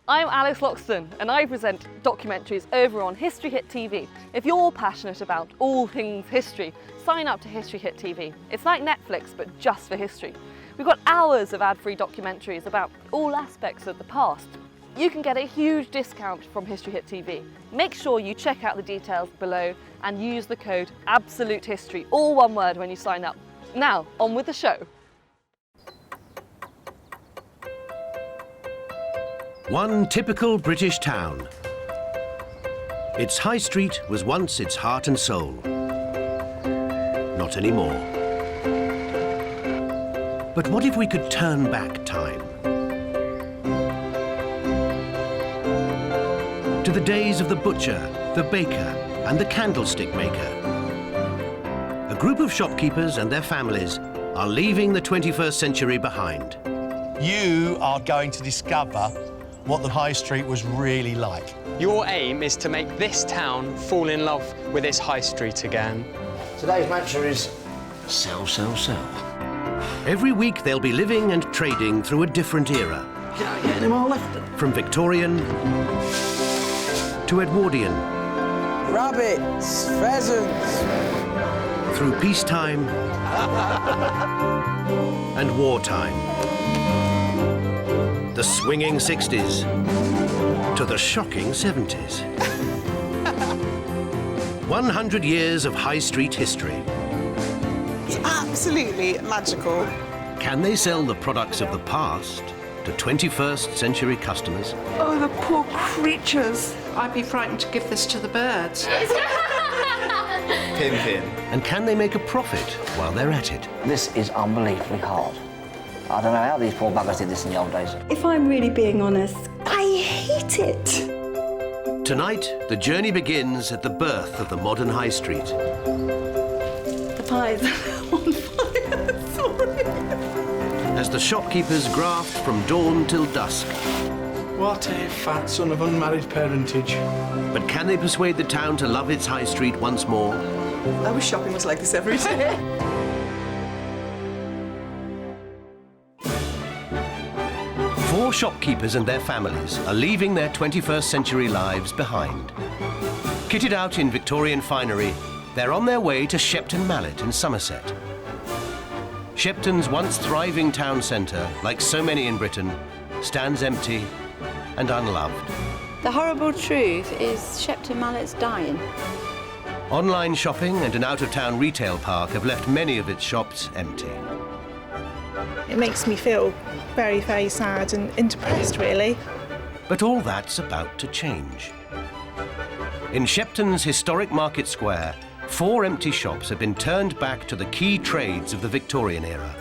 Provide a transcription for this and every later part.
I'm Alice Loxton and I present documentaries over on History Hit TV. If you're passionate about all things history, sign up to History Hit TV. It's like Netflix, but just for history. We've got hours of ad-free documentaries about all aspects of the past. You can get a huge discount from History Hit TV. Make sure you check out the details below and use the code ABSOLUTEHISTORY, all one word, when you sign up. Now, on with the show. One typical British town. Its high street was once its heart and soul. Not anymore. But what if we could turn back time? To the days of the butcher, the baker, and the candlestick maker. A group of shopkeepers and their families are leaving the 21st century behind. You are going to discover what the high street was really like. Your aim is to make this town fall in love with its high street again. Today's mantra is sell, sell, sell. Every week they'll be living and trading through a different era. Can't get any more left. From Victorian to Edwardian. Rabbits, pheasants. Through peacetime and wartime. The swinging 60s to the shocking 70s. 100 years of high street history. It's absolutely magical. Can they sell the products of the past to 21st century customers? Oh, the poor creatures. I'd be frightened to give this to the birds. Pin, pin. And can they make a profit while they're at it? This is unbelievably hard. I don't know how these poor buggers did this in the old days. If I'm really being honest, I hate it. Tonight, the journey begins at the birth of the modern high street. The pie's on fire, sorry. As the shopkeepers graft from dawn till dusk. What a fat son of unmarried parentage. But can they persuade the town to love its high street once more? I wish shopping was like this every day. Four shopkeepers and their families are leaving their 21st century lives behind. Kitted out in Victorian finery, they're on their way to Shepton Mallet in Somerset. Shepton's once thriving town centre, like so many in Britain, stands empty and unloved. The horrible truth is Shepton Mallet's dying. Online shopping and an out-of-town retail park have left many of its shops empty. It makes me feel very, very sad and depressed, really. But all that's about to change. In Shepton's historic market square, 4 empty shops have been turned back to the key trades of the Victorian era.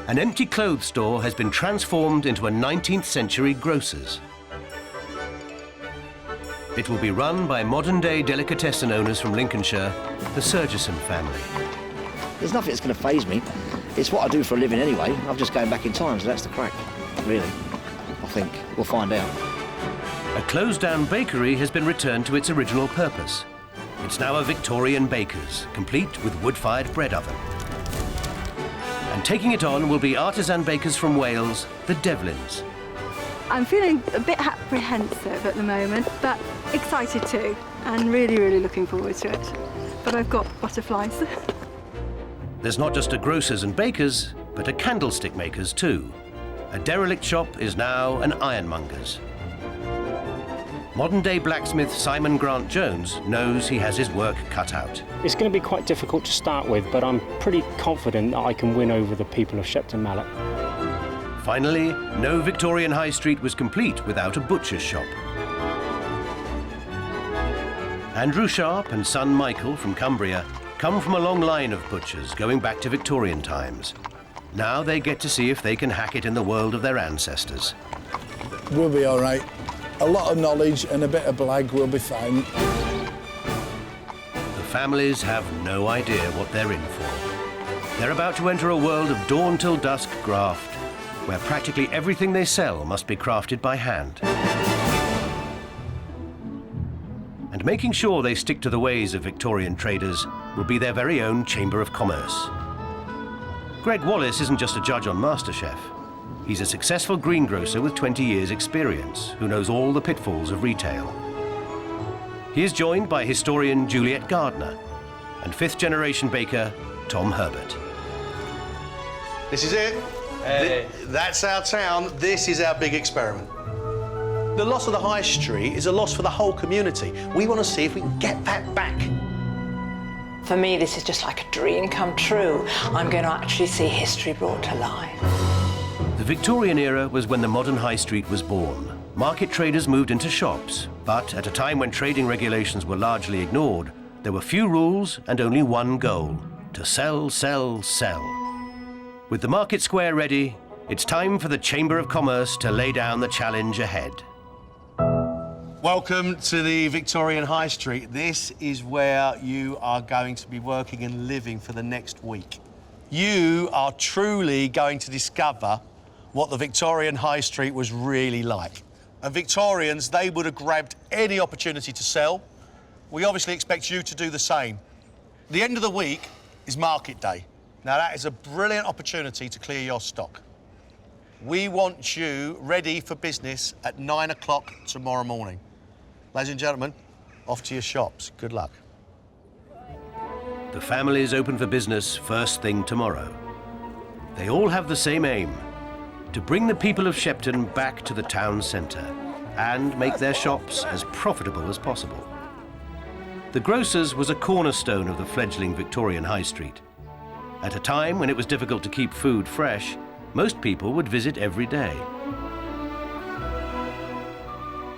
An empty clothes store has been transformed into a 19th century grocer's. It will be run by modern-day delicatessen owners from Lincolnshire, the Surgeson family. There's nothing that's going to faze me. It's what I do for a living anyway. I'm just going back in time, so that's the crack, really. I think we'll find out. A closed-down bakery has been returned to its original purpose. It's now a Victorian baker's, complete with wood-fired bread oven. And taking it on will be artisan bakers from Wales, the Devlins. I'm feeling a bit apprehensive at the moment, but excited too, and really, really looking forward to it. But I've got butterflies. There's not just a grocers and bakers, but a candlestick makers too. A derelict shop is now an ironmonger's. Modern-day blacksmith Simon Grant Jones knows he has his work cut out. It's going to be quite difficult to start with, but I'm pretty confident that I can win over the people of Shepton Mallet. Finally, no Victorian high street was complete without a butcher's shop. Andrew Sharp and son Michael from Cumbria come from a long line of butchers going back to Victorian times. Now they get to see if they can hack it in the world of their ancestors. We'll be all right. A lot of knowledge and a bit of blag, we'll be fine. The families have no idea what they're in for. They're about to enter a world of dawn till dusk graft, where practically everything they sell must be crafted by hand. And making sure they stick to the ways of Victorian traders will be their very own Chamber of Commerce. Gregg Wallace isn't just a judge on Masterchef. He's a successful greengrocer with 20 years' experience, who knows all the pitfalls of retail. He is joined by historian Juliet Gardner and fifth-generation baker Tom Herbert. This is it. That's our town. This is our big experiment. The loss of the high street is a loss for the whole community. We want to see if we can get that back. For me, this is just like a dream come true. I'm going to actually see history brought to life. The Victorian era was when the modern high street was born. Market traders moved into shops, but at a time when trading regulations were largely ignored, there were few rules and only one goal: to sell, sell, sell. With the market square ready, it's time for the Chamber of Commerce to lay down the challenge ahead. Welcome to the Victorian High Street. This is where you are going to be working and living for the next week. You are truly going to discover what the Victorian High Street was really like. And Victorians, they would have grabbed any opportunity to sell. We obviously expect you to do the same. The end of the week is market day. Now, that is a brilliant opportunity to clear your stock. We want you ready for business at 9 o'clock tomorrow morning. Ladies and gentlemen, off to your shops. Good luck. The family is open for business first thing tomorrow. They all have the same aim: to bring the people of Shepton back to the town centre and make their shops as profitable as possible. The grocer's was a cornerstone of the fledgling Victorian High Street. At a time when it was difficult to keep food fresh, most people would visit every day.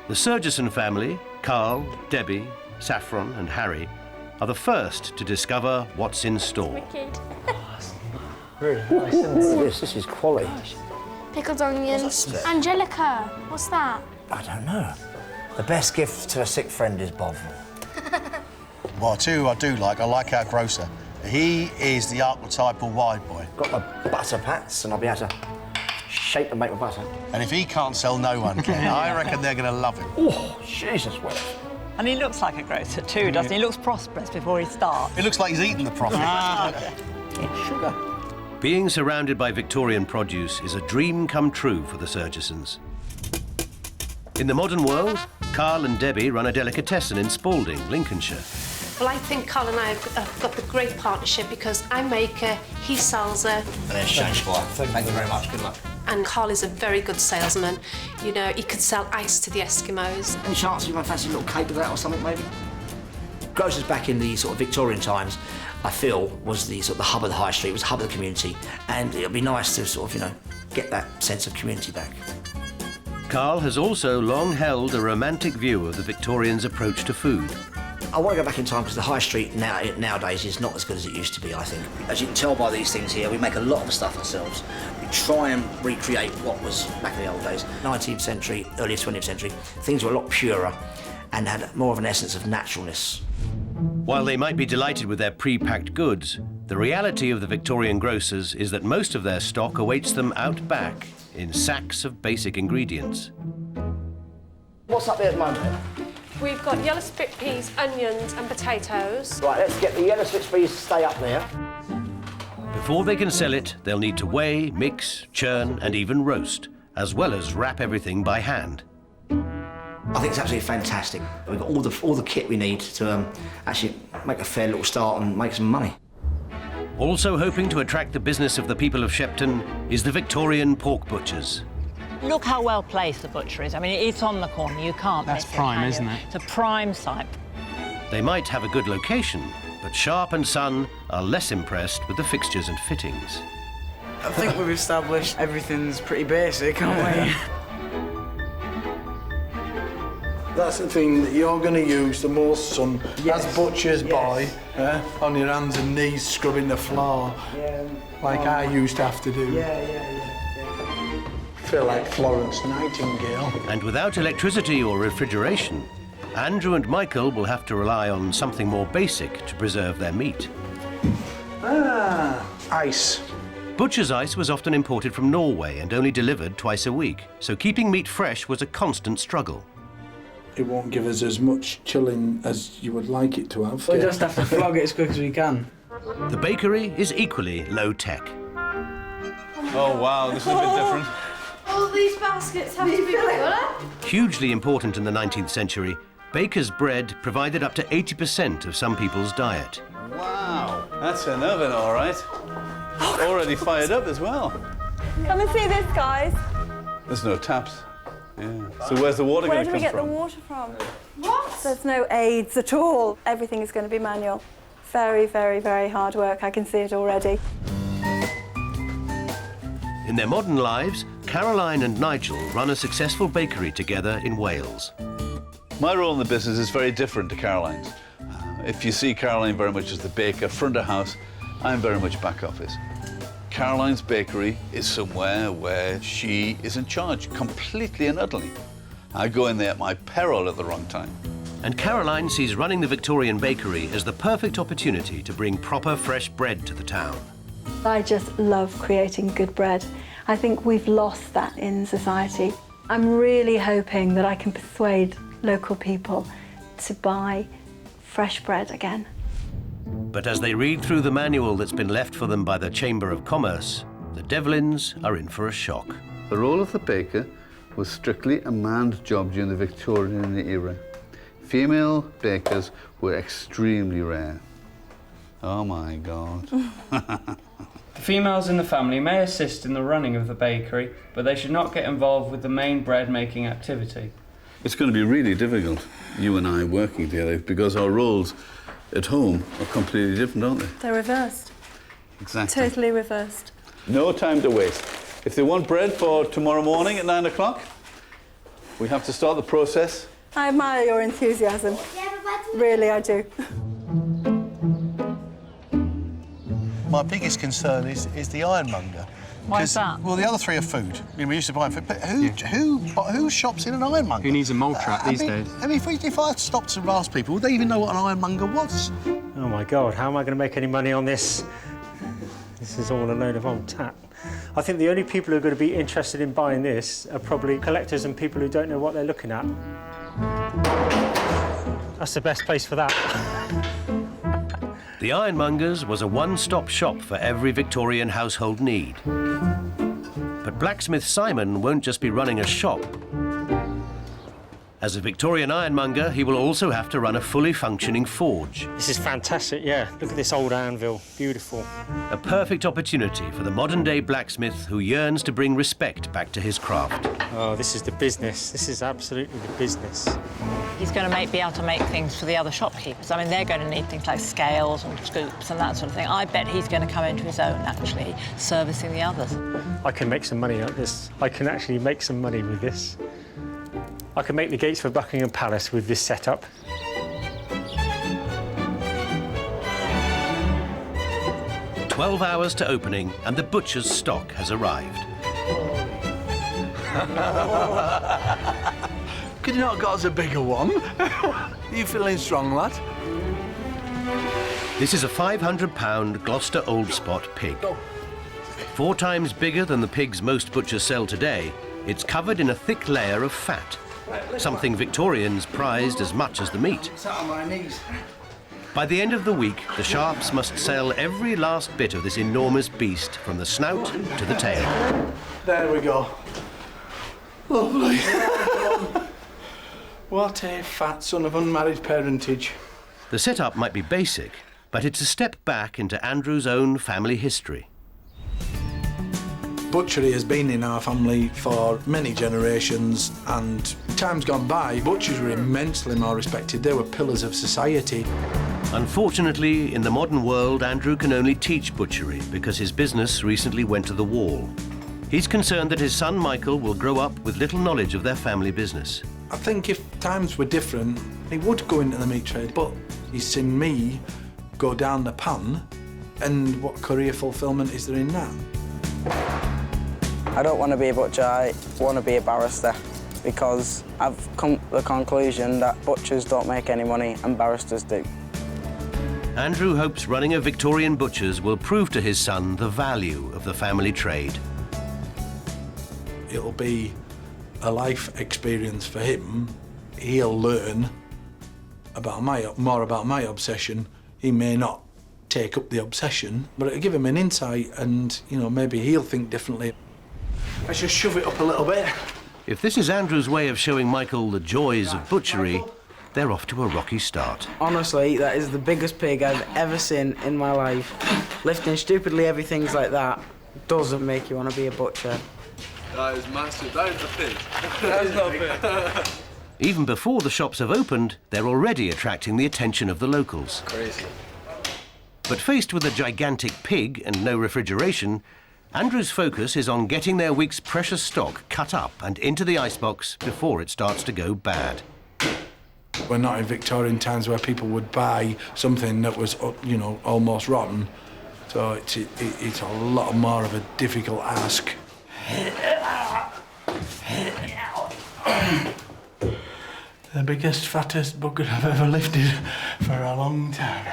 The Surgeson family, Carl, Debbie, Saffron and Harry, are the first to discover what's in store. Really nice, isn't it? This is quality. Pickled onions. Angelica, what's that? I don't know. The best gift to a sick friend is Bovril. Well, I tell you who I do like. I like our grocer. He is the archetypal wide boy. Got my butter pats and I'll be able to shape and make my butter. And if he can't sell, no one can. I reckon they're going to love him. Oh, Jesus, what? And he looks like a grocer too, doesn't he? He looks prosperous before he starts. It looks like he's eaten the profit. Sugar. Being surrounded by Victorian produce is a dream come true for the Surgesons. In the modern world, Carl and Debbie run a delicatessen in Spalding, Lincolnshire. Well, I think Carl and I have got the great partnership because I make he sells And there's change for. Thank you very much. Good luck. And Carl is a very good salesman. You know, he could sell ice to the Eskimos. Any chance you might fancy a little cake with that or something, maybe? Grocers back in the sort of Victorian times, I feel, was the sort of the hub of the high street, was the hub of the community, and it'd be nice to sort of, you know, get that sense of community back. Carl has also long held a romantic view of the Victorians' approach to food. I want to go back in time because the high street nowadays is not as good as it used to be, I think. As you can tell by these things here, we make a lot of stuff ourselves. We try and recreate what was back in the old days. 19th century, early 20th century, things were a lot purer and had more of an essence of naturalness. While they might be delighted with their pre-packed goods, the reality of the Victorian grocers is that most of their stock awaits them out back in sacks of basic ingredients. What's up there at the moment? We've got yellow split peas, onions and potatoes. Right, let's get the yellow split peas to stay up there. Before they can sell it, they'll need to weigh, mix, churn and even roast, as well as wrap everything by hand. I think it's absolutely fantastic. We've got all the kit we need to actually make a fair little start and make some money. Also hoping to attract the business of the people of Shepton is the Victorian pork butchers. Look how well placed the butcher is. I mean, it's on the corner, you can't miss it. That's prime, isn't it? It's a prime site. They might have a good location, but Sharp and Son are less impressed with the fixtures and fittings. I think we've established everything's pretty basic, aren't we? That's the thing that you're going to use the most, son, as butchers by, on your hands and knees scrubbing the floor, like I used to have to do. I feel like Florence Nightingale. And without electricity or refrigeration, Andrew and Michael will have to rely on something more basic to preserve their meat. Ice. Butcher's ice was often imported from Norway and only delivered twice a week, so keeping meat fresh was a constant struggle. It won't give us as much chilling as you would like it to have. We just have to flog it as quick as we can. The bakery is equally low-tech. Oh Oh, wow, this is a bit different. All these baskets have to be full. Hugely important in the 19th century, baker's bread provided up to 80% of some people's diet. Wow, that's an oven, all right. Already fired up as well. Come and see this, guys. There's no taps. Yeah. So where's the water going to come from? Where do we get the water from? What? There's no aids at all. Everything is going to be manual. Very, very, very hard work. I can see it already. In their modern lives, Caroline and Nigel run a successful bakery together in Wales. My role in the business is very different to Caroline's. If you see Caroline very much as the baker, front of house, I'm very much back office. Caroline's bakery is somewhere where she is in charge, completely and utterly. I go in there at my peril at the wrong time. And Caroline sees running the Victorian bakery as the perfect opportunity to bring proper fresh bread to the town. I just love creating good bread. I think we've lost that in society. I'm really hoping that I can persuade local people to buy fresh bread again. But as they read through the manual that's been left for them by the Chamber of Commerce, the Devlins are in for a shock. The role of the baker was strictly a manned job during the Victorian era. Female bakers were extremely rare. Oh my God. The females in the family may assist in the running of the bakery, but they should not get involved with the main bread-making activity. It's going to be really difficult, you and I working together, because our roles at home are completely different, aren't they? They're reversed. Exactly. Totally reversed. No time to waste. If they want bread for tomorrow morning at 9 o'clock, we have to start the process. I admire your enthusiasm. Really, I do. My biggest concern is the ironmonger. Why is that? Well, the other three are food. I mean, we used to buy food, but who shops in an ironmonger? Who needs a mole trap these days? I mean, if I stopped to ask people, would they even know what an ironmonger was? Oh my God, how am I going to make any money on this? This is all a load of old tat. I think the only people who are going to be interested in buying this are probably collectors and people who don't know what they're looking at. That's the best place for that. The Ironmongers was a one-stop shop for every Victorian household need. But blacksmith Simon won't just be running a shop. As a Victorian ironmonger, he will also have to run a fully functioning forge. This is fantastic, yeah. Look at this old anvil, beautiful. A perfect opportunity for the modern-day blacksmith who yearns to bring respect back to his craft. Oh, this is the business. This is absolutely the business. He's going to be able to make things for the other shopkeepers. I mean, they're going to need things like scales and scoops and that sort of thing. I bet he's going to come into his own, actually, servicing the others. I can make some money out of this. I can actually make some money with this. I can make the gates for Buckingham Palace with this setup. "12 hours to opening and the butcher's stock has arrived. Could you not have got us a bigger one? Are you feeling strong, lad? This is a 500-pound Gloucester Old Spot pig. 4 times bigger than the pigs most butchers sell today, it's covered in a thick layer of fat, something Victorians prized as much as the meat. It's out on my knees. By the end of the week, the sharps must sell every last bit of this enormous beast, from the snout to the tail. There we go. Lovely. What a fat son of unmarried parentage. The setup might be basic, but it's a step back into Andrew's own family history. Butchery has been in our family for many generations, and times gone by, butchers were immensely more respected. They were pillars of society. Unfortunately, in the modern world, Andrew can only teach butchery because his business recently went to the wall. He's concerned that his son Michael will grow up with little knowledge of their family business. I think if times were different, he would go into the meat trade, but he's seen me go down the pan, and what career fulfilment is there in that? I don't want to be a butcher, I want to be a barrister, because I've come to the conclusion that butchers don't make any money and barristers do. Andrew hopes running a Victorian butcher's will prove to his son the value of the family trade. It'll be a life experience for him. He'll learn about more about my obsession. He may not take up the obsession, but it'll give him an insight and, you know, maybe he'll think differently. Let's just shove it up a little bit. If this is Andrew's way of showing Michael the joys of butchery, they're off to a rocky start. Honestly, that is the biggest pig I've ever seen in my life. Lifting stupidly heavy things like that doesn't make you want to be a butcher. That is massive. That is a pig. That is not a pig. Even before the shops have opened, they're already attracting the attention of the locals. Crazy. But faced with a gigantic pig and no refrigeration, Andrew's focus is on getting their week's precious stock cut up and into the icebox before it starts to go bad. We're not in Victorian times where people would buy something that was, you know, almost rotten. So it's a lot more of a difficult ask. The biggest, fattest bucket I've ever lifted for a long time.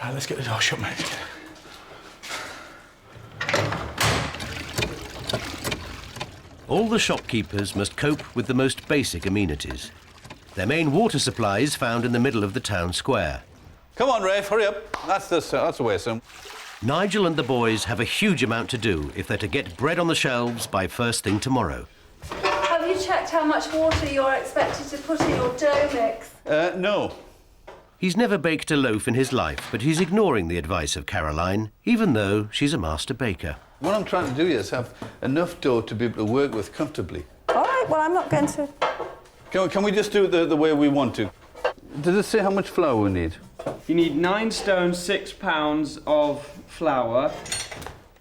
Right, let's get the door shut, mate. All the shopkeepers must cope with the most basic amenities. Their main water supply is found in the middle of the town square. Come on, Rafe, hurry up. That's the way, son. Nigel and the boys have a huge amount to do if they're to get bread on the shelves by first thing tomorrow. Have you checked how much water you're expected to put in your dough mix? No. He's never baked a loaf in his life, but he's ignoring the advice of Caroline, even though she's a master baker. What I'm trying to do is have enough dough to be able to work with comfortably. All right, well, I'm not going to... Can we just do it the way we want to? Does it say how much flour we need? You need 9 stone, 6 pounds of flour.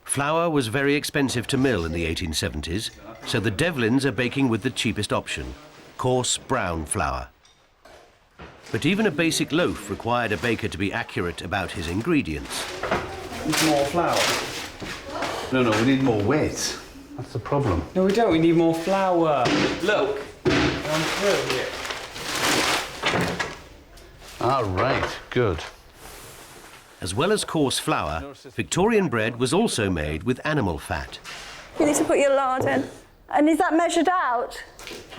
Flour was very expensive to mill in the 1870s, so the Devlins are baking with the cheapest option, coarse brown flour. But even a basic loaf required a baker to be accurate about his ingredients. More flour. No, we need more weight. That's the problem. No, we don't. We need more flour. Look, I'm through here. All right, good. As well as coarse flour, Victorian bread was also made with animal fat. You need to put your lard in. And is that measured out?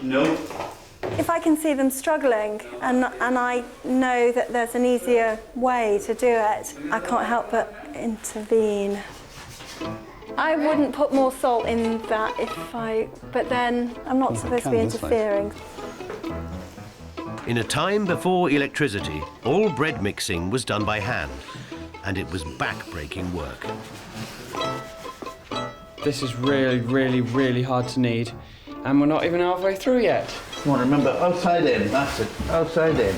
No. If I can see them struggling and I know that there's an easier way to do it, I can't help but intervene. I wouldn't put more salt in that but then I'm not supposed to be interfering. In a time before electricity, all bread mixing was done by hand, and it was back-breaking work. This is really, really, really hard to knead, and we're not even halfway through yet. Come on, remember, outside in, that's it, outside in.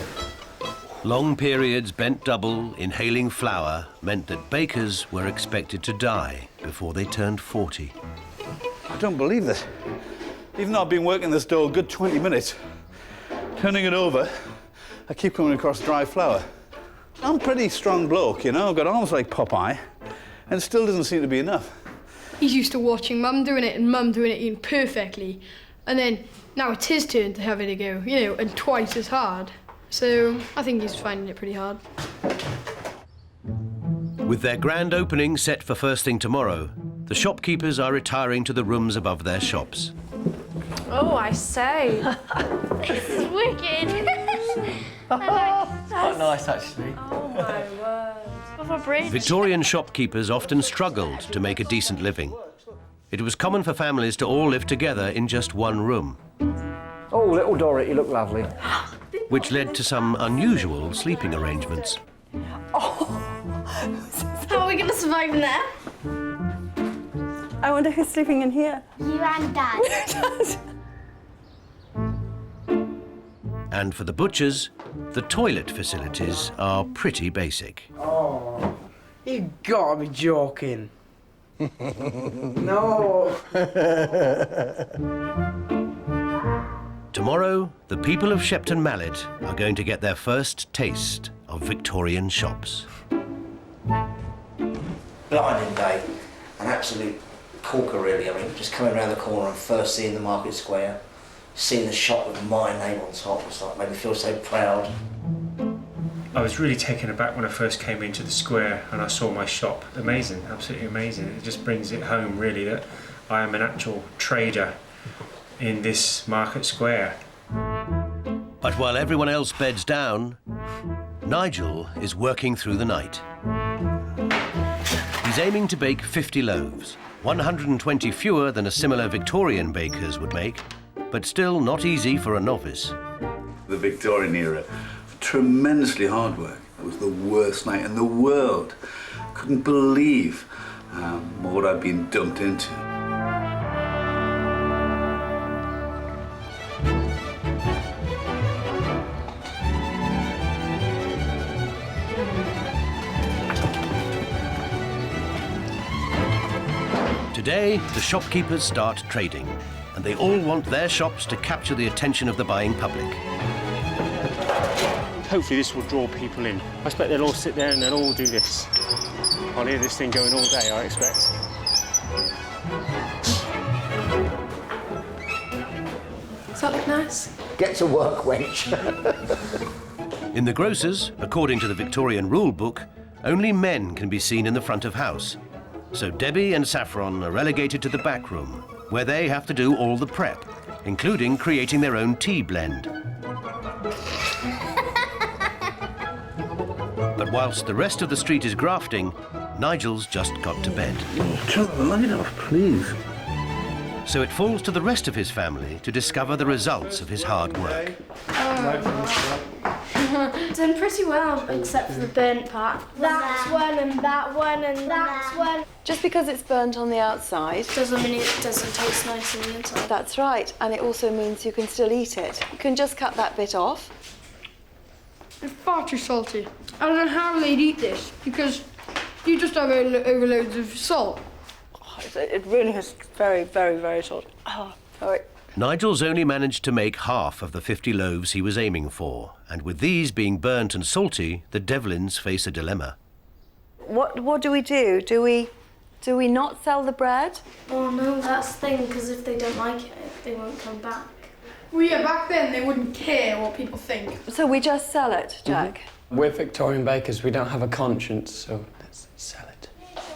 Long periods bent double, inhaling flour, meant that bakers were expected to die before they turned 40. I don't believe this. Even though I've been working this dough a good 20 minutes, turning it over, I keep coming across dry flour. I'm a pretty strong bloke, you know, I've got arms like Popeye, and it still doesn't seem to be enough. He's used to watching Mum doing it and Mum doing it perfectly, and then now it's his turn to have it a go, you know, and twice as hard. So I think he's finding it pretty hard. With their grand opening set for first thing tomorrow, the shopkeepers are retiring to the rooms above their shops. Oh, I say. This is wicked. It's quite nice, actually. Oh, my word. Of a bridge. Victorian shopkeepers often struggled to make a decent living. It was common for families to all live together in just one room. Oh, little Dorrit, you look lovely. Which led to some unusual sleeping arrangements. How are we going to survive in there? I wonder who's sleeping in here. You and Dad. And for the butchers, the toilet facilities are pretty basic. Oh, you gotta be joking. No. Tomorrow, the people of Shepton Mallet are going to get their first taste of Victorian shops. Blinding day, an absolute corker really. I mean, just coming around the corner and first seeing the market square, seeing the shop with my name on top, was like, made me feel so proud. I was really taken aback when I first came into the square and I saw my shop. Amazing, absolutely amazing. It just brings it home really that I am an actual trader in this market square. But while everyone else beds down, Nigel is working through the night. He's aiming to bake 50 loaves, 120 fewer than a similar Victorian baker's would make, but still not easy for a novice. The Victorian era, tremendously hard work. It was the worst night in the world. Couldn't believe what I'd been dumped into. Today, the shopkeepers start trading, and they all want their shops to capture the attention of the buying public. Hopefully this will draw people in. I expect they'll all sit there and they'll all do this. I'll hear this thing going all day, I expect. Does that look nice? Get to work, wench. In the grocers, according to the Victorian rule book, only men can be seen in the front of house. So Debbie and Saffron are relegated to the back room, where they have to do all the prep, including creating their own tea blend. But whilst the rest of the street is grafting, Nigel's just got to bed. Turn the light off, please. So it falls to the rest of his family to discover the results of his hard work. Done pretty well, except for the burnt part. That's one and that one and that one. Just because it's burnt on the outside Doesn't mean it doesn't taste nice on the inside. That's right, and it also means you can still eat it. You can just cut that bit off. It's far too salty. I don't know how they'd eat this, because you just have overloads of salt. Oh, it really is very, very, very salty. Oh, sorry. Nigel's only managed to make half of the 50 loaves he was aiming for, and with these being burnt and salty, the Devlins face a dilemma. What do we do? Do we not sell the bread? Oh no, that's the thing, because if they don't like it, they won't come back. Well, yeah, back then they wouldn't care what people think. So we just sell it, Jack? We're Victorian bakers, we don't have a conscience, so let's sell it.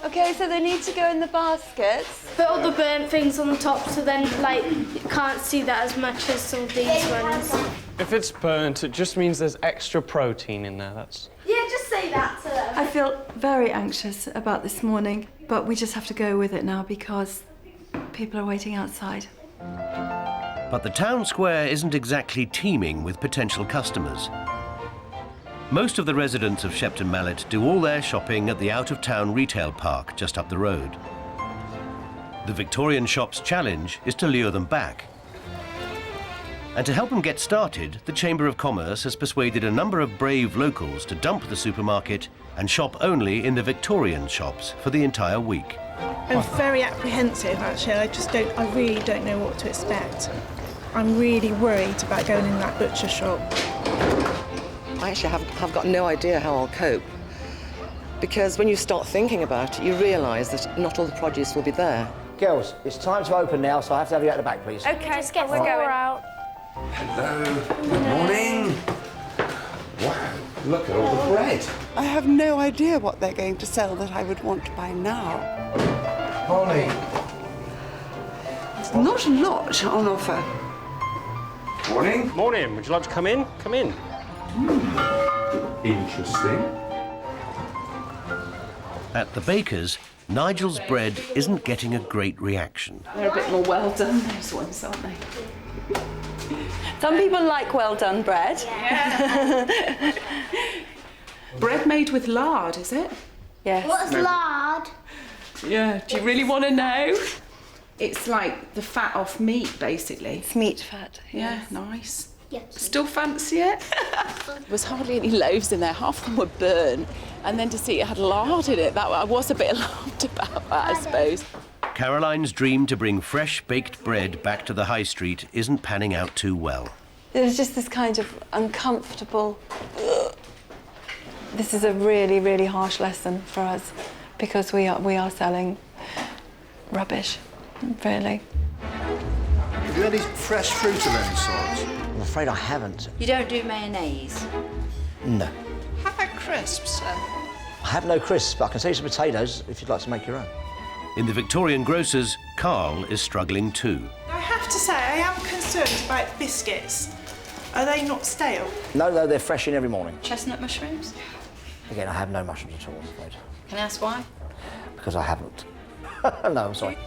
Okay, so they need to go in the baskets. Put all the burnt things on the top, so then, like, you can't see that as much as some of these ones. If it's burnt, it just means there's extra protein in there, that's... Yeah, just say that to them. I feel very anxious about this morning, but we just have to go with it now because people are waiting outside. But the town square isn't exactly teeming with potential customers. Most of the residents of Shepton Mallet do all their shopping at the out-of-town retail park just up the road. The Victorian shop's challenge is to lure them back. And to help them get started, the Chamber of Commerce has persuaded a number of brave locals to dump the supermarket and shop only in the Victorian shops for the entire week. I'm very apprehensive, actually. I really don't know what to expect. I'm really worried about going in that butcher shop. I actually have got no idea how I'll cope, because when you start thinking about it, you realise that not all the produce will be there. Girls, it's time to open now, so I have to have you at the back, please. Okay, just get we're going out. Hello, good morning. Wow, look at all the bread. I have no idea what they're going to sell that I would want to buy now. Molly. There's not a lot on offer. Morning. Morning, would you like to come in? Come in. Interesting. At the baker's, Nigel's bread isn't getting a great reaction. They're a bit more well done, those ones, aren't they? Some people like well done bread. Yeah. Bread made with lard, is it? Yes. What's lard? Yeah, do you really want to know? It's like the fat off meat, basically. It's meat fat. Yeah, Yes. nice. Yes. Still fancy it? There was hardly any loaves in there, half of them were burnt, and then to see it had lard in it, I was a bit alarmed about that, I suppose. Caroline's dream to bring fresh baked bread back to the high street isn't panning out too well. There's just this kind of uncomfortable... This is a really, really harsh lesson for us because we are selling rubbish, really. Have you any fresh fruit of any sort? I'm afraid I haven't. You don't do mayonnaise? No. How about crisps, then? I have no crisps, but I can sell you some potatoes if you'd like to make your own. In the Victorian grocers, Carl is struggling too. I have to say, I am concerned about biscuits. Are they not stale? No, they're fresh in every morning. Chestnut mushrooms? Again, I have no mushrooms at all, I'm afraid. Can I ask why? because I haven't. No, I'm sorry.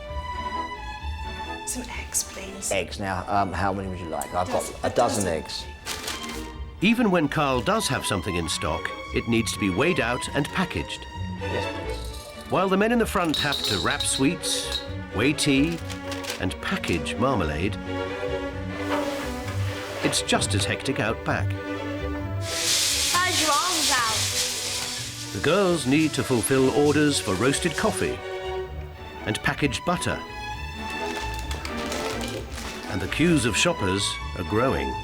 Some eggs, please. Eggs now. How many would you like? I've got a dozen eggs. Even when Carl does have something in stock, it needs to be weighed out and packaged. Yes, please. While the men in the front have to wrap sweets, weigh tea, and package marmalade, it's just as hectic out back. How's your arms out? The girls need to fulfill orders for roasted coffee and packaged butter. And the queues of shoppers are growing.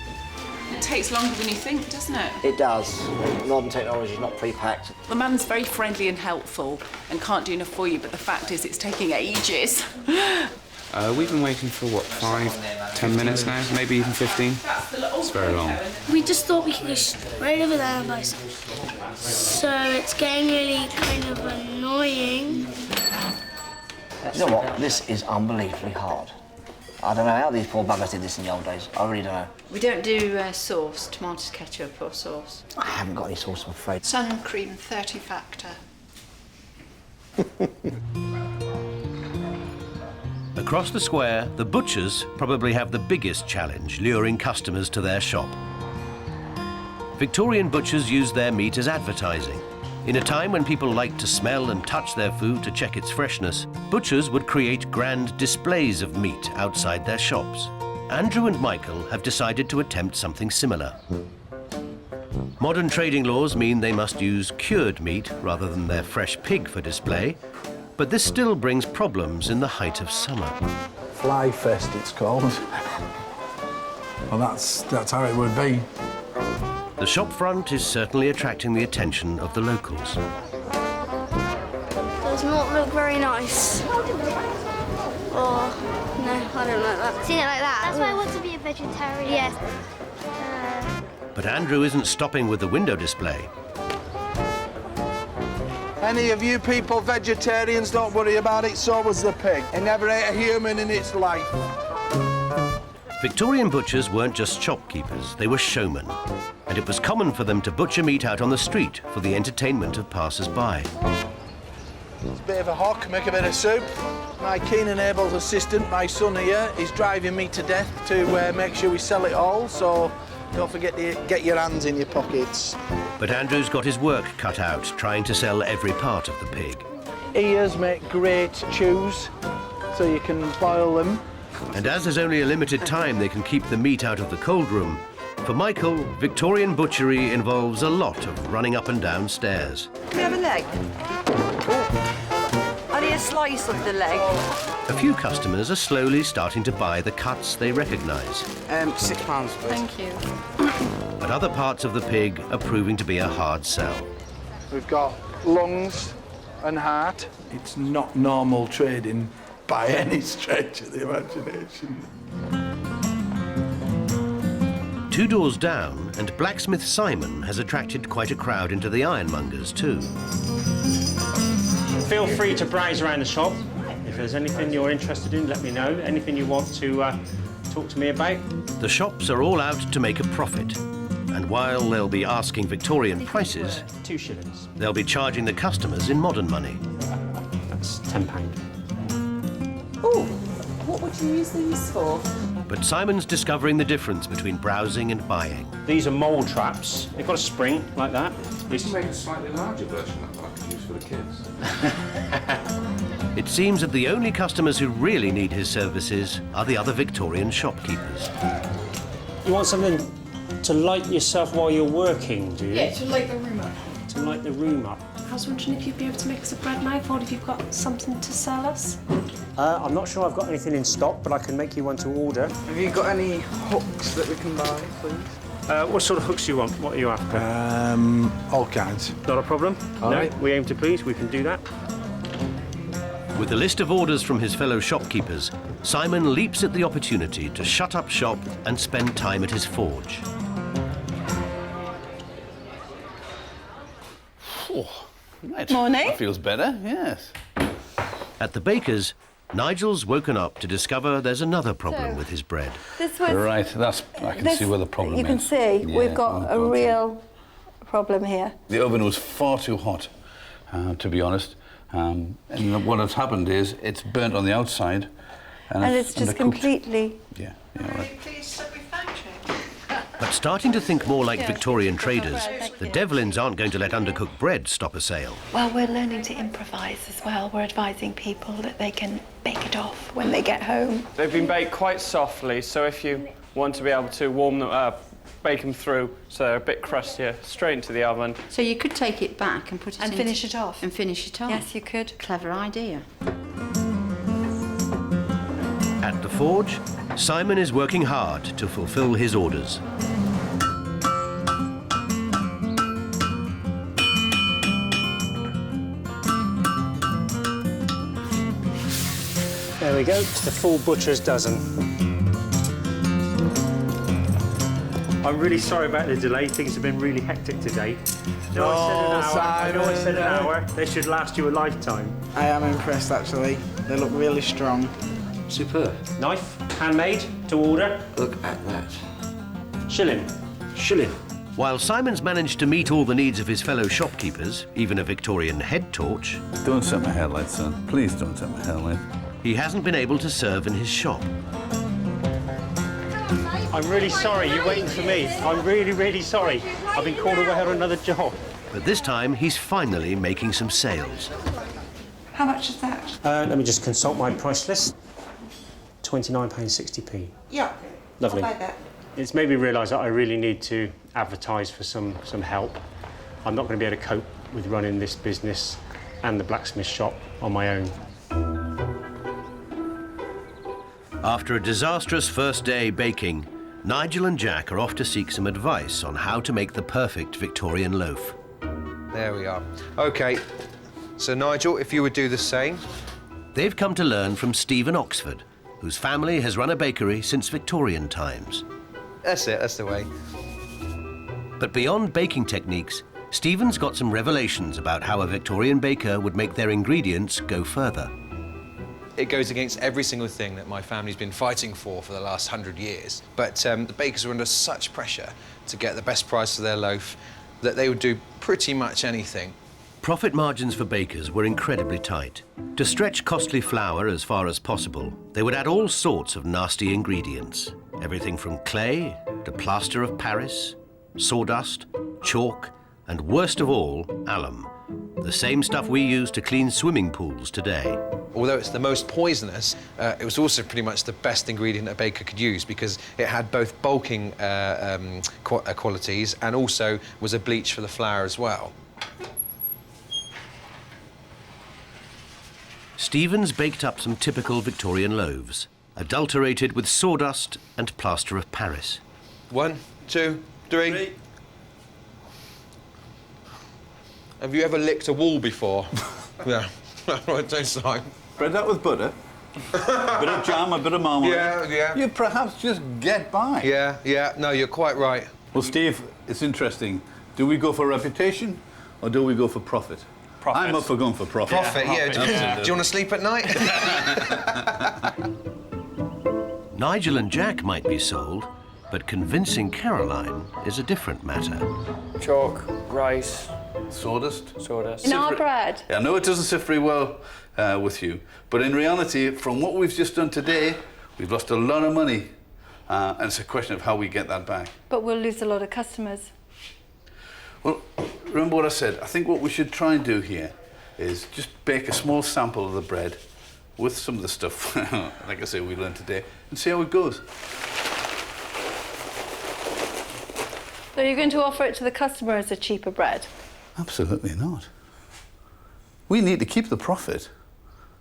It takes longer than you think, doesn't it? It does. Modern technology is not pre-packed. The man's very friendly and helpful and can't do enough for you, but the fact is it's taking ages. We've been waiting for, what, 5, 10 minutes now? Maybe even 15? It's very long. We just thought we could go straight over there and buy some. So it's getting really kind of annoying. You know what? This is unbelievably hard. I don't know how these poor buggers did this in the old days. I really don't know. We don't do sauce, tomatoes, ketchup or sauce. I haven't got any sauce, I'm afraid. Sun and cream, 30 factor. Across the square, the butchers probably have the biggest challenge luring customers to their shop. Victorian butchers use their meat as advertising. In a time when people like to smell and touch their food to check its freshness, butchers would create grand displays of meat outside their shops. Andrew and Michael have decided to attempt something similar. Modern trading laws mean they must use cured meat rather than their fresh pig for display, but this still brings problems in the height of summer. Fly Fest, it's called. Well, that's how it would be. The shop front is certainly attracting the attention of the locals. Does not look very nice. Oh, no, I don't like that. Seen it like that. That's why I want to be a vegetarian. Yes. But Andrew isn't stopping with the window display. Any of you people vegetarians, don't worry about it, so was the pig. It never ate a human in its life. Victorian butchers weren't just shopkeepers, they were showmen. And it was common for them to butcher meat out on the street for the entertainment of passers-by. It's a bit of a hock, make a bit of soup. My keen and able assistant, my son here, is driving me to death to make sure we sell it all, so don't forget to get your hands in your pockets. But Andrew's got his work cut out trying to sell every part of the pig. Ears make great chews, so you can boil them. And as there's only a limited time they can keep the meat out of the cold room, for Michael, Victorian butchery involves a lot of running up and down stairs. Can we have a leg? I need a slice of the leg. A few customers are slowly starting to buy the cuts they recognise. £6, please. Thank you. But other parts of the pig are proving to be a hard sell. We've got lungs and heart. It's not normal trading by any stretch of the imagination. 2 doors down, and blacksmith Simon has attracted quite a crowd into the ironmongers too. Feel free to browse around the shop. If there's anything you're interested in, let me know. Anything you want to talk to me about. The shops are all out to make a profit. And while they'll be asking Victorian prices, 2 shillings. They'll be charging the customers in modern money. That's £10. Oh, what would you use these for? But Simon's discovering the difference between browsing and buying. These are mole traps. They've got a spring like that. You can make a slightly larger version of that I can use for the kids. It seems that the only customers who really need his services are the other Victorian shopkeepers. You want something to light yourself while you're working, do you? Yeah, to light the room up. To light the room up. I was wondering if you'd be able to make us a bread knife, or if you've got something to sell us. I'm not sure I've got anything in stock, but I can make you one to order. Have you got any hooks that we can buy, please? What sort of hooks do you want? What are you after? All kinds. Not a problem. All no, right. We aim to please. We can do that. With a list of orders from his fellow shopkeepers, Simon leaps at the opportunity to shut up shop and spend time at his forge. Oh, right. Morning. That feels better, yes. At the baker's, Nigel's woken up to discover there's another problem with his bread. This was Right, I can see where the problem is. You can see Yeah, we've got a real problem here. The oven was far too hot, to be honest, And what has happened is it's burnt on the outside. And it's just completely... Yeah, right. But starting to think more like Victorian traders, the Devlins aren't going to let undercooked bread stop a sale. Well, we're learning to improvise as well. We're advising people that they can bake it off when they get home. They've been baked quite softly, so if you want to be able to warm them up, bake them through so they're a bit crustier, straight into the oven. So you could take it back and put it And finish it off. And finish it off. Yes, you could. Clever idea. At the forge, Simon is working hard to fulfill his orders. There we go, it's the full butcher's dozen. I'm really sorry about the delay. Things have been really hectic today. No, I know I said an hour. They should last you a lifetime. I am impressed, actually. They look really strong. Superb. Knife, handmade, to order. Look at that. Shilling. Shilling. While Simon's managed to meet all the needs of his fellow shopkeepers, even a Victorian head torch... Don't set my hair light, son. Please don't set my hair light. He hasn't been able to serve in his shop. I'm really sorry, you're waiting for me. I'm really, really sorry. I've been called away on another job. But this time, he's finally making some sales. How much is that? Let me just consult my price list. £29.60p. Yeah. Lovely. I'll buy that. It's made me realise that I really need to advertise for some help. I'm not going to be able to cope with running this business and the blacksmith shop on my own. After a disastrous first day baking, Nigel and Jack are off to seek some advice on how to make the perfect Victorian loaf. There we are. OK, so Nigel, if you would do the same. They've come to learn from Stephen Oxford, whose family has run a bakery since Victorian times. That's it, that's the way. But beyond baking techniques, Stephen's got some revelations about how a Victorian baker would make their ingredients go further. It goes against every single thing that my family's been fighting for the last 100 years. But the bakers were under such pressure to get the best price for their loaf that they would do pretty much anything. Profit margins for bakers were incredibly tight. To stretch costly flour as far as possible, they would add all sorts of nasty ingredients. Everything from clay to plaster of Paris, sawdust, chalk, and worst of all, alum. The same stuff we use to clean swimming pools today. Although it's the most poisonous, it was also pretty much the best ingredient a baker could use because it had both bulking qualities and also was a bleach for the flour as well. Stephen's baked up some typical Victorian loaves, adulterated with sawdust and plaster of Paris. 1, 2, 3. Have you ever licked a wall before? Yeah, that's what it tastes like. Spread that with butter. A bit of jam, a bit of marmalade. Yeah. You perhaps just get by. Yeah, no, you're quite right. Well, Steve, it's interesting. Do we go for reputation or do we go for profit? Profit. I'm up for going for profit. Profit, yeah. Do you want to sleep at night? Nigel and Jack might be sold, but convincing Caroline is a different matter. Chalk, rice, sawdust. In our bread. Yeah, I know it doesn't sit very well with you, but in reality, from what we've just done today, we've lost a lot of money, and it's a question of how we get that back. But we'll lose a lot of customers. Well, remember what I said. I think what we should try and do here is just bake a small sample of the bread with some of the stuff, like I say, we learned today, and see how it goes. So you're going to offer it to the customer as a cheaper bread? Absolutely not. We need to keep the profit.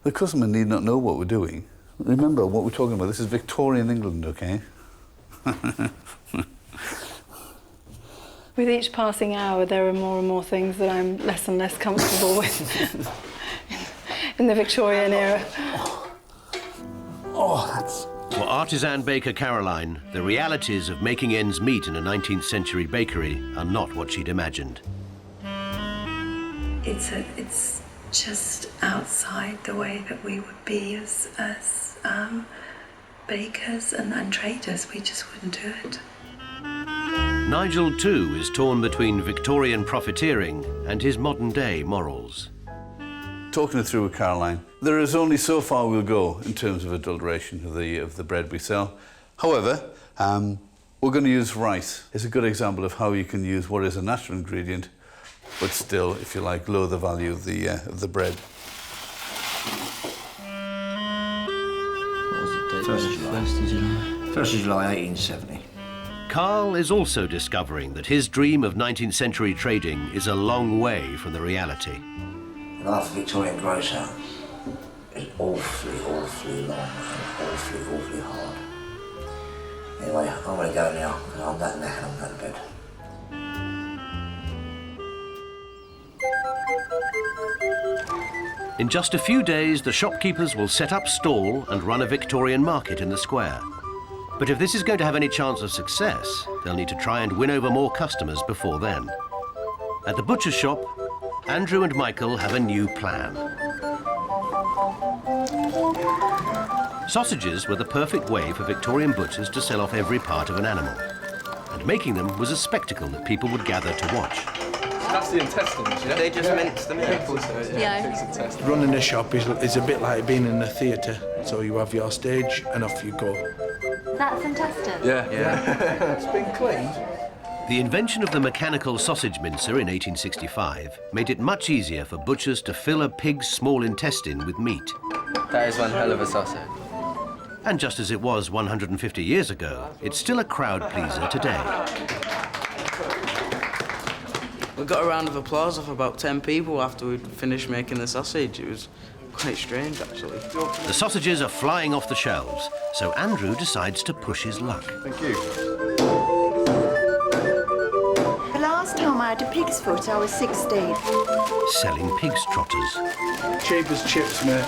The customer need not know what we're doing. Remember what we're talking about. This is Victorian England, okay? With each passing hour, there are more and more things that I'm less and less comfortable with in the Victorian era. Oh, that's... For artisan baker Caroline, the realities of making ends meet in a 19th century bakery are not what she'd imagined. It's just outside the way that we would be as bakers and traders. We just wouldn't do it. Nigel, too, is torn between Victorian profiteering and his modern-day morals. talking it through with Caroline. There is only so far we'll go in terms of adulteration of the bread we sell. However, we're going to use rice. It's a good example of how you can use what is a natural ingredient, but still, if you like, lower the value of the bread. What was the date? 1st of July. 1st of July, 1870. Carl is also discovering that his dream of 19th century trading is a long way from the reality. The life of Victorian grocer is awfully long and awfully hard. Anyway, I'm going to go now, because I'm that knackered, I'm going to bed. In just a few days, the shopkeepers will set up stall and run a Victorian market in the square. But if this is going to have any chance of success, they'll need to try and win over more customers before then. At the butcher's shop, Andrew and Michael have a new plan. Sausages were the perfect way for Victorian butchers to sell off every part of an animal. And making them was a spectacle that people would gather to watch. That's the intestines, yeah? They just mince them in. Yeah. Running a shop is a bit like being in a theatre. So you have your stage and off you go. That's intestine. Yeah. It's been cleaned. The invention of the mechanical sausage mincer in 1865 made it much easier for butchers to fill a pig's small intestine with meat. That is one hell of a sausage. And just as it was 150 years ago, it's still a crowd pleaser today. We got a round of applause of about 10 people after we'd finished making the sausage. It was quite strange, actually. The sausages are flying off the shelves, so Andrew decides to push his luck. Thank you. The last time I had a pig's foot, I was 16. Selling pig's trotters. Cheap as chips, mate.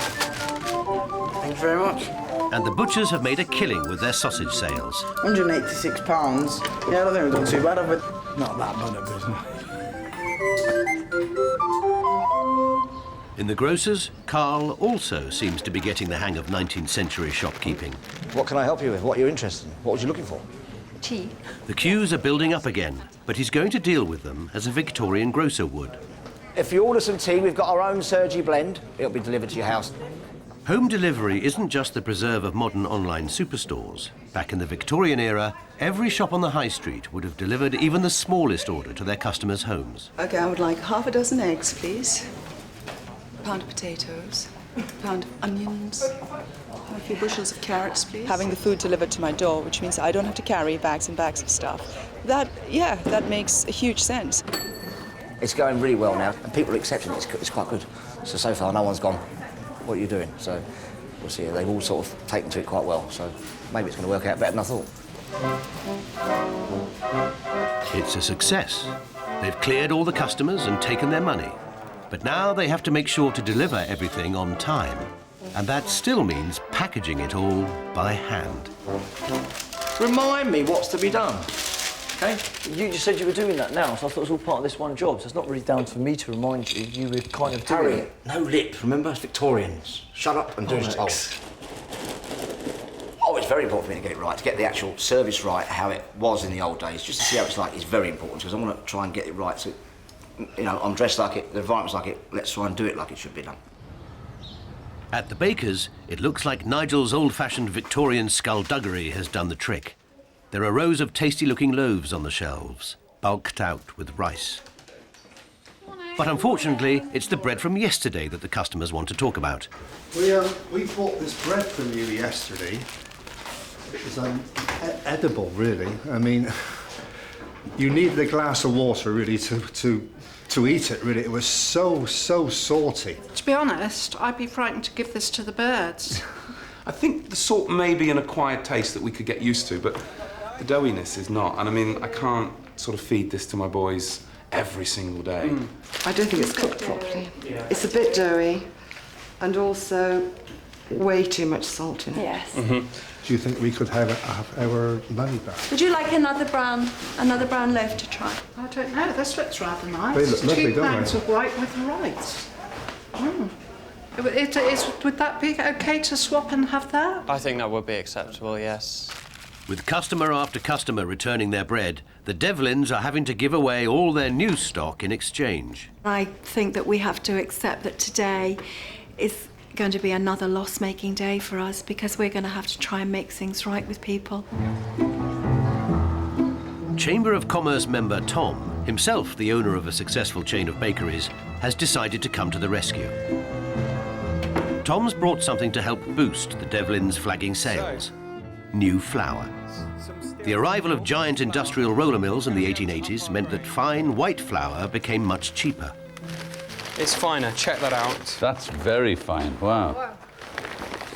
Thank you very much. And the butchers have made a killing with their sausage sales. £186. Yeah, I don't think we've got too bad of it. Not that bad of business. In the grocers, Carl also seems to be getting the hang of 19th century shopkeeping. What can I help you with? What are you interested in? What was you looking for? Tea. The queues are building up again, but he's going to deal with them as a Victorian grocer would. If you order some tea, we've got our own Sergi blend. It'll be delivered to your house. Home delivery isn't just the preserve of modern online superstores. Back in the Victorian era, every shop on the high street would have delivered even the smallest order to their customers' homes. OK, I would like half a dozen eggs, please. A pound of potatoes, a pound of onions, a few bushels of carrots, please. Having the food delivered to my door, which means I don't have to carry bags and bags of stuff. That makes a huge sense. It's going really well now, and people are accepting it. It's quite good. So far, no one's gone, what are you doing? So we'll see. They've all sort of taken to it quite well, so maybe it's going to work out better than I thought. It's a success. They've cleared all the customers and taken their money. But now they have to make sure to deliver everything on time. And that still means packaging it all by hand. Remind me what's to be done. Okay? You just said you were doing that now, so I thought it was all part of this one job, so it's not really down for me to remind you. You were kind of doing it. No lip, remember? It's Victorians. Shut up and do as told. Oh, it's very important for me to get it right, to get the actual service right, how it was in the old days, just to see how it's like is very important, because I want to try and get it right so, you know, I'm dressed like it, the environment's like it, let's try and do it like it should be done. At the baker's, it looks like Nigel's old-fashioned Victorian skullduggery has done the trick. There are rows of tasty-looking loaves on the shelves, bulked out with rice. But unfortunately, it's the bread from yesterday that the customers want to talk about. We bought this bread from you yesterday. It was edible, really. I mean, you needed a glass of water, really, to eat it, really. It was so salty. To be honest, I'd be frightened to give this to the birds. I think the salt may be an acquired taste that we could get used to, but the doughiness is not. And I mean, I can't sort of feed this to my boys every single day. I don't think it's cooked properly. It's a bit doughy and also way too much salt in it. Yes. Do you think we could have our money back? Would you like another brown loaf to try? I don't know, this looks rather nice. They look lovely, don't they? 2 pounds of white with rice. Would that be okay to swap and have that? I think that would be acceptable, yes. With customer after customer returning their bread, the Devlins are having to give away all their new stock in exchange. I think that we have to accept that today is going to be another loss-making day for us because we're going to have to try and make things right with people. Chamber of Commerce member Tom, himself the owner of a successful chain of bakeries, has decided to come to the rescue. Tom's brought something to help boost the Devlins' flagging sales. New flour. The arrival of giant industrial roller mills in the 1880s meant that fine white flour became much cheaper. It's finer, check that out. That's very fine, wow.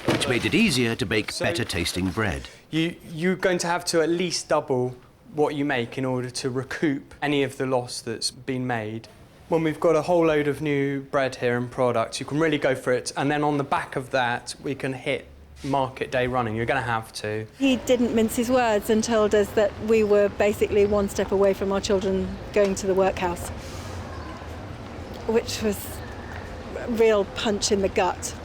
Which made it easier to bake better tasting bread. You're going to have to at least double what you make in order to recoup any of the loss that's been made. When we've got a whole load of new bread here and products, you can really go for it, and then on the back of that, we can hit market day running. You're going to have to. He didn't mince his words and told us that we were basically one step away from our children going to the workhouse, which was a real punch in the gut,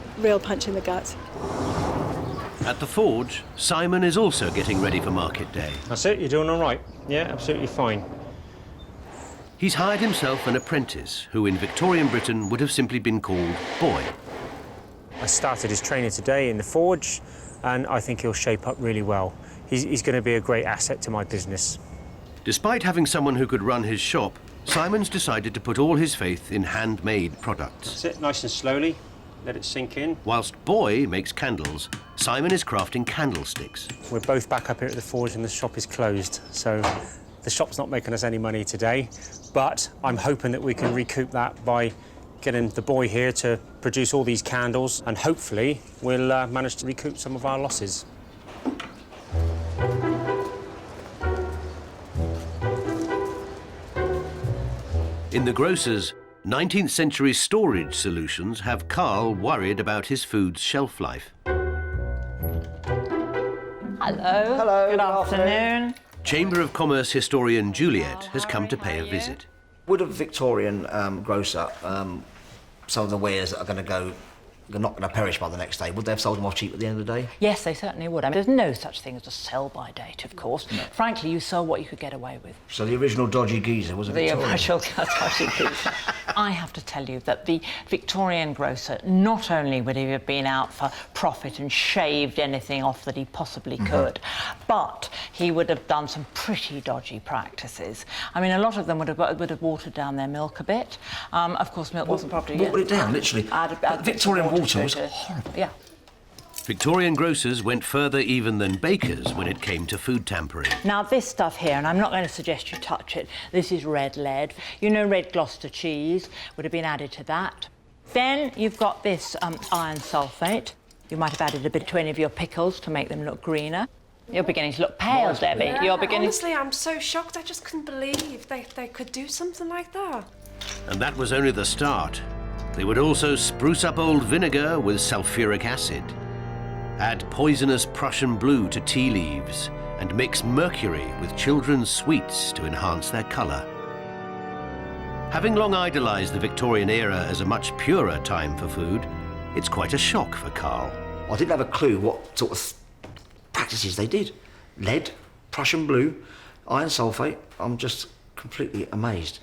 At the forge, Simon is also getting ready for market day. That's it, you're doing all right. Yeah, absolutely fine. He's hired himself an apprentice who in Victorian Britain would have simply been called boy. I started his training today in the forge, and I think he'll shape up really well. He's going to be a great asset to my business. Despite having someone who could run his shop, Simon's decided to put all his faith in handmade products. Sit nice and slowly, let it sink in. Whilst Boy makes candles, Simon is crafting candlesticks. We're both back up here at the forge and the shop is closed, so the shop's not making us any money today, but I'm hoping that we can recoup that by getting the boy here to produce all these candles, and hopefully we'll manage to recoup some of our losses. In the grocer's 19th century storage solutions have Carl worried about his food's shelf life. Hello. Hello. Good afternoon. Chamber of Commerce historian Juliet has come to pay a visit. Would a Victorian grocer, some of the wares that are going to go, they're not going to perish by the next day, would they have sold them off cheap at the end of the day? Yes, they certainly would. I mean, there's no such thing as a sell-by date, of course. No. Frankly, you sell what you could get away with. So the original dodgy geezer was a Victorian? The original dodgy geezer. I have to tell you that the Victorian grocer, not only would he have been out for profit and shaved anything off that he possibly could, but he would have done some pretty dodgy practices. I mean, a lot of them would have watered down their milk a bit. Of course, milk wasn't properly... Watered it down, literally. Victorian water was horrible. Yeah. Victorian grocers went further even than bakers when it came to food tampering. Now, this stuff here, and I'm not going to suggest you touch it, this is red lead. You know, red Gloucester cheese would have been added to that. Then you've got this iron sulphate. You might have added a bit to any of your pickles to make them look greener. You're beginning to look pale, Debbie. Yeah, You're beginning... Honestly, I'm so shocked. I just couldn't believe they could do something like that. And that was only the start. They would also spruce up old vinegar with sulfuric acid, add poisonous Prussian blue to tea leaves, and mix mercury with children's sweets to enhance their colour. Having long idolised the Victorian era as a much purer time for food, it's quite a shock for Carl. I didn't have a clue what sort of practices they did. Lead, Prussian blue, iron sulphate. I'm just completely amazed.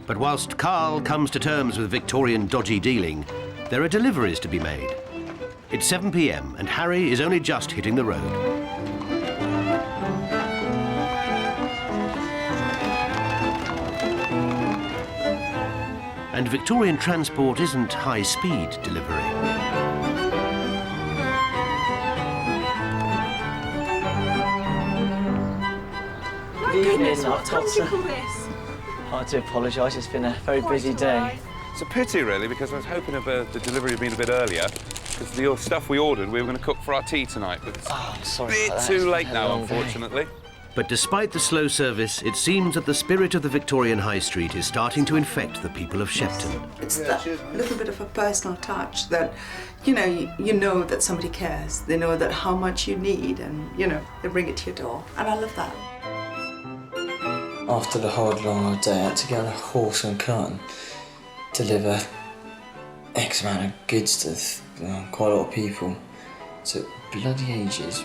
But whilst Carl comes to terms with Victorian dodgy dealing, there are deliveries to be made. It's 7 p.m. and Harry is only just hitting the road. And Victorian transport isn't high-speed delivery. Good evening, what time did you call this? I do apologise, it's been a very busy day. It's a pity, really, because I was hoping the delivery had been a bit earlier, because the stuff we ordered, we were going to cook for our tea tonight, but it's a bit too late now, unfortunately. But despite the slow service, it seems that the spirit of the Victorian High Street is starting to infect the people of Shepton. It's that little bit of a personal touch that, you know that somebody cares. They know that how much you need, and, they bring it to your door. And I love that. After the hard, long day, I had to get on a horse and cart and deliver X amount of goods to quite a lot of people. It took bloody ages.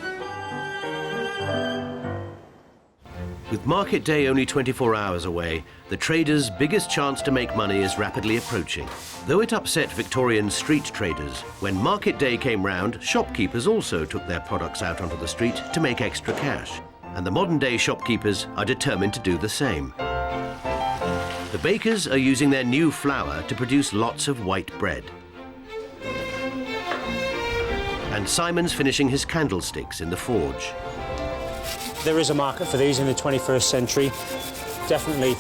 With market day only 24 hours away, the traders' biggest chance to make money is rapidly approaching. Though it upset Victorian street traders, when market day came round, shopkeepers also took their products out onto the street to make extra cash. And the modern-day shopkeepers are determined to do the same. The bakers are using their new flour to produce lots of white bread. And Simon's finishing his candlesticks in the forge. There is a market for these in the 21st century, definitely.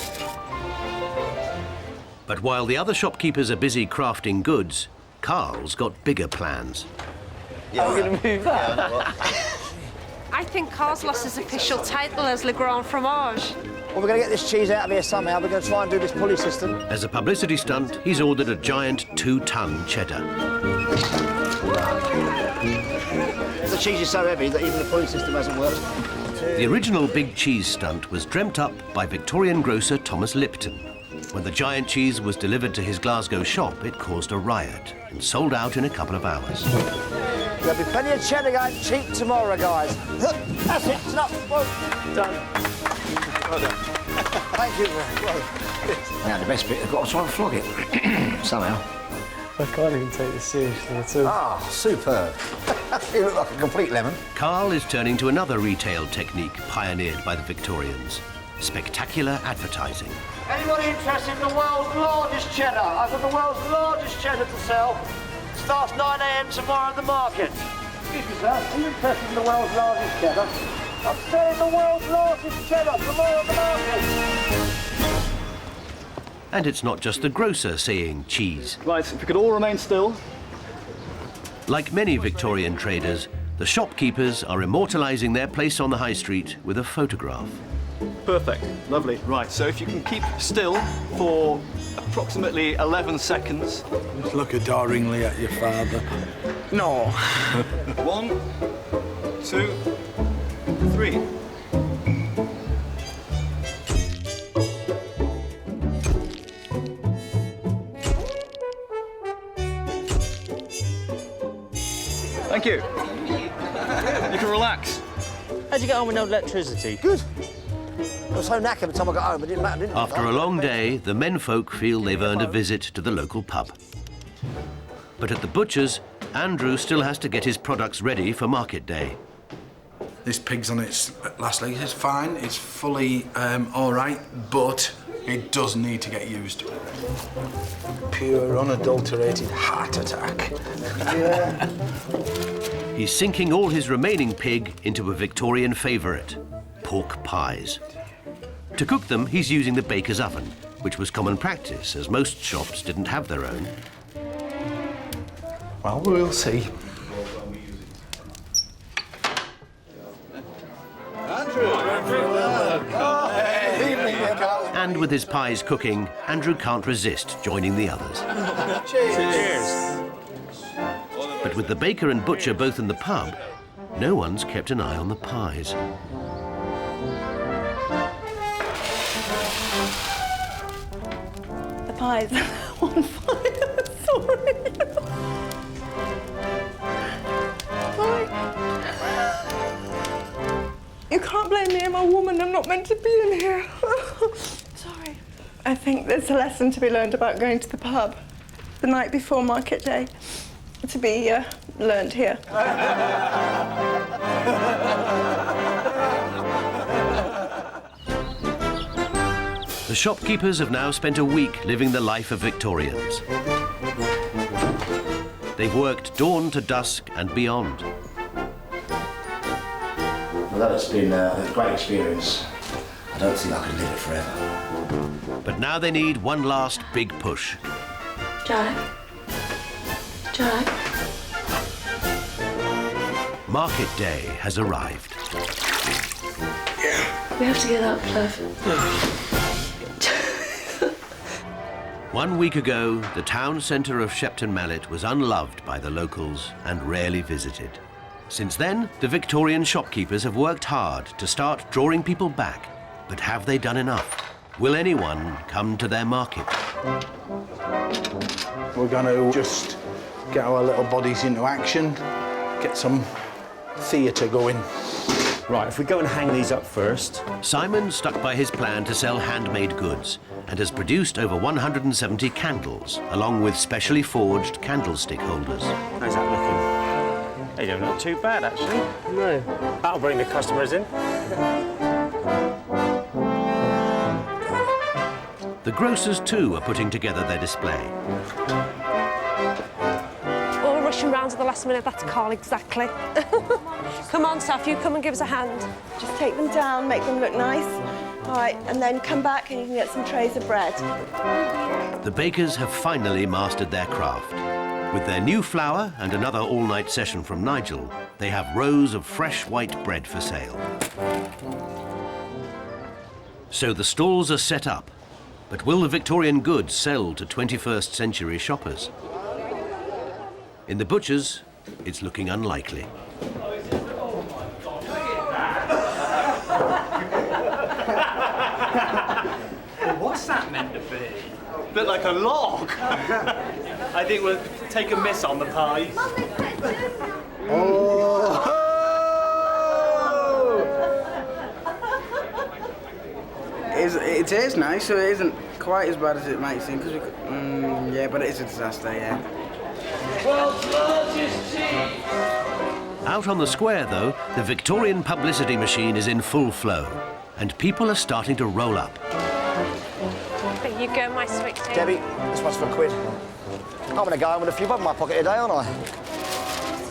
But while the other shopkeepers are busy crafting goods, Carl's got bigger plans. Yeah, we're going to move that. I think Carl's lost his official title as Le Grand Fromage. Well, we're going to get this cheese out of here somehow. We're going to try and do this pulley system. As a publicity stunt, he's ordered a giant 2-ton cheddar. The cheese is so heavy that even the pulley system hasn't worked. The original big cheese stunt was dreamt up by Victorian grocer Thomas Lipton. When the giant cheese was delivered to his Glasgow shop, it caused a riot and sold out in a couple of hours. There'll be plenty of cheddar going cheap tomorrow, guys. That's it, it's up. Well done. Well done. Thank you. Now, the best bit, I've got to try and flog it. Somehow. I can't even take this seriously at all. Ah, superb. You look like a complete lemon. Carl is turning to another retail technique pioneered by the Victorians: spectacular advertising. Anybody interested in the world's largest cheddar? I've got the world's largest cheddar to sell. Starts 9 a.m. tomorrow at the market. Excuse me, sir. Are you interested in the world's largest cheddar? I'm selling the world's largest cheddar tomorrow at the market. And it's not just the grocer saying cheese. Right, if we could all remain still. Like many Victorian traders, the shopkeepers are immortalising their place on the high street with a photograph. Perfect, lovely. Right, so if you can keep still for approximately 11 seconds. Just look adoringly at your father. No. 1, 2, 3. Thank you. You can relax. How'd you get on with no electricity? Good. I was so knackered by the time I got home, it didn't matter, didn't it? After a long day, the menfolk feel they've earned a visit to the local pub. But at the butcher's, Andrew still has to get his products ready for market day. This pig's on its last leg. It's fine, it's fully all right, but it does need to get used. Pure, unadulterated heart attack. Yeah. He's sinking all his remaining pig into a Victorian favourite, pork pies. To cook them, he's using the baker's oven, which was common practice, as most shops didn't have their own. Well, we'll see. And with his pies cooking, Andrew can't resist joining the others. Cheers. But with the baker and butcher both in the pub, no one's kept an eye on the pies. The pies on fire. Sorry. You can't blame me. I'm a woman. I'm not meant to be in here. Sorry. I think there's a lesson to be learned about going to the pub the night before market day. To be learned here. The shopkeepers have now spent a week living the life of Victorians. They've worked dawn to dusk and beyond. Although it's been a great experience, I don't think I could live it forever. But now they need one last big push. Jack? Jack? Market day has arrived. We have to get up, love. 1 week ago, the town centre of Shepton Mallet was unloved by the locals and rarely visited. Since then, the Victorian shopkeepers have worked hard to start drawing people back. But have they done enough? Will anyone come to their market? We're going to just get our little bodies into action, get some theatre going. Right, if we go and hang these up first. Simon stuck by his plan to sell handmade goods and has produced over 170 candles, along with specially forged candlestick holders. How's that looking? They don't look too bad, actually. No. That'll bring the customers in. The grocers, too, are putting together their display. All rushing round at the last minute, that's Carl, exactly. Come on, Saf, you come and give us a hand. Just take them down, make them look nice. All right, and then come back and you can get some trays of bread. The bakers have finally mastered their craft. With their new flour and another all-night session from Nigel, they have rows of fresh white bread for sale. So the stalls are set up. But will the Victorian goods sell to 21st century shoppers? In the butchers, it's looking unlikely. What's that meant to be? Bit like a log. I think we'll take a miss on the pies. Oh! It is nice, so it isn't quite as bad as it might seem. Yeah, but it is a disaster, yeah. World's largest cheese! Out on the square, though, the Victorian publicity machine is in full flow, and people are starting to roll up. There you go, my sweet tea. Debbie, this one's for £1. I'm going to go home with a few bob in my pocket today, aren't I?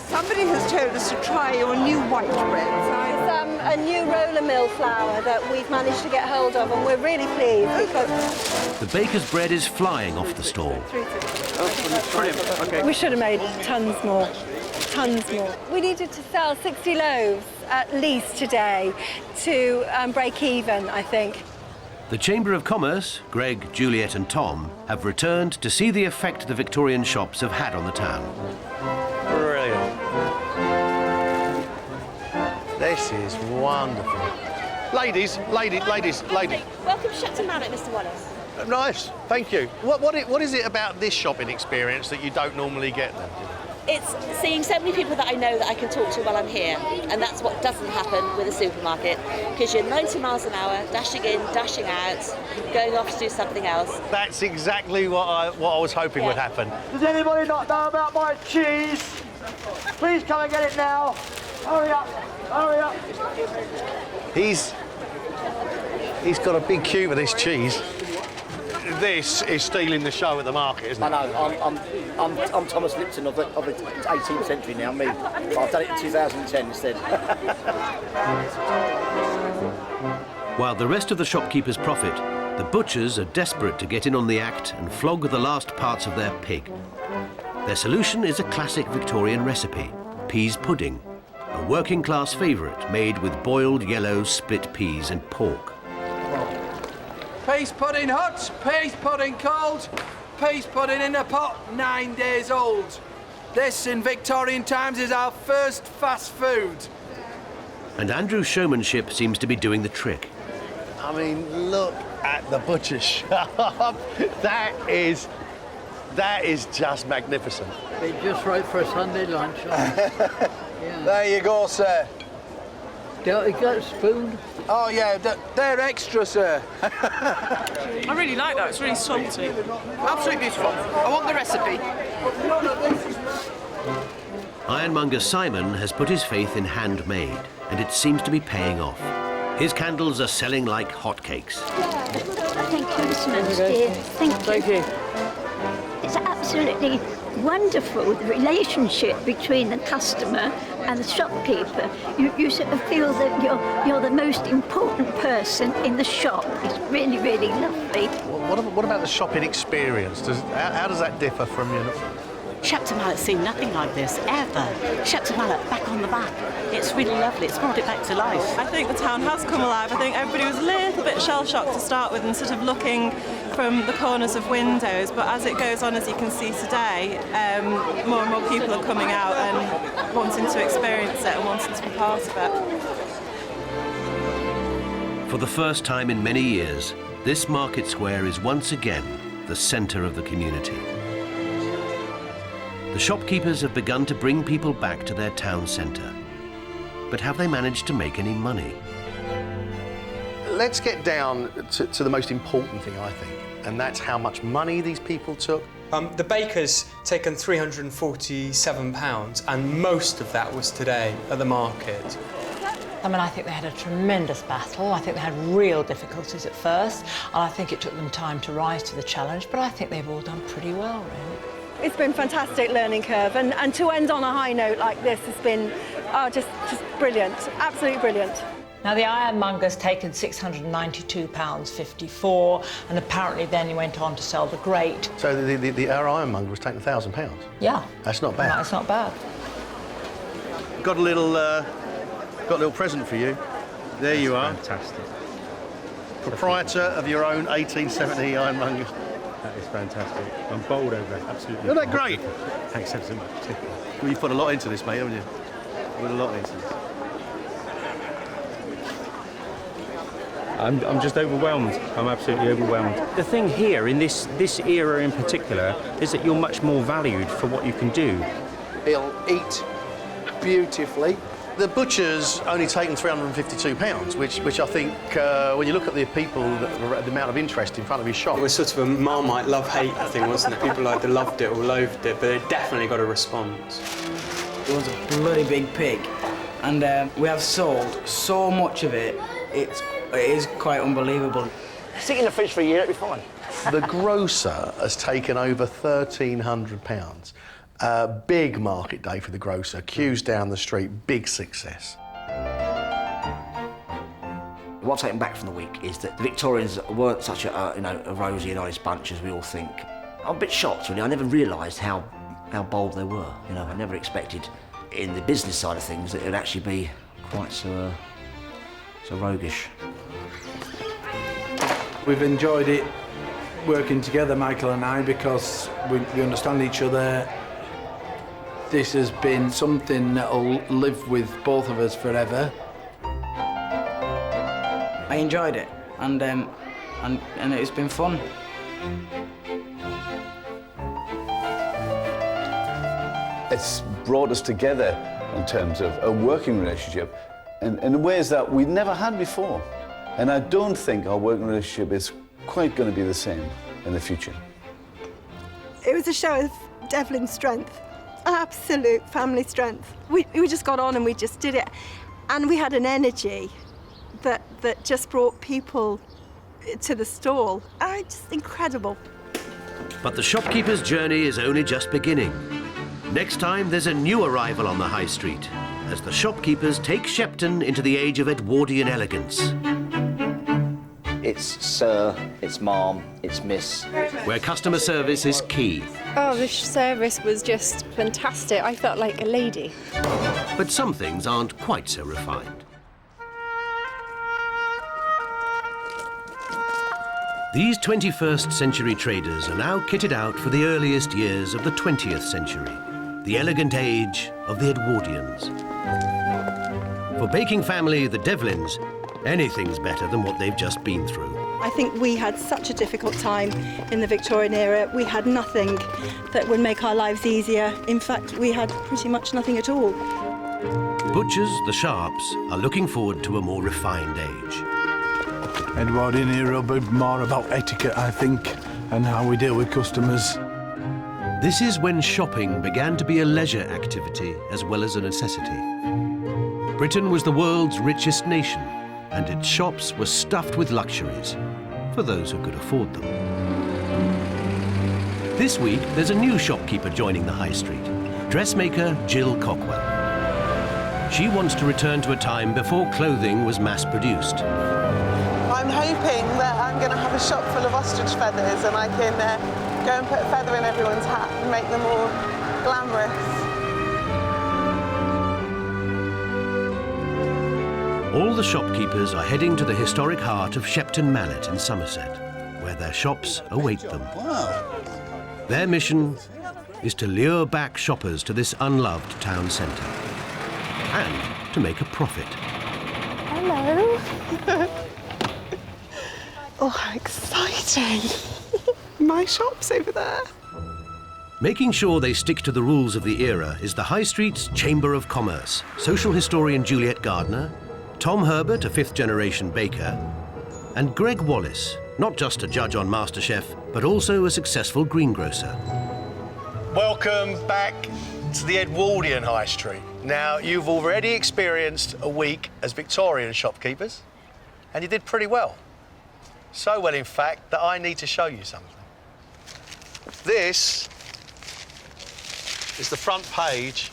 Somebody has told us to try your new white bread. It's a new roller mill flour that we've managed to get hold of, and we're really pleased because... The baker's bread is flying off the stall. Brilliant. Okay. We should have made tons more. Tons more. We needed to sell 60 loaves at least today to break even, I think. The Chamber of Commerce, Greg, Juliet and Tom, have returned to see the effect the Victorian shops have had on the town. Brilliant. This is wonderful. Ladies. Welcome to Shepton Mallet, Mr. Wallace. Nice, thank you. What is it about this shopping experience that you don't normally get then? It's seeing so many people that I know that I can talk to while I'm here, and that's what doesn't happen with a supermarket, because you're 90 miles an hour, dashing in, dashing out, going off to do something else. That's exactly what I was hoping would happen. Does anybody not know about my cheese? Please come and get it now. Hurry up, hurry up. He's got a big queue for this cheese. This is stealing the show at the market, isn't it? I know. I'm Thomas Lipton of the 18th century now. Me, I've done it in 2010 instead. While the rest of the shopkeepers profit, the butchers are desperate to get in on the act and flog the last parts of their pig. Their solution is a classic Victorian recipe: peas pudding, a working-class favourite made with boiled yellow split peas and pork. Peas pudding hot, peas pudding cold, peas pudding in a pot, 9 days old. This, in Victorian times, is our first fast food. And Andrew's showmanship seems to be doing the trick. I mean, look at the butcher shop. That is just magnificent. They're just right for a Sunday lunch. There you go, sir. You got a spoon? Oh, yeah, they're extra, sir. I really like that, it's really salty. Absolutely beautiful. I want the recipe. Ironmonger Simon has put his faith in handmade, and it seems to be paying off. His candles are selling like hotcakes. Thank you, Mr. dear. Thank you. It's absolutely wonderful, the relationship between the customer and the shopkeeper. You sort of feel that you're the most important person in the shop. It's really, really lovely. What about the shopping experience? How does that differ from Shepton Mallet's seen nothing like this, ever. Shepton Mallet back on the map. It's really lovely. It's brought it back to life. I think the town has come alive. I think everybody was a little bit shell-shocked to start with and sort of looking from the corners of windows, but as it goes on, as you can see today, more and more people are coming out and wanting to experience it and wanting to be part of it. For the first time in many years, this market square is once again the centre of the community. The shopkeepers have begun to bring people back to their town centre. But have they managed to make any money? Let's get down to the most important thing, I think, and that's how much money these people took. The baker's taken £347, and most of that was today at the market. I mean, I think they had a tremendous battle. I think they had real difficulties at first, and I think it took them time to rise to the challenge, but I think they've all done pretty well, really. It's been a fantastic learning curve, and to end on a high note like this has been just brilliant, absolutely brilliant. Now, the ironmonger's taken £692.54, and apparently then he went on to sell the grate. So our ironmonger was taking £1,000? Yeah. That's not bad. No, it's not bad. Got a little present for you. There you are. Fantastic. Proprietor of your own 1870 ironmonger. That is fantastic. I'm bowled over. Absolutely. Isn't that great? Thanks ever so much. Well, you've put a lot into this, mate, haven't you? Put a lot into this. I'm just overwhelmed. I'm absolutely overwhelmed. The thing here, in this era in particular, is that you're much more valued for what you can do. He'll eat beautifully. The butcher's only taken £352, which I think, when you look at the people, the amount of interest in front of his shop. It was sort of a Marmite love-hate thing, wasn't it? People either loved it or loathed it, but they definitely got a response. It was a bloody big pig, and we have sold so much of it, it is quite unbelievable. Stick it in the fridge for a year, it'll be fine. The grocer has taken over £1,300. Big market day for the grocer. Queues down the street, big success. What I've taken back from the week is that the Victorians weren't such a rosy and honest bunch as we all think. I'm a bit shocked, really. I never realised how bold they were. You know, I never expected, in the business side of things, that it would actually be quite so roguish. We've enjoyed it working together, Michael and I, because we understand each other. This has been something that'll live with both of us forever. I enjoyed it, and it's been fun. It's brought us together in terms of a working relationship in ways that we'd never had before. And I don't think our working relationship is quite going to be the same in the future. It was a show of Devlin's strength, absolute family strength. We just got on and we just did it. And we had an energy that just brought people to the stall. Just incredible. But the shopkeeper's journey is only just beginning. Next time, there's a new arrival on the high street, as the shopkeepers take Shepton into the age of Edwardian elegance. It's sir, it's ma'am, it's miss. Where customer service is key. Oh, the service was just fantastic. I felt like a lady. But some things aren't quite so refined. These 21st century traders are now kitted out for the earliest years of the 20th century, the elegant age of the Edwardians. For baking family, the Devlins, anything's better than what they've just been through. I think we had such a difficult time in the Victorian era. We had nothing that would make our lives easier. In fact, we had pretty much nothing at all. Butchers, the Sharps, are looking forward to a more refined age. Edwardian Era will be more about etiquette, I think, and how we deal with customers. This is when shopping began to be a leisure activity as well as a necessity. Britain was the world's richest nation, and its shops were stuffed with luxuries for those who could afford them. This week, there's a new shopkeeper joining the high street, dressmaker Jill Cockwell. She wants to return to a time before clothing was mass-produced. I'm hoping that I'm going to have a shop full of ostrich feathers and I can go and put a feather in everyone's hat and make them all glamorous. All the shopkeepers are heading to the historic heart of Shepton Mallet in Somerset, where their shops await them. Wow. Their mission is to lure back shoppers to this unloved town centre and to make a profit. Hello. Oh, how exciting. My shop's over there. Making sure they stick to the rules of the era is the High Street's Chamber of Commerce, social historian Juliet Gardner, Tom Herbert, a fifth-generation baker, and Gregg Wallace, not just a judge on Masterchef, but also a successful greengrocer. Welcome back to the Edwardian High Street. Now, you've already experienced a week as Victorian shopkeepers, and you did pretty well. So well, in fact, that I need to show you something. This is the front page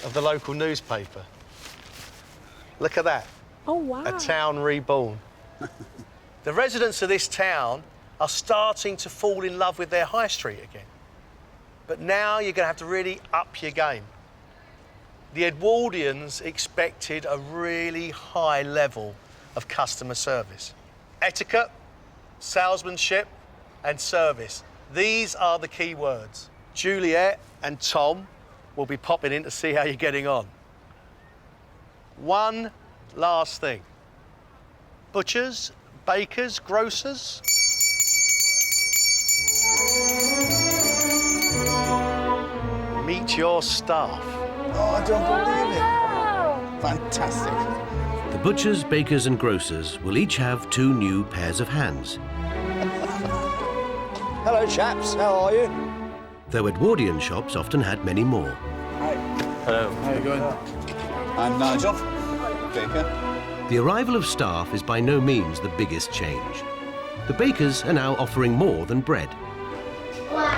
of the local newspaper. Look at that. Oh, wow. A town reborn. The residents of this town are starting to fall in love with their high street again. But now you're going to have to really up your game. The Edwardians expected a really high level of customer service. Etiquette, salesmanship, and service. These are the key words. Juliet and Tom will be popping in to see how you're getting on. One last thing. Butchers, bakers, grocers. Meet your staff. Oh, I don't believe it. Fantastic. The butchers, bakers and grocers will each have 2 new pairs of hands. Hello, chaps. How are you? Though Edwardian shops often had many more. Hi. Hello. How are you going? I'm Nigel, baker. The arrival of staff is by no means the biggest change. The bakers are now offering more than bread. Wow.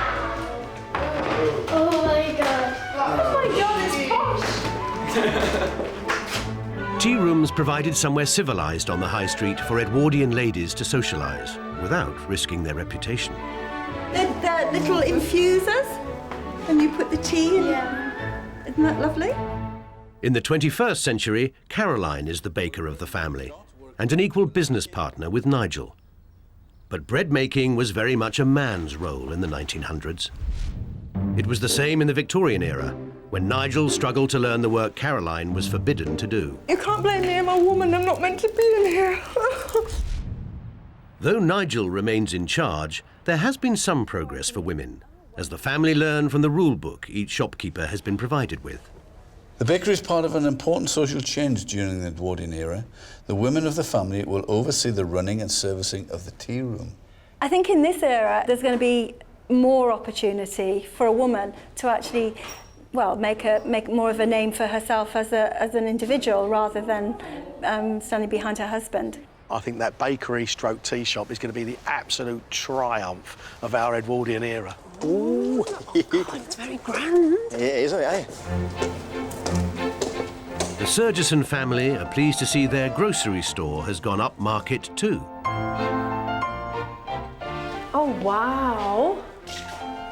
Oh my God. Oh my God, it's posh. Tea rooms provided somewhere civilised on the high street for Edwardian ladies to socialise without risking their reputation. They're little infusers, and you put the tea in. Yeah. Isn't that lovely? In the 21st century, Caroline is the baker of the family and an equal business partner with Nigel. But bread making was very much a man's role in the 1900s. It was the same in the Victorian era, when Nigel struggled to learn the work Caroline was forbidden to do. You can't blame me, I'm a woman, I'm not meant to be in here. Though Nigel remains in charge, there has been some progress for women, as the family learn from the rule book each shopkeeper has been provided with. The bakery is part of an important social change during the Edwardian era. The women of the family will oversee the running and servicing of the tea room. I think in this era, there's going to be more opportunity for a woman to actually, well, make more of a name for herself as an individual rather than standing behind her husband. I think that bakery stroke tea shop is going to be the absolute triumph of our Edwardian era. Ooh. God, it's very grand. It is, eh? The Surgeson family are pleased to see their grocery store has gone up market too. Oh, wow.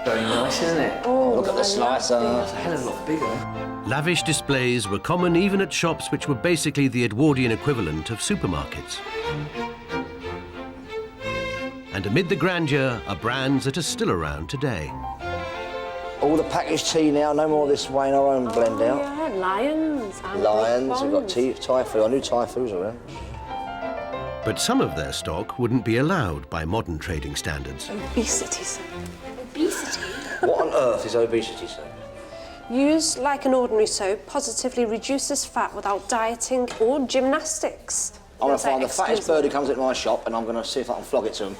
Very nice, isn't it? Oh, look at the slicer. It's a hell of a lot bigger. Lavish displays were common even at shops which were basically the Edwardian equivalent of supermarkets. And amid the grandeur are brands that are still around today. All the packaged tea now, no more of this weighing our own blend out. Yeah, Lions. Lions, we've got Thai food. I knew Thai food's around. But some of their stock wouldn't be allowed by modern trading standards. Obesity soap. Obesity? What on earth is obesity soap? Used like an ordinary soap, positively reduces fat without dieting or gymnastics. I'm going to find the fattest bird who comes into my shop and I'm going to see if I can flog it to him.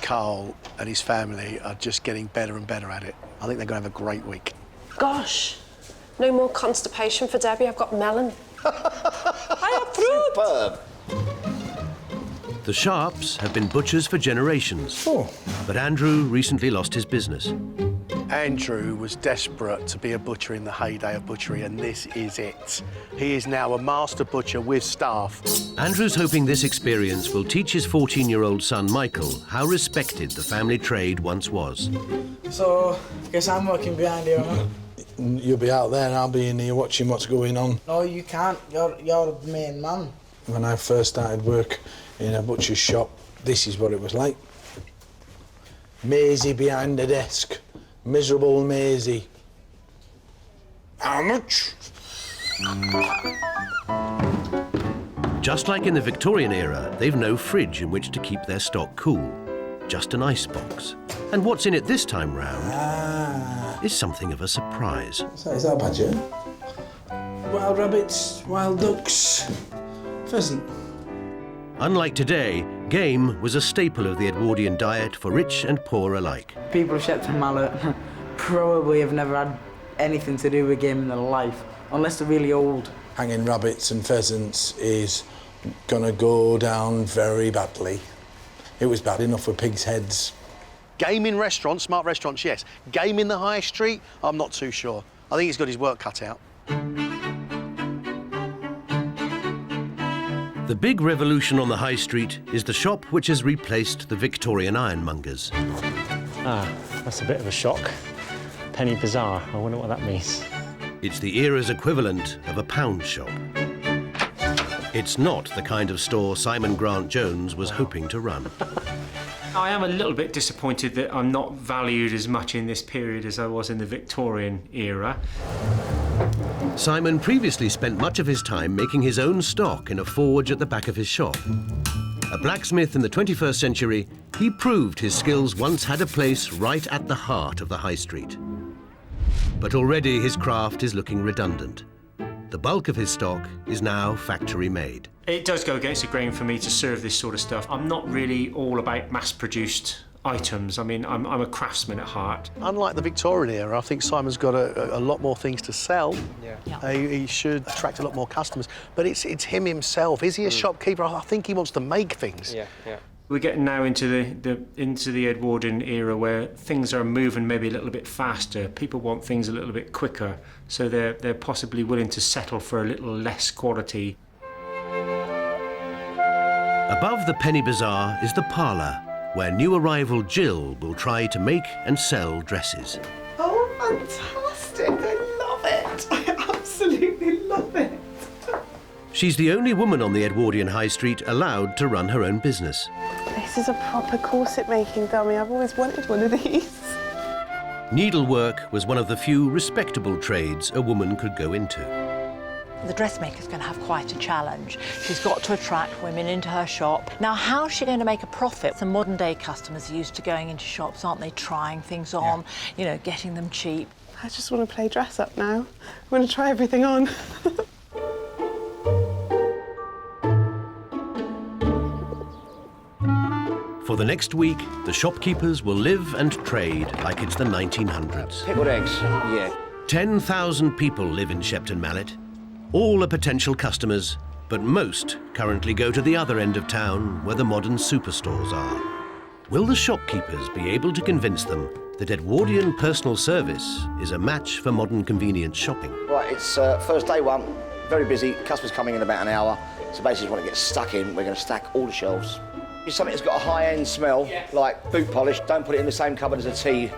Carl and his family are just getting better and better at it. I think they're going to have a great week. Gosh, no more constipation for Debbie. I've got melon. I have fruit. Superb. The Sharps have been butchers for generations, but Andrew recently lost his business. Andrew was desperate to be a butcher in the heyday of butchery, and this is it. He is now a master butcher with staff. Andrew's hoping this experience will teach his 14-year-old son, Michael, how respected the family trade once was. So, I guess I'm working behind here, huh? You'll be out there and I'll be in here watching what's going on. No, you can't. You're the main man. When I first started work in a butcher's shop, this is what it was like. Maisie behind the desk. Miserable Maisie. How much? Just like in the Victorian era, they've no fridge in which to keep their stock cool. just an icebox. And what's in it this time round is something of a surprise. Is that a badger? Wild rabbits, wild ducks, pheasant. Unlike today, game was a staple of the Edwardian diet for rich and poor alike. People of Shepton Mallet probably have never had anything to do with game in their life, unless they're really old. Hanging rabbits and pheasants is gonna go down very badly. It was bad enough with pigs' heads. Game in restaurants, smart restaurants, yes. Game in the high street, I'm not too sure. I think he's got his work cut out. The big revolution on the high street is the shop which has replaced the Victorian ironmongers. Ah, that's a bit of a shock. Penny Bazaar, I wonder what that means. It's the era's equivalent of a pound shop. It's not the kind of store Simon Grant Jones was hoping to run. I am a little bit disappointed that I'm not valued as much in this period as I was in the Victorian era. Simon previously spent much of his time making his own stock in a forge at the back of his shop. A blacksmith in the 21st century, he proved his skills once had a place right at the heart of the high street. But already his craft is looking redundant. The bulk of his stock is now factory-made. It does go against the grain for me to serve this sort of stuff. I'm not really all about mass-produced items. I mean, I'm a craftsman at heart. Unlike the Victorian era, I think Simon's got a lot more things to sell. Yeah. He should attract a lot more customers. But it's him himself. Is he a shopkeeper? I think he wants to make things. Yeah. We're getting now into the Edwardian era where things are moving maybe a little bit faster. People want things a little bit quicker, so they're possibly willing to settle for a little less quality. Above the Penny Bazaar is the parlour, where new arrival Jill will try to make and sell dresses. Oh, fantastic! I love it! I absolutely love it! She's the only woman on the Edwardian High Street allowed to run her own business. This is a proper corset making dummy. I've always wanted one of these. Needlework was one of the few respectable trades a woman could go into. The dressmaker's going to have quite a challenge. She's got to attract women into her shop. Now, how's she going to make a profit? Some modern-day customers are used to going into shops, aren't they, trying things on, you know, getting them cheap. I just want to play dress up now. I want to try everything on. For the next week, the shopkeepers will live and trade like it's the 1900s. Pickled eggs, yeah. 10,000 people live in Shepton Mallet. All are potential customers, but most currently go to the other end of town where the modern superstores are. Will the shopkeepers be able to convince them that Edwardian personal service is a match for modern convenience shopping? Right, it's first day one, very busy, customers coming in about an hour, so basically when it gets stuck in, we're going to stack all the shelves. It's something that's got a high-end smell, like boot polish. Don't put it in the same cupboard as a tea.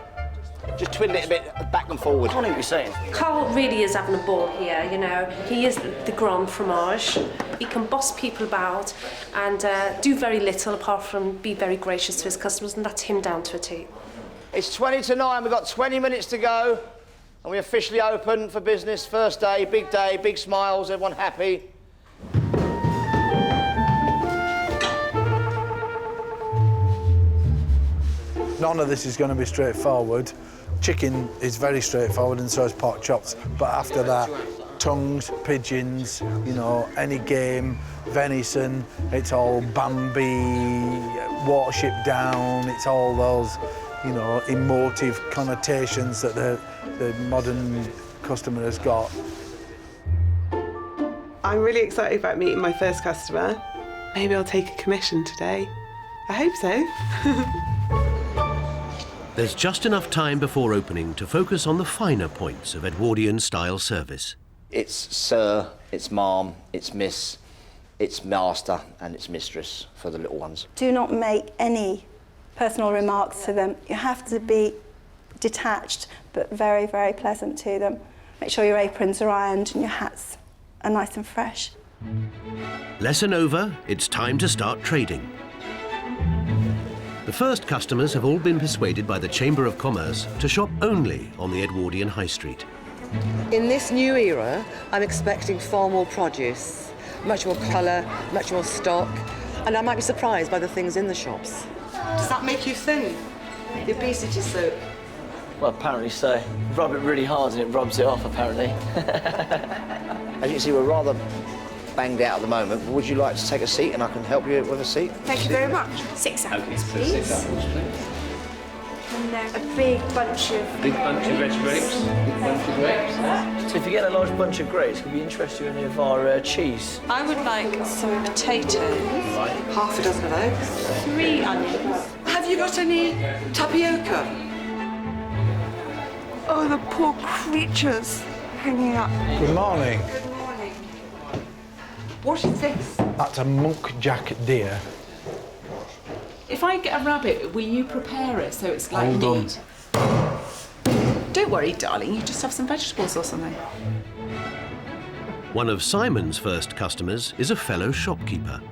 Just twiddle it a bit back and forward. I can't hear what you're saying. Carl really is having a ball here, you know. He is the grand fromage. He can boss people about and do very little apart from be very gracious to his customers, and that's him down to a T. It's 20 to 9, we've got 20 minutes to go, and we're officially open for business. First day, big smiles, everyone happy. None of this is going to be straightforward. Chicken is very straightforward and so is pork chops. But after that, tongues, pigeons, you know, any game, venison, it's all Bambi, Watership Down, it's all those, you know, emotive connotations that the modern customer has got. I'm really excited about meeting my first customer. Maybe I'll take a commission today. I hope so. There's just enough time before opening to focus on the finer points of Edwardian-style service. It's sir, it's ma'am, it's miss, it's master, and it's mistress for the little ones. Do not make any personal remarks to them. You have to be detached, but very, very pleasant to them. Make sure your aprons are ironed and your hats are nice and fresh. Lesson over, it's time to start trading. The first customers have all been persuaded by the Chamber of Commerce to shop only on the Edwardian High Street. In this new era, I'm expecting far more produce, much more colour, much more stock, And I might be surprised by the things in the shops. Does that make you think? The obesity soap? Well, apparently so. Rub it really hard and it rubs it off, apparently. As you can see, we're rather banged out at the moment. Would you like to take a seat and I can help you with a seat? Thank you very much. 6 apples, please. 6 apples, please. And then a big bunch of... Big bunch of red grapes. Big bunch of grapes. So if you get a large bunch of grapes, could we interest you in any of our cheese? I would like some potatoes, Right. half a dozen of eggs, 3 onions. Have you got any tapioca? Oh, the poor creatures hanging up. Good morning. Good morning. What is this? That's a munkjack deer. If I get a rabbit, will you prepare it so it's like Hold on. meat? Don't worry, darling, you just have some vegetables or something. One of Simon's first customers is a fellow shopkeeper,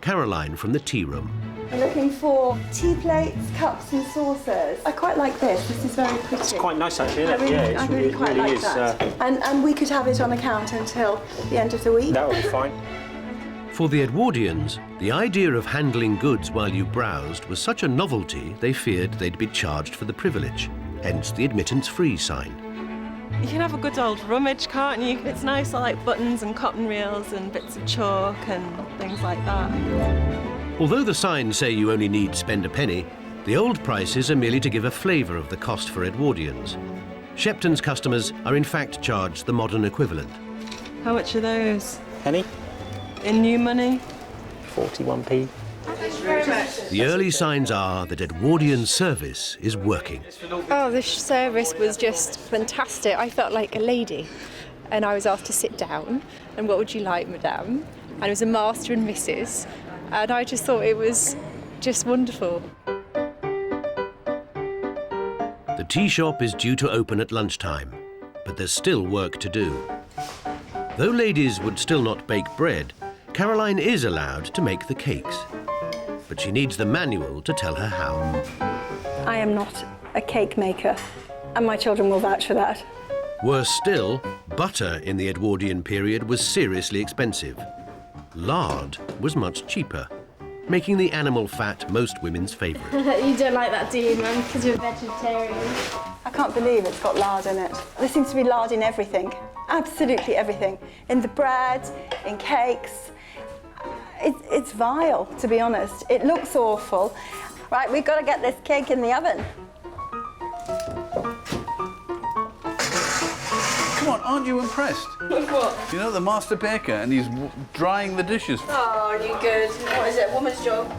Caroline from the tea room. I'm looking for tea plates, cups and saucers. I quite like this. This is very pretty. It's quite nice, actually, isn't I it? really, Yeah, it's I really quite really like is. that. And we could have it on account until the end of the week. That would be fine. For the Edwardians, the idea of handling goods while you browsed was such a novelty they feared they'd be charged for the privilege, hence the admittance-free sign. You can have a good old rummage, can't you? It's nice, I like buttons and cotton reels and bits of chalk and things like that. Although the signs say you only need spend a penny, the old prices are merely to give a flavour of the cost for Edwardians. Shepton's customers are in fact charged the modern equivalent. How much are those? Penny? In new money? 41p. Thank you very much. The early signs are that Edwardian service is working. Oh, the service was just fantastic. I felt like a lady. And I was asked to sit down. And what would you like, madame? And it was a master and Mrs. And I just thought it was just wonderful. The tea shop is due to open at lunchtime, but there's still work to do. Though ladies would still not bake bread, Caroline is allowed to make the cakes. But she needs the manual to tell her how. I am not a cake maker, and my children will vouch for that. Worse still, butter in the Edwardian period was seriously expensive. Lard was much cheaper, making the animal fat most women's favourite. You don't like that, do you, Mum? Because you're vegetarian. I can't believe it's got lard in it. There seems to be lard in everything. Absolutely everything. In the bread, in cakes. It's vile, to be honest. It looks awful. Right, we've got to get this cake in the oven. Come on, aren't you impressed? With what? You know, the master baker, and he's drying the dishes. Oh, you good. What is it, a woman's job?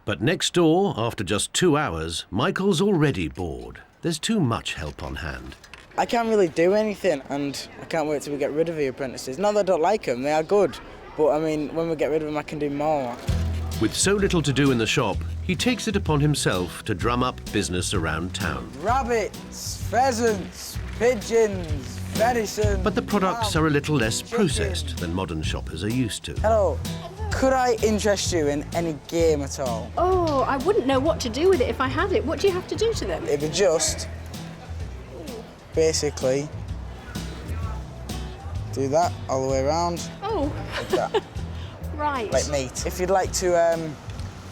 But next door, after just 2 hours, Michael's already bored. There's too much help on hand. I can't really do anything, and I can't wait till we get rid of the apprentices. Not that I don't like them, they are good, but I mean, when we get rid of them, I can do more. With so little to do in the shop, he takes it upon himself to drum up business around town. Rabbits, pheasants, pigeons, venison. But the products are a little less processed than modern shoppers are used to. Hello, could I interest you in any game at all? Oh, I wouldn't know what to do with it if I had it. What do you have to do to them? It'd be just, basically, do that all the way around. Oh. Like that. Right. Like meat. If you'd like to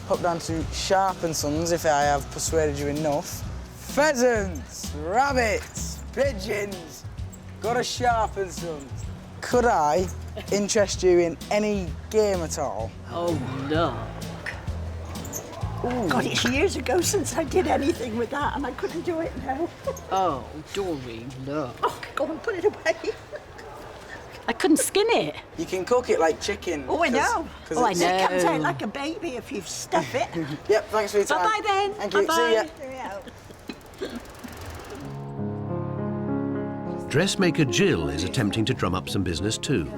hop down to Sharp & Sons, if I have persuaded you enough. Pheasants, rabbits, pigeons, go to Sharp & Sons. Could I interest you in any game at all? Oh, no. Ooh. God, it's years ago since I did anything with that, and I couldn't do it now. Oh, Doreen, no. Oh, go on, put it away. I couldn't skin it. You can cook it like chicken. Oh, I know. Oh, I know. It comes out like a baby if you stuff it. Yep, thanks for your time. Bye-bye then. Thank you. Bye-bye. See ya. Dressmaker Jill is attempting to drum up some business too.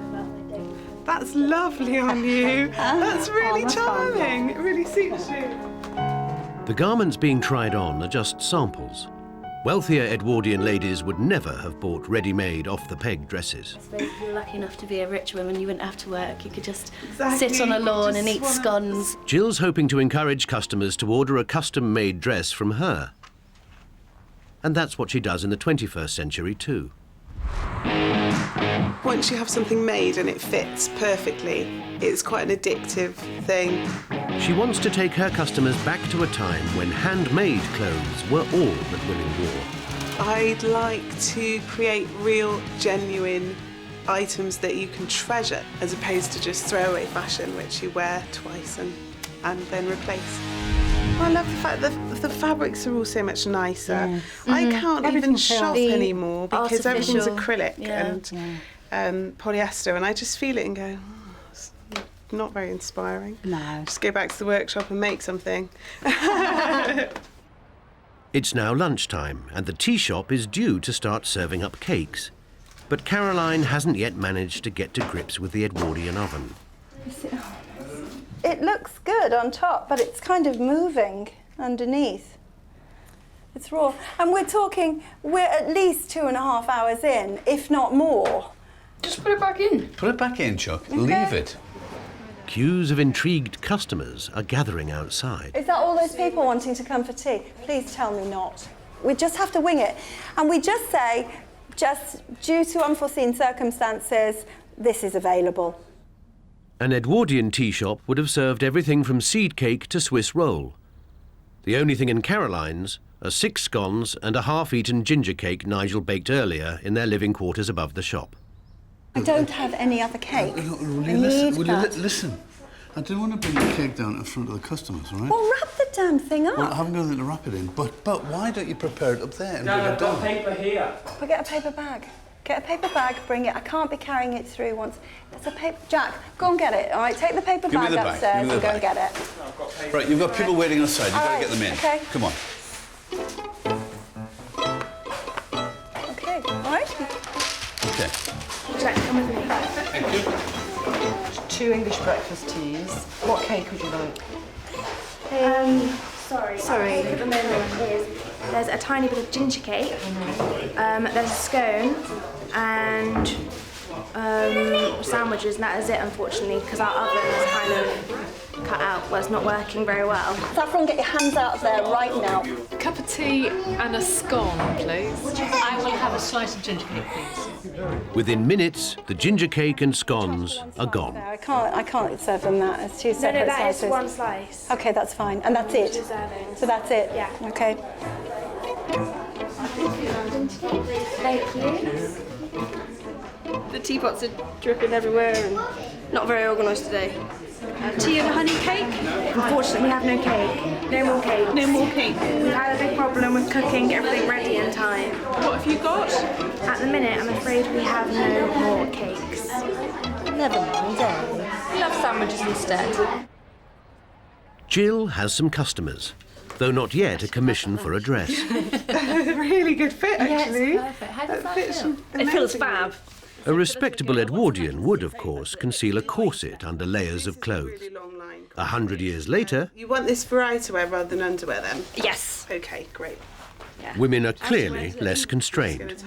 That's lovely on you. That's really charming. It really suits you. The garments being tried on are just samples. Wealthier Edwardian ladies would never have bought ready-made, off-the-peg dresses. If you were lucky enough to be a rich woman, you wouldn't have to work. You could just Exactly. sit on a lawn Just and eat wanna- scones. Jill's hoping to encourage customers to order a custom-made dress from her. And that's what she does in the 21st century too. Once you have something made and it fits perfectly, it's quite an addictive thing. She wants to take her customers back to a time when handmade clothes were all that women wore. I'd like to create real, genuine items that you can treasure, as opposed to just throwaway fashion which you wear twice and then replace. I love the fact that the fabrics are all so much nicer. I can't even shop anymore because everything's acrylic and polyester, and I just feel it and go, oh, it's not very inspiring. No. Just go back to the workshop and make something. It's now lunchtime and the tea shop is due to start serving up cakes. But Caroline hasn't yet managed to get to grips with the Edwardian oven. It looks good on top, but it's kind of moving underneath. It's raw. And we're at least 2.5 hours in, if not more. Just put it back in. Put it back in, Chuck. Okay. Leave it. Queues of intrigued customers are gathering outside. Is that all those people wanting to come for tea? Please tell me not. We just have to wing it. And we just say, just due to unforeseen circumstances, this is available. An Edwardian tea shop would have served everything from seed cake to Swiss roll. The only thing in Caroline's are 6 scones and a half-eaten ginger cake Nigel baked earlier in their living quarters above the shop. I don't have any other cake. Listen, I didn't want to bring the cake down in front of the customers, all right? Well, wrap the damn thing up. Well, I haven't got anything to wrap it in, but why don't you prepare it up there and bring it I've got down? paper here. I'll get a paper bag. Get a paper bag, bring it. I can't be carrying it through once. There's a paper... Jack, go and get it, all right? Take the paper bag upstairs and go and get it. Right, you've got people waiting outside. You've got to get them in. Okay. Come on. Okay, all right? Okay. Would you like to come with me? Thank you. 2 English breakfast teas. What cake would you like? Sorry. Cake at the moment is there's a tiny bit of ginger cake, there's a scone, and sandwiches, and that is it, unfortunately, because our oven is kind of cut out. Well, it's not working very well. Saffron, get your hands out of there right now. A cup of tea and a scone, please. I will have a slice of ginger cake, please. Within minutes, the ginger cake and scones are gone. I can't serve them that. It's 2 separate that slices. is 1 slice. Okay, that's fine. And that's it? So that's it? Yeah. Okay. Thank you. The teapots are dripping everywhere and not very organised today. Tea and a honey cake? Unfortunately, we have no cake. No more cake. No more cake. We've had a big problem with cooking everything ready in time. What have you got? At the minute, I'm afraid we have no more cakes. Never mind, eh? Love sandwiches instead. Jill has some customers, though not yet a commission for a dress. Really good fit, actually. Yeah, it's perfect. How does that feel? It feels fab. A respectable Edwardian would, of course, conceal a corset under layers of clothes. 100 years later, You want this variety wear rather than underwear, then? Yes. Okay, great. women are clearly less constrained.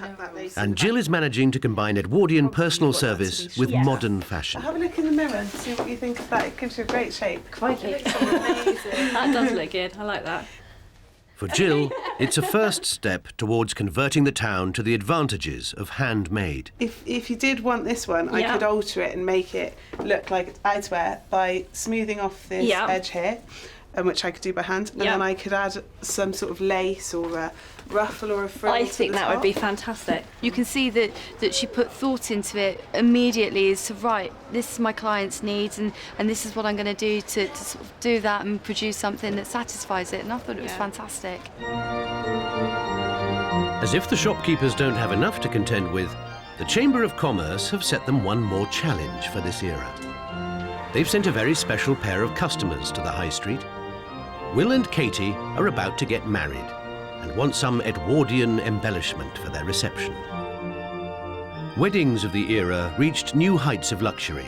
And Jill is managing to combine Edwardian personal service with modern fashion. Have a look in the mirror and see what you think of that. It gives you a great shape. Crikey. That does look good. I like that. For Jill, it's a first step towards converting the town to the advantages of handmade. If you did want this one, I could alter it and make it look like it's outerwear by smoothing off this edge here, which I could do by hand, and then I could add some sort of lace or a ruffle or a frill. I think that would be fantastic. You can see that she put thought into it immediately as to, right, this is my client's needs and this is what I'm going to do to sort of do that and produce something that satisfies it, and I thought it was fantastic. As if the shopkeepers don't have enough to contend with, the Chamber of Commerce have set them one more challenge for this era. They've sent a very special pair of customers to the high street. Will and Katie are about to get married and want some Edwardian embellishment for their reception. Weddings of the era reached new heights of luxury.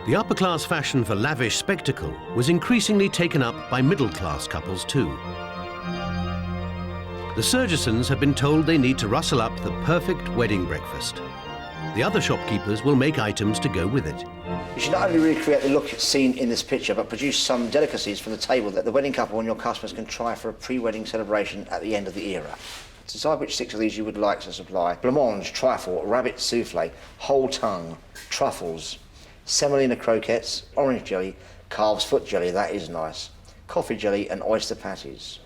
The upper-class fashion for lavish spectacle was increasingly taken up by middle-class couples too. The Surgesons have been told they need to rustle up the perfect wedding breakfast. The other shopkeepers will make items to go with it. You should not only recreate the look seen in this picture, but produce some delicacies for the table that the wedding couple and your customers can try for a pre-wedding celebration at the end of the era. Decide which 6 of these you would like to supply. Blancmange, trifle, rabbit souffle, whole tongue, truffles, semolina croquettes, orange jelly, calf's foot jelly, that is nice, coffee jelly and oyster patties.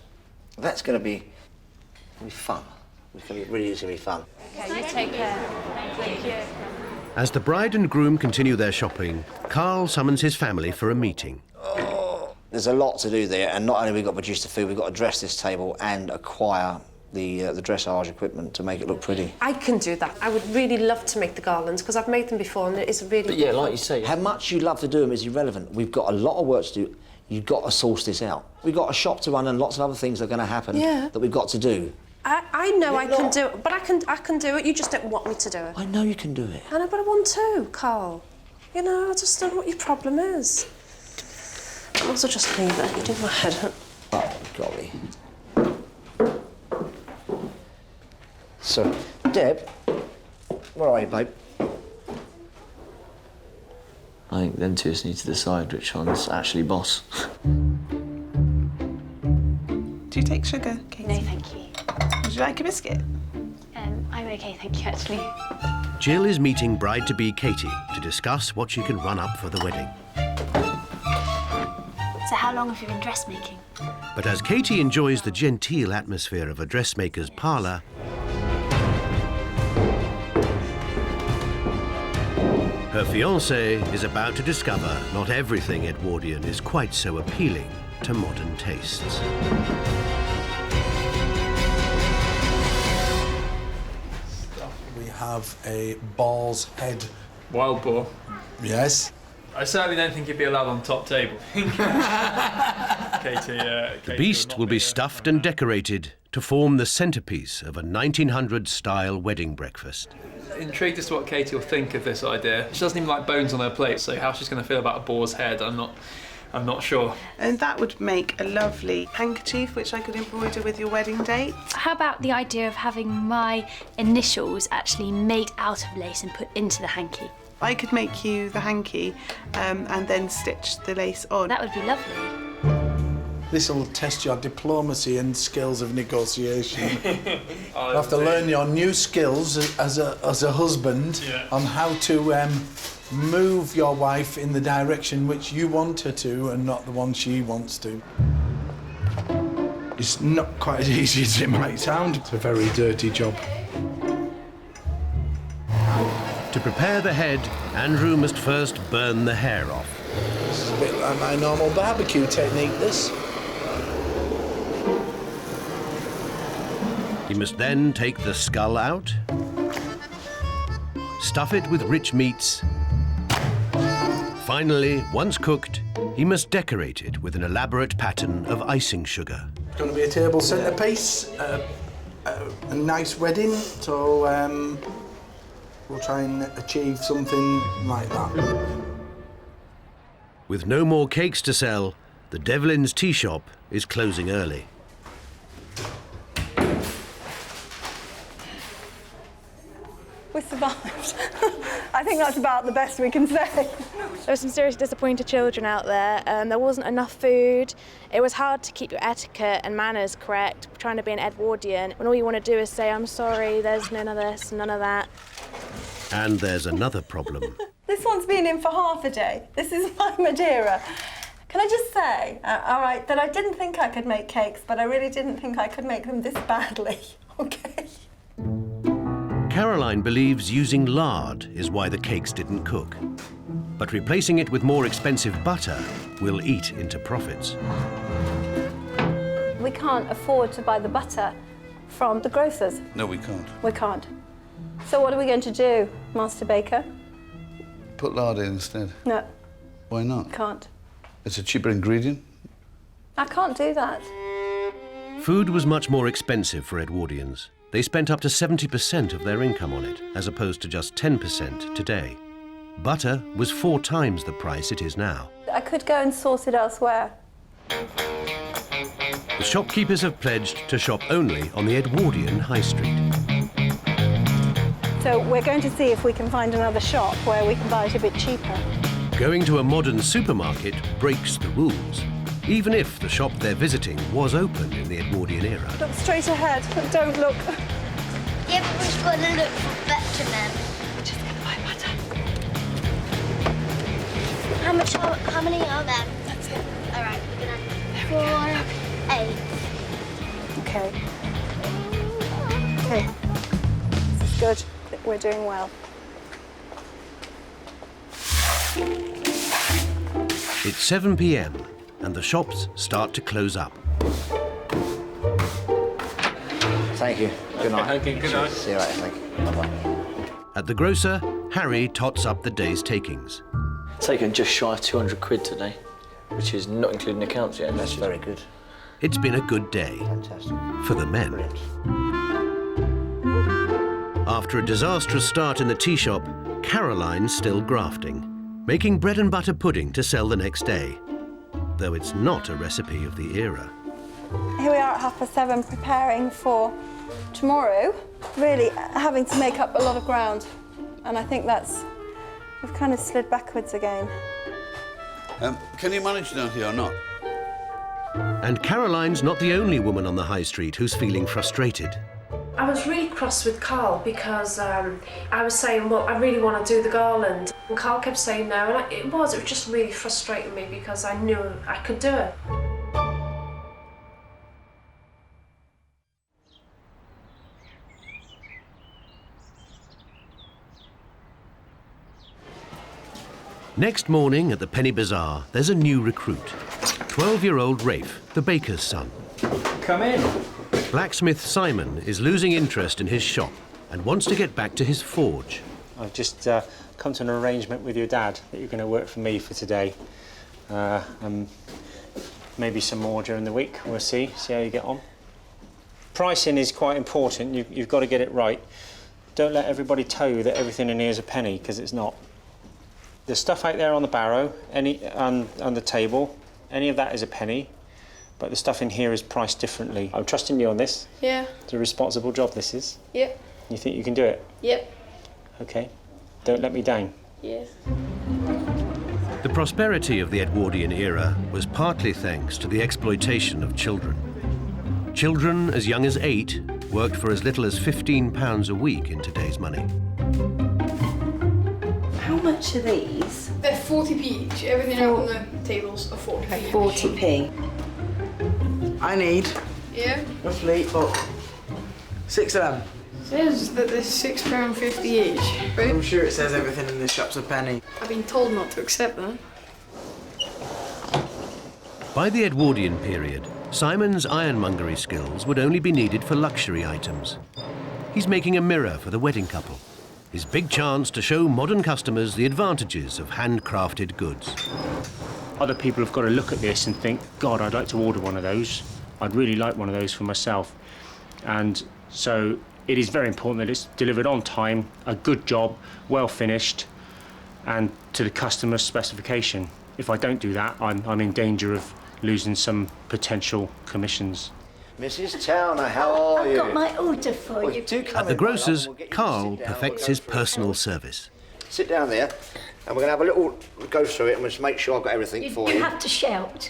That's going to be fun. It really is going to be fun. Okay, you take care. Thank you. As the bride and groom continue their shopping, Carl summons his family for a meeting. There's a lot to do there, and not only have we got to produce the food, we've got to dress this table and acquire the dressage equipment to make it look pretty. I can do that. I would really love to make the garlands because I've made them before and it is really... But yeah, like you say... How much you love to do them is irrelevant. We've got a lot of work to do. You've got to source this out. We've got a shop to run and lots of other things are going to happen that we've got to do. I know I can do it, but I can do it. You just don't want me to do it. I know you can do it. I know, but I want to, Carl. You know, I just don't know what your problem is. I'll also just leave it. You're doing my head in. Oh, golly. So, Deb, where are you, babe? I think them two just need to decide which one's actually boss. Do you take sugar, Katie? No, thank you. Would you like a biscuit? I'm okay, thank you, actually. Jill is meeting bride-to-be Katie to discuss what she can run up for the wedding. So how long have you been dressmaking? But as Katie enjoys the genteel atmosphere of a dressmaker's parlour, her fiancé is about to discover not everything Edwardian is quite so appealing to modern tastes. We have a boar's head. Wild boar? Yes. I certainly don't think you'd be allowed on top table. Katie, The beast will be stuffed and decorated to form the centrepiece of a 1900s-style wedding breakfast. Intrigued as to what Katie will think of this idea. She doesn't even like bones on her plate, so how she's going to feel about a boar's head, I'm not sure. And that would make a lovely handkerchief, which I could embroider with your wedding date. How about the idea of having my initials actually made out of lace and put into the hanky? I could make you the hanky and then stitch the lace on. That would be lovely. This will test your diplomacy and skills of negotiation. You'll have to learn your new skills as a husband on how to move your wife in the direction which you want her to and not the one she wants to. It's not quite as easy as it might sound. It's a very dirty job. To prepare the head, Andrew must first burn the hair off. This is a bit like my normal barbecue technique, this. He must then take the skull out, stuff it with rich meats. Finally, once cooked, he must decorate it with an elaborate pattern of icing sugar. It's going to be a table centrepiece, a nice wedding, so we'll try and achieve something like that. With no more cakes to sell, the Devlin's tea shop is closing early. We survived. I think that's about the best we can say. There were some seriously disappointed children out there. There wasn't enough food. It was hard to keep your etiquette and manners correct, trying to be an Edwardian, when all you want to do is say, I'm sorry, there's none of this, none of that. And there's another problem. This one's been in for half a day. This is my Madeira. Can I just say, all right, that I didn't think I could make cakes, but I really didn't think I could make them this badly, okay? Caroline believes using lard is why the cakes didn't cook. But replacing it with more expensive butter will eat into profits. We can't afford to buy the butter from the grocers. No, we can't. We can't. So what are we going to do, Master Baker? Put lard in instead. No. Why not? Can't. It's a cheaper ingredient. I can't do that. Food was much more expensive for Edwardians. They spent up to 70% of their income on it, as opposed to just 10% today. Butter was 4 times the price it is now. I could go and source it elsewhere. The shopkeepers have pledged to shop only on the Edwardian High Street. So we're going to see if we can find another shop where we can buy it a bit cheaper. Going to a modern supermarket breaks the rules. even if the shop they're visiting was open in the Edwardian era. Look straight ahead, don't look. Yeah, but we've got to look for better men. Just gonna buy butter. How many are there? That's it. All right, we're gonna 4, 8. Okay. Okay. This is good. I think we're doing well. It's 7 p.m. and the shops start to close up. Thank you. Good night. Okay, good night. See you later, thank you. Bye-bye. At the grocer, Harry tots up the day's takings. Taken just shy of 200 quid today, which is not including accounts yet. That's very good. It's been a good day. Fantastic. For the men. Brilliant. After a disastrous start in the tea shop, Caroline's still grafting, making bread and butter pudding to sell the next day, though it's not a recipe of the era. Here we are at 7:30 preparing for tomorrow, really having to make up a lot of ground. And I think we've kind of slid backwards again. Can you manage down here or not? And Caroline's not the only woman on the high street who's feeling frustrated. I was really cross with Carl because I was saying, well, I really want to do the garland. And Carl kept saying no, and it was just really frustrating me because I knew I could do it. Next morning at the Penny Bazaar, there's a new recruit. 12-year-old Rafe, the baker's son. Come in. Blacksmith Simon is losing interest in his shop and wants to get back to his forge. I've just come to an arrangement with your dad that you're going to work for me for today. And maybe some more during the week. We'll see how you get on. Pricing is quite important. You've got to get it right. Don't let everybody tell you that everything in here is a penny, because it's not. The stuff out there on the barrow, on the table, any of that is a penny, but the stuff in here is priced differently. I'm trusting you on this. Yeah. It's a responsible job, this is. Yep. You think you can do it? Yep. Okay. Don't let me down. Yeah. The prosperity of the Edwardian era was partly thanks to the exploitation of children. Children as young as 8 worked for as little as £15 a week in today's money. How much are these? They're 40p each. Everything out on the tables are 40p. 40p. I need, roughly, 6 of them. It says that they're £6.50 each. I'm sure it says everything in this shop's a penny. I've been told not to accept that. By the Edwardian period, Simon's ironmongery skills would only be needed for luxury items. He's making a mirror for the wedding couple. His big chance to show modern customers the advantages of handcrafted goods. Other people have got to look at this and think, God, I'd like to order one of those. I'd really like one of those for myself. And so it is very important that it's delivered on time, a good job, well finished, and to the customer's specification. If I don't do that, I'm in danger of losing some potential commissions. Mrs. Towner, how are you? I've got my order for you. At the grocer's, Carl perfects his personal service. Sit down there, and we're going to have a little go through it and just make sure I've got everything for you. You have to shout.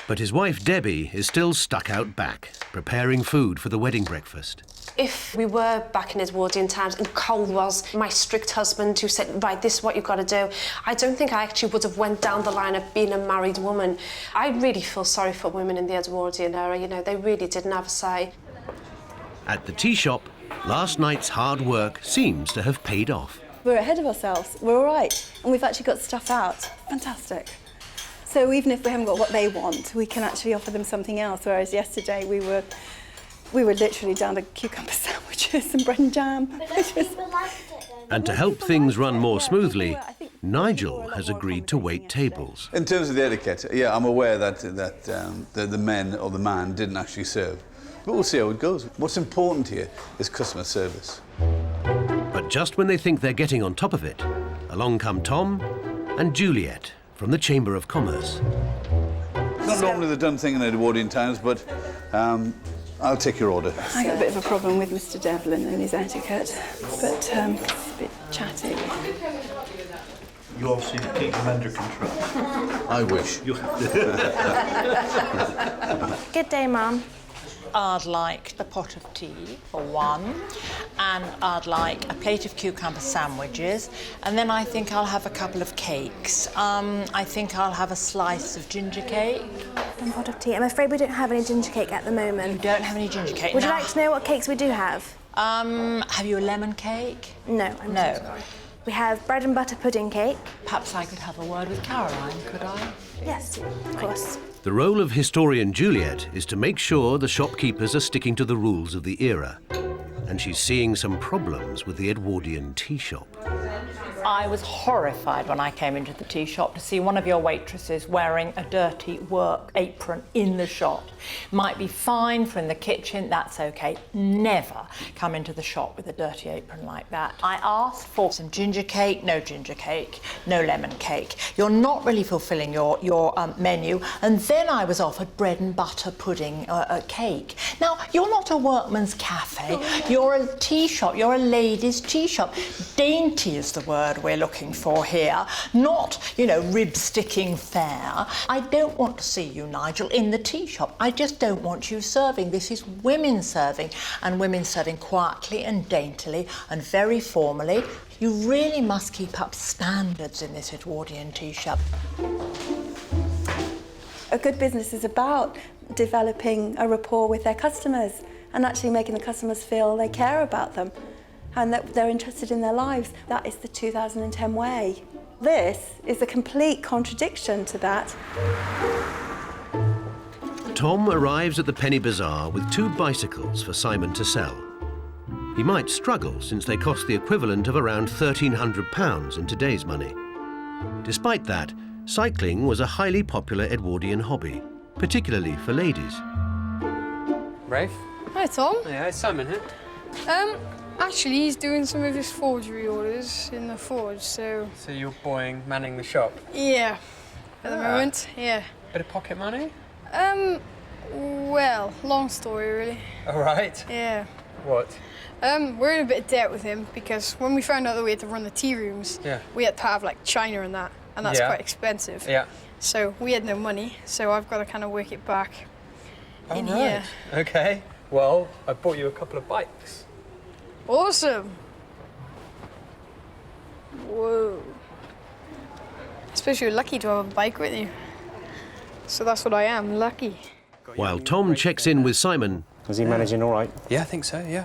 But his wife, Debbie, is still stuck out back, preparing food for the wedding breakfast. If we were back in Edwardian times and Cole was my strict husband who said, right, this is what you've got to do, I don't think I actually would have went down the line of being a married woman. I really feel sorry for women in the Edwardian era, you know, they really didn't have a say. At the tea shop, last night's hard work seems to have paid off. We're ahead of ourselves, we're all right, and we've actually got stuff out. Fantastic. So even if we haven't got what they want, we can actually offer them something else, whereas yesterday we were literally down to cucumber sandwiches and bread and jam. And to help things run more smoothly, Nigel has agreed to wait tables. In terms of the etiquette, yeah, I'm aware that the men or the man didn't actually serve. But we'll see how it goes. What's important here is customer service. But just when they think they're getting on top of it, along come Tom and Juliet from the Chamber of Commerce. It's not normally the done thing in Edwardian times, but I'll take your order. I got a bit of a problem with Mr. Devlin and his etiquette, but it's a bit chatty. You obviously keep them under control. I wish. Good day, Mum. I'd like a pot of tea for one, and I'd like a plate of cucumber sandwiches, and then I think I'll have a couple of cakes. I think I'll have a slice of ginger cake. One pot of tea. I'm afraid we don't have any ginger cake at the moment. You don't have any ginger cake? Would you like to know what cakes we do have? Have you a lemon cake? No, I'm so sorry. We have bread and butter pudding cake. Perhaps I could have a word with Caroline, could I? Yes, of course. The role of historian Juliet is to make sure the shopkeepers are sticking to the rules of the era. And she's seeing some problems with the Edwardian tea shop. I was horrified when I came into the tea shop to see one of your waitresses wearing a dirty work apron in the shop. Might be fine for in the kitchen, that's okay. Never come into the shop with a dirty apron like that. I asked for some ginger cake, no lemon cake. You're not really fulfilling your menu. And then I was offered bread and butter pudding cake. Now, you're not a workman's cafe, you're a tea shop, you're a ladies' tea shop. Dainty is the word we're looking for here, not, rib-sticking fare. I don't want to see you, Nigel, in the tea shop. I just don't want you serving. This is women serving, and women serving quietly and daintily and very formally. You really must keep up standards in this Edwardian tea shop. A good business is about developing a rapport with their customers and actually making the customers feel they care about them and that they're interested in their lives. That is the 2010 way. This is a complete contradiction to that. Tom arrives at the penny bazaar with 2 bicycles for Simon to sell. He might struggle since they cost the equivalent of around £1,300 in today's money. Despite that, cycling was a highly popular Edwardian hobby, particularly for ladies. Rafe? Hi, Tom. Yeah, it's Simon here. Actually, he's doing some of his forgery orders in the forge, so... So you're manning the shop? Yeah, at the moment, yeah. Bit of pocket money? Well, long story, really. All right. Yeah. What? We're in a bit of debt with him because when we found out that we had to run the tea rooms, we had to have, china and that's quite expensive. Yeah. So we had no money, so I've got to kind of work it back in right. here. Okay. Well, I bought you a couple of bikes. Awesome. Whoa. I suppose you're lucky to have a bike with you. So that's what I am, lucky. While Tom checks in with Simon... Was he managing all right? Yeah, I think so, yeah.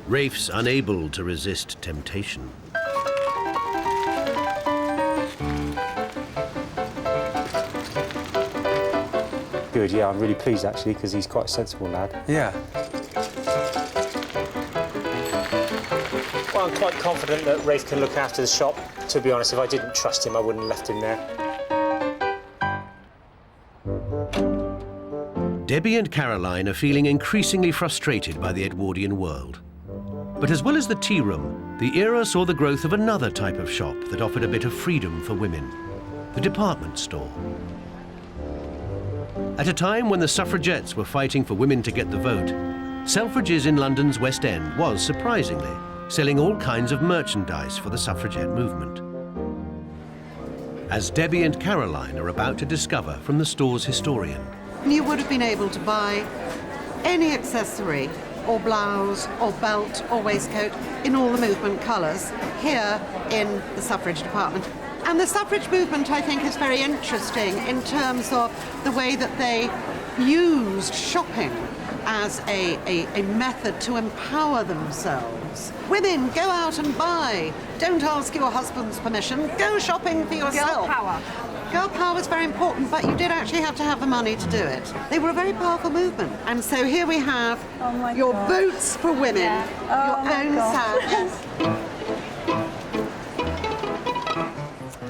Rafe's unable to resist temptation. Good, yeah, I'm really pleased actually, because he's quite a sensible lad. Yeah. Well, I'm quite confident that Rafe can look after the shop. To be honest, if I didn't trust him, I wouldn't have left him there. Debbie and Caroline are feeling increasingly frustrated by the Edwardian world. But as well as the tea room, the era saw the growth of another type of shop that offered a bit of freedom for women, the department store. At a time when the suffragettes were fighting for women to get the vote, Selfridges in London's West End was, surprisingly, selling all kinds of merchandise for the suffragette movement. As Debbie and Caroline are about to discover from the store's historian. You would have been able to buy any accessory or blouse or belt or waistcoat in all the movement colours here in the suffrage department. And the suffrage movement, I think, is very interesting in terms of the way that they used shopping as a method to empower themselves. Women, go out and buy. Don't ask your husband's permission. Go shopping for yourself. Girl power. Girl power was very important, but you did actually have to have the money to do it. They were a very powerful movement. And so here we have your boots for women, your own sash.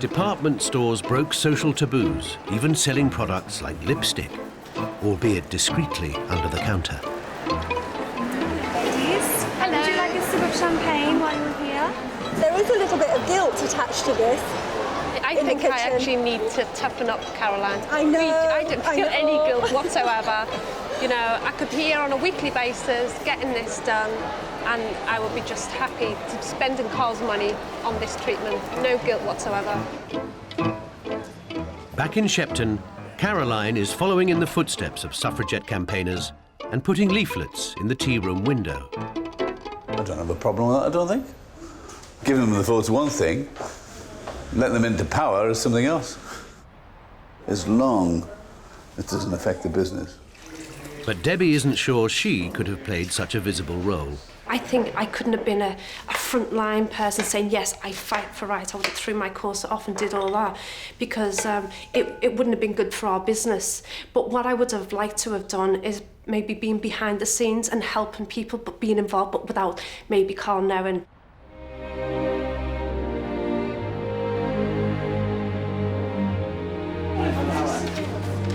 Department stores broke social taboos, even selling products like lipstick, albeit discreetly under the counter. Ladies, hello. Would you like a sip of champagne while you're here? There is a little bit of guilt attached to this. I think I actually need to toughen up, Caroline. I know. I don't feel any guilt whatsoever. I could be here on a weekly basis, getting this done. and I would be just happy to spending Carl's money on this treatment. No guilt whatsoever. Back in Shepton, Caroline is following in the footsteps of suffragette campaigners and putting leaflets in the tea room window. I don't have a problem with that, I don't think. Giving them the vote's one thing, letting them into power is something else. As long as it doesn't affect the business. But Debbie isn't sure she could have played such a visible role. I think I couldn't have been a frontline person saying, yes, I fight for right. I would have threw my course off and did all that because it wouldn't have been good for our business. But what I would have liked to have done is maybe being behind the scenes and helping people, but being involved, but without maybe Carl knowing.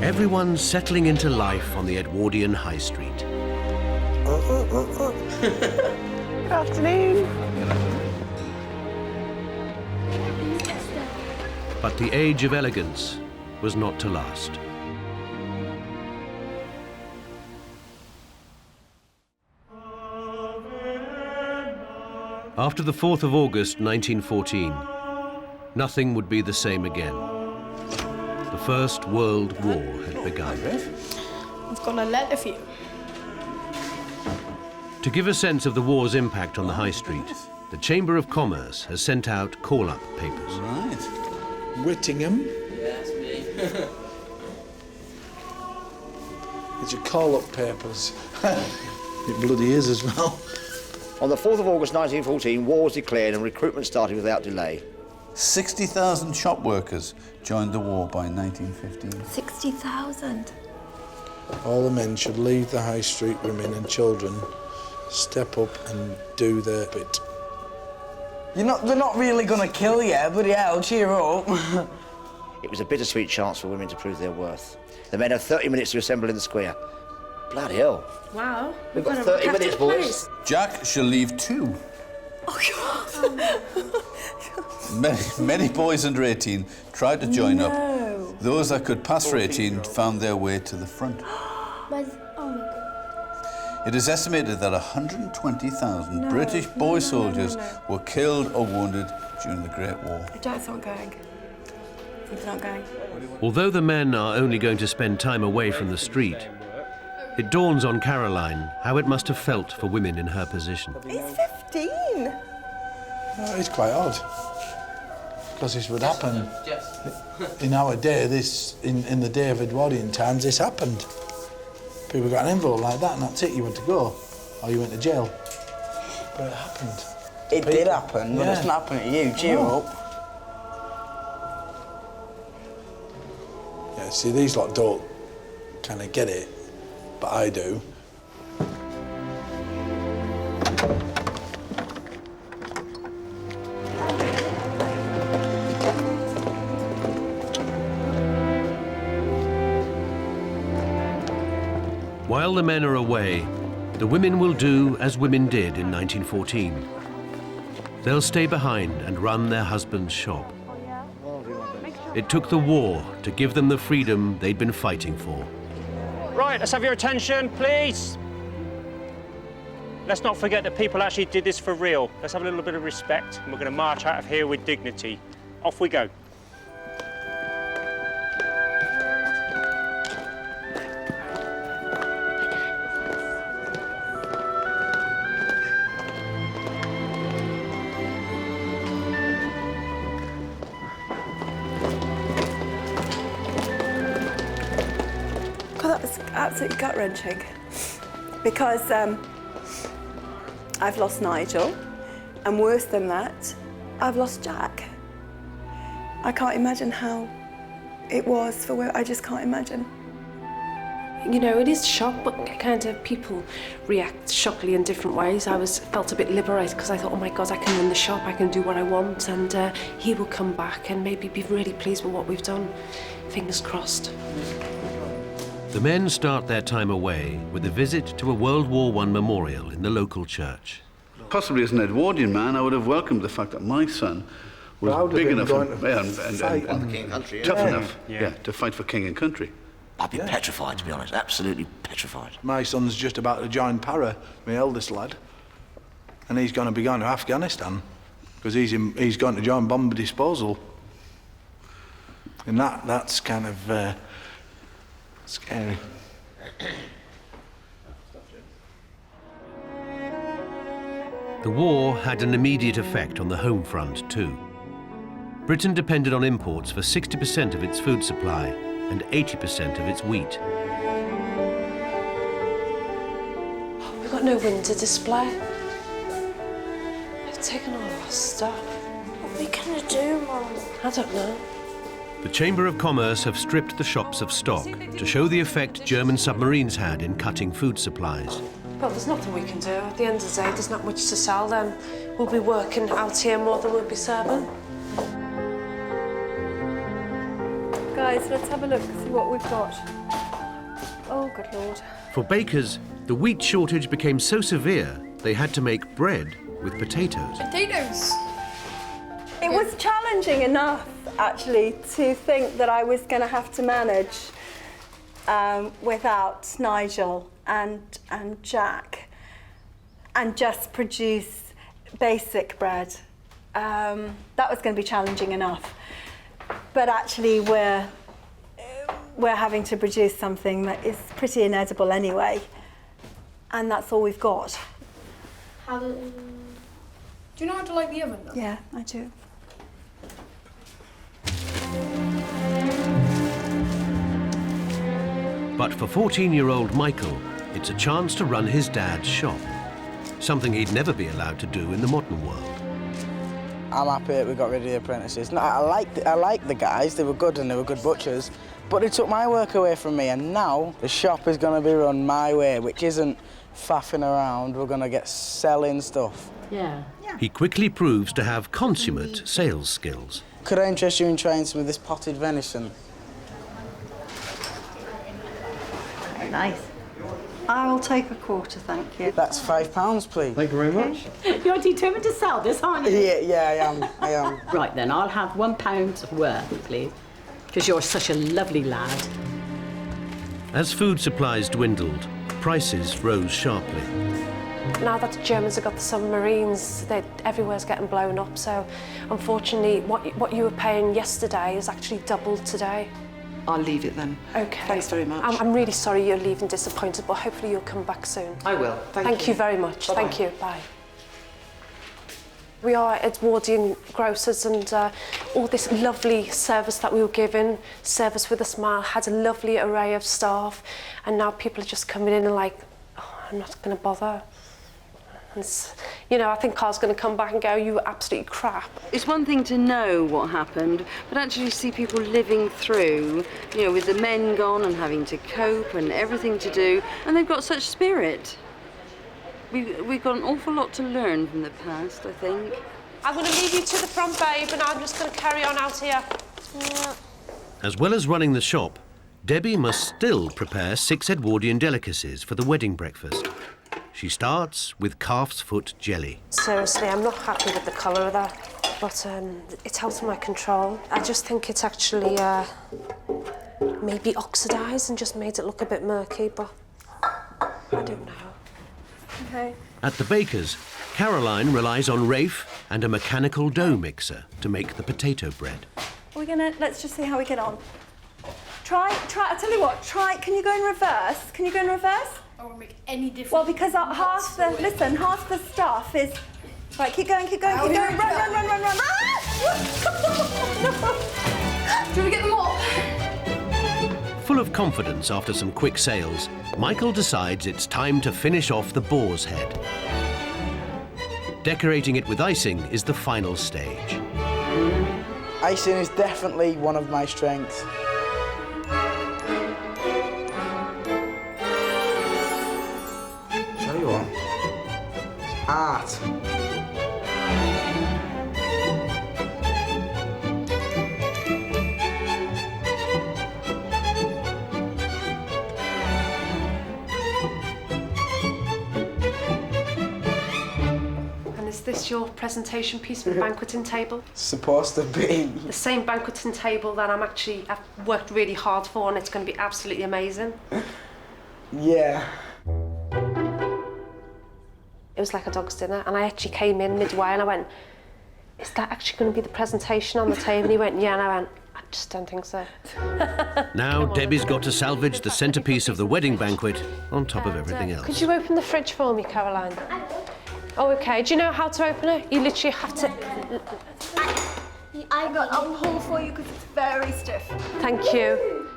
Everyone's settling into life on the Edwardian High Street. Good afternoon. But the age of elegance was not to last. After the 4th of August 1914, nothing would be the same again. The First World War had begun. I've got a letter for you. To give a sense of the war's impact on the high street, the Chamber of Commerce has sent out call-up papers. Right. Whittingham. Yeah, that's me. It's your call-up papers. It bloody is as well. On the 4th of August 1914, war was declared and recruitment started without delay. 60,000 shop workers joined the war by 1915. 60,000? All the men should leave the high street, women and children, step up and do their bit. They're not really gonna kill you, bloody hell, cheer up. It was a bittersweet chance for women to prove their worth. The men have 30 minutes to assemble in the square. Bloody hell. Wow. We've got 30 minutes, boys. Jack shall leave too. Many boys under 18 tried to join up. Those that could pass for 18 found their way to the front. It is estimated that 120,000 British boy soldiers were killed or wounded during the Great War. Jack's not going. He's not going. Although the men are only going to spend time away from the street, it dawns on Caroline how it must have felt for women in her position. He's 15. No, it's quite odd. Because this would happen in our day, in the day of Edwardian times, this happened. People got an envelope like that and that's it, you went to go. Or you went to jail. But it happened. It did happen, but it's not happening to you, cheer up. Yeah, see, these lot don't kind of get it, but I do. While the men are away, the women will do as women did in 1914. They'll stay behind and run their husband's shop. It took the war to give them the freedom they'd been fighting for. Right, let's have your attention, please. Let's not forget that people actually did this for real. Let's have a little bit of respect, and we're going to march out of here with dignity. Off we go. God, that was absolutely gut-wrenching. Because I've lost Nigel, and worse than that, I've lost Jack. I can't imagine how it was for where I just can't imagine. You know, it is shock, but kind of people react shockingly in different ways. I felt a bit liberated because I thought, oh my God, I can run the shop, I can do what I want, and he will come back and maybe be really pleased with what we've done. Fingers crossed. The men start their time away with a visit to a World War I memorial in the local church. Possibly as an Edwardian man, I would have welcomed the fact that my son was big enough and tough enough to fight for king and country. I'd be petrified, to be honest, absolutely petrified. My son's just about to join Para, my eldest lad. and he's going to be going to Afghanistan because he's going to join bomber disposal. And that's kind of scary. The war had an immediate effect on the home front too. Britain depended on imports for 60% of its food supply and 80% of its wheat. We've got no window display. They've taken all our stuff. What are we going to do, Mum? I don't know. The Chamber of Commerce have stripped the shops of stock to show the effect German submarines had in cutting food supplies. Well, there's nothing we can do. At the end of the day, there's not much to sell then. We'll be working out here more than we'll be serving. Guys, let's have a look, see what we've got. Oh, good Lord. For bakers, the wheat shortage became so severe they had to make bread with potatoes. Potatoes! It was challenging enough, actually, to think that I was going to have to manage without Nigel and Jack and just produce basic bread. That was going to be challenging enough. But actually, we're having to produce something that is pretty inedible anyway, and that's all we've got. Do you know how to light the oven? Yeah, I do. But for 14-year-old Michael, it's a chance to run his dad's shop, something he'd never be allowed to do in the modern world. I'm happy that we got rid of the apprentices. No, I like the guys, they were good and they were good butchers, but they took my work away from me, and now the shop is going to be run my way, which isn't faffing around. We're going to get selling stuff. Yeah. He quickly proves to have consummate sales skills. Could I interest you in trying some of this potted venison? Nice. I will take a quarter, thank you. That's £5, please. Thank you very much. You're determined to sell this, aren't you? Yeah, I am. Right then, I'll have £1 worth, please, because you're such a lovely lad. As food supplies dwindled, prices rose sharply. Now that the Germans have got the submarines, everywhere's getting blown up, so unfortunately what you were paying yesterday is actually doubled today. I'll leave it then. Okay. Thanks very much. I'm really sorry you're leaving disappointed, but hopefully you'll come back soon. I will. Thank you very much. Bye-bye. Thank you. Bye. We are Edwardian grocers, and all this lovely service that we were given, service with a smile, had a lovely array of staff, and now people are just coming in and like, oh, I'm not going to bother. You know, I think Carl's going to come back and go, you were absolutely crap. It's one thing to know what happened, but actually see people living through, you know, with the men gone and having to cope and everything to do, and they've got such spirit. We've got an awful lot to learn from the past, I think. I'm going to leave you to the front, babe, and I'm just going to carry on out here. As well as running the shop, Debbie must still prepare 6 Edwardian delicacies for the wedding breakfast. She starts with calf's foot jelly. Seriously, I'm not happy with the colour of that, but it's out of my control. I just think it's actually maybe oxidised and just made it look a bit murky, but I don't know. Okay. At the baker's, Caroline relies on Rafe and a mechanical dough mixer to make the potato bread. Let's just see how we get on. Try, I tell you what, can you go in reverse? Can you go in reverse? I won't make any difference. Well, because half the stuff is... Right, keep going, keep going. Run. Ah! Do we get them all? Full of confidence after some quick sales, Michael decides it's time to finish off the boar's head. Decorating it with icing is the final stage. Icing is definitely one of my strengths. Tell you what, it's art. Is this your presentation piece for the banqueting table? Supposed to be. The same banqueting table that I've worked really hard for, and it's going to be absolutely amazing. Yeah. It was like a dog's dinner, and I actually came in midway and I went, is that actually going to be the presentation on the table? And he went, yeah, and I went, I just don't think so. Now Debbie's got to salvage the centrepiece of the wedding banquet on top of everything else. Could you open the fridge for me, Caroline? Oh, OK. Do you know how to open it? You literally have to... I'll pull for you because it's very stiff. Thank you.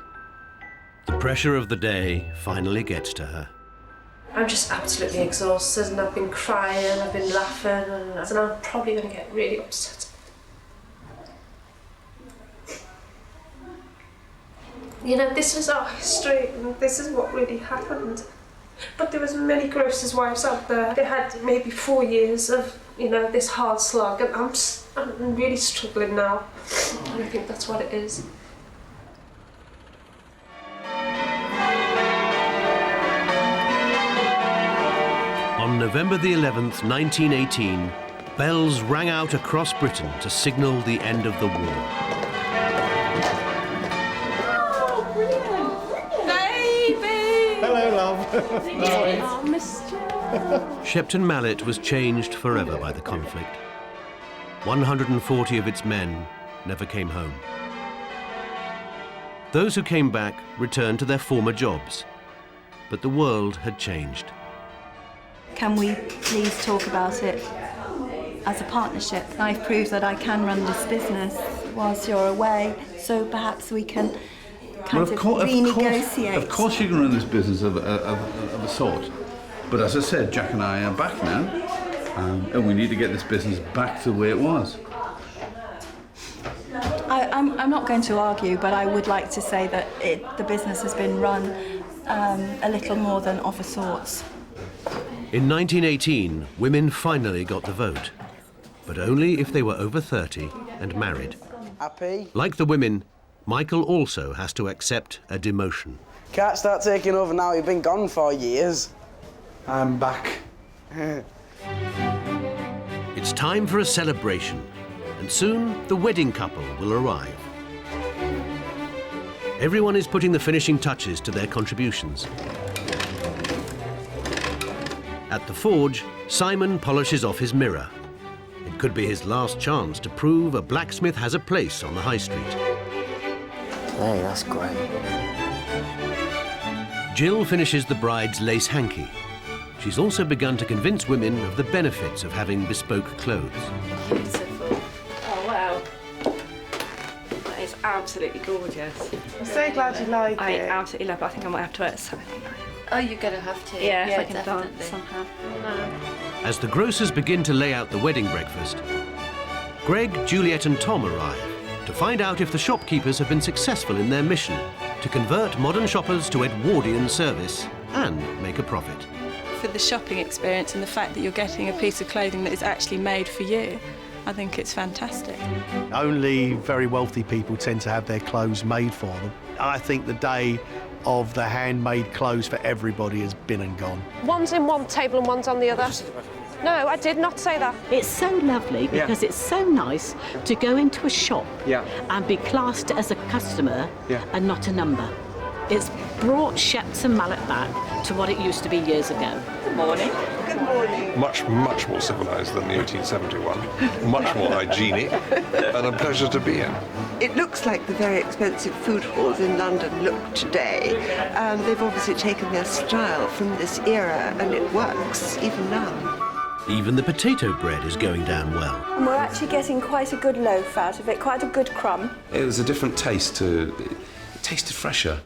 The pressure of the day finally gets to her. I'm just absolutely exhausted, and I've been crying, I've been laughing, and I'm probably going to get really upset. You know, this is our history, and this is what really happened. But there was many grocers' wives out there. They had maybe 4 years of, you know, this hard slog, and I'm really struggling now. And I think that's what it is. On November the 11th, 1918, bells rang out across Britain to signal the end of the war. Oh, brilliant! Baby! Hello, love. Oh, missed you. Shepton Mallet was changed forever by the conflict. 140 of its men never came home. Those who came back returned to their former jobs, but the world had changed. Can we please talk about it as a partnership? I've proved that I can run this business whilst you're away, so perhaps we can renegotiate. Of course you can run this business of a sort. But as I said, Jack and I are back now, and we need to get this business back to the way it was. I'm not going to argue, but I would like to say that the business has been run a little more than of a sorts. In 1918, women finally got the vote, but only if they were over 30 and married. Happy? Like the women, Michael also has to accept a demotion. Can't start taking over now, you've been gone for years. I'm back. It's time for a celebration, and soon the wedding couple will arrive. Everyone is putting the finishing touches to their contributions. At the forge, Simon polishes off his mirror. It could be his last chance to prove a blacksmith has a place on the high street. Hey, that's great. Jill finishes the bride's lace hanky. She's also begun to convince women of the benefits of having bespoke clothes. Beautiful. Oh, wow. That is absolutely gorgeous. I'm so glad you like I it. absolutely love it. I think I might have to wear it something. Oh, you're going to have to. Yeah, if I can definitely. dance somehow. As the grocers begin to lay out the wedding breakfast, Greg, Juliet and Tom arrive to find out if the shopkeepers have been successful in their mission to convert modern shoppers to Edwardian service and make a profit. For the shopping experience and the fact that you're getting a piece of clothing that is actually made for you, I think it's fantastic. Only very wealthy people tend to have their clothes made for them. I think the day of the handmade clothes for everybody has been and gone. One's in one table and one's on the other. No, I did not say that. It's so lovely because it's so nice to go into a shop and be classed as a customer and not a number. It's brought Shepton Mallet back to what it used to be years ago. Good morning. Good morning. Much more civilised than the 1871, much more hygienic, and a pleasure to be in. It looks like the very expensive food halls in London look today, and they've obviously taken their style from this era, and it works even now. Even the potato bread is going down well. And we're actually getting quite a good loaf out of it, quite a good crumb. It was a different taste it tasted fresher.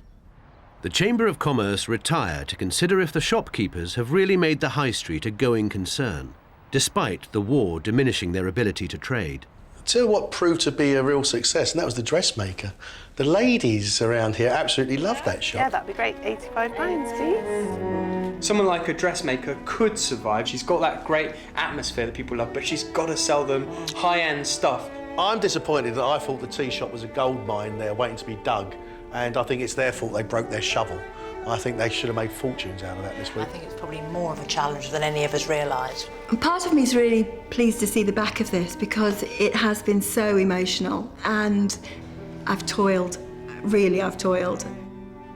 The Chamber of Commerce retire to consider if the shopkeepers have really made the high street a going concern, despite the war diminishing their ability to trade. I'll tell you what proved to be a real success, and that was the dressmaker. The ladies around here absolutely loved that shop. Yeah, that'd be great. £85, please. Someone like a dressmaker could survive. She's got that great atmosphere that people love, but she's got to sell them high-end stuff. I'm disappointed that I thought the tea shop was a gold mine there waiting to be dug, and I think it's their fault they broke their shovel. I think they should have made fortunes out of that this week. I think it's probably more of a challenge than any of us realised. And part of me is really pleased to see the back of this because it has been so emotional and I've toiled, really I've toiled.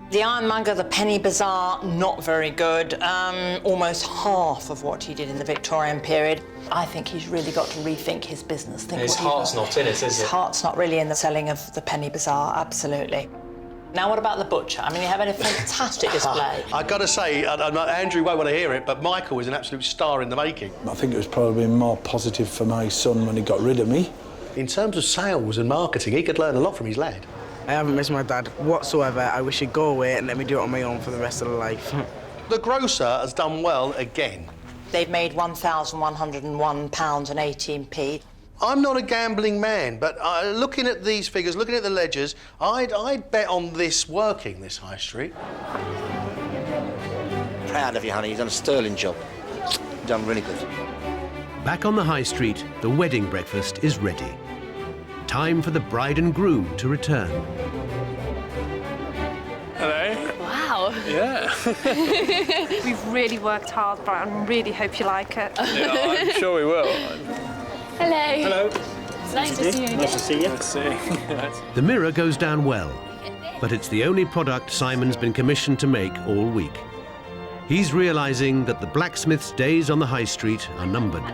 The ironmonger, the penny bazaar, not very good. Almost half of what he did in the Victorian period. I think he's really got to rethink his business. His heart's not in it, is it? His heart's not really in the selling of the penny bazaar, absolutely. Now, what about the butcher? I mean, you have a fantastic display. I've got to say, Andrew won't want to hear it, but Michael was an absolute star in the making. I think it was probably more positive for my son when he got rid of me. In terms of sales and marketing, he could learn a lot from his lad. I haven't missed my dad whatsoever. I wish he'd go away and let me do it on my own for the rest of the life. The grocer has done well again. They've made £1,101.18p. I'm not a gambling man, but looking at these figures, looking at the ledgers, I'd bet on this working, this high street. Proud of you, honey. You've done a sterling job. You've done really good. Back on the high street, the wedding breakfast is ready. Time for the bride and groom to return. Hello. Wow. Yeah. We've really worked hard, but I really hope you like it. Yeah, I'm sure we will. Hello. Hello. It's nice to see you again. Nice to see you. Nice to see you. The mirror goes down well, but it's the only product Simon's been commissioned to make all week. He's realising that the blacksmith's days on the high street are numbered.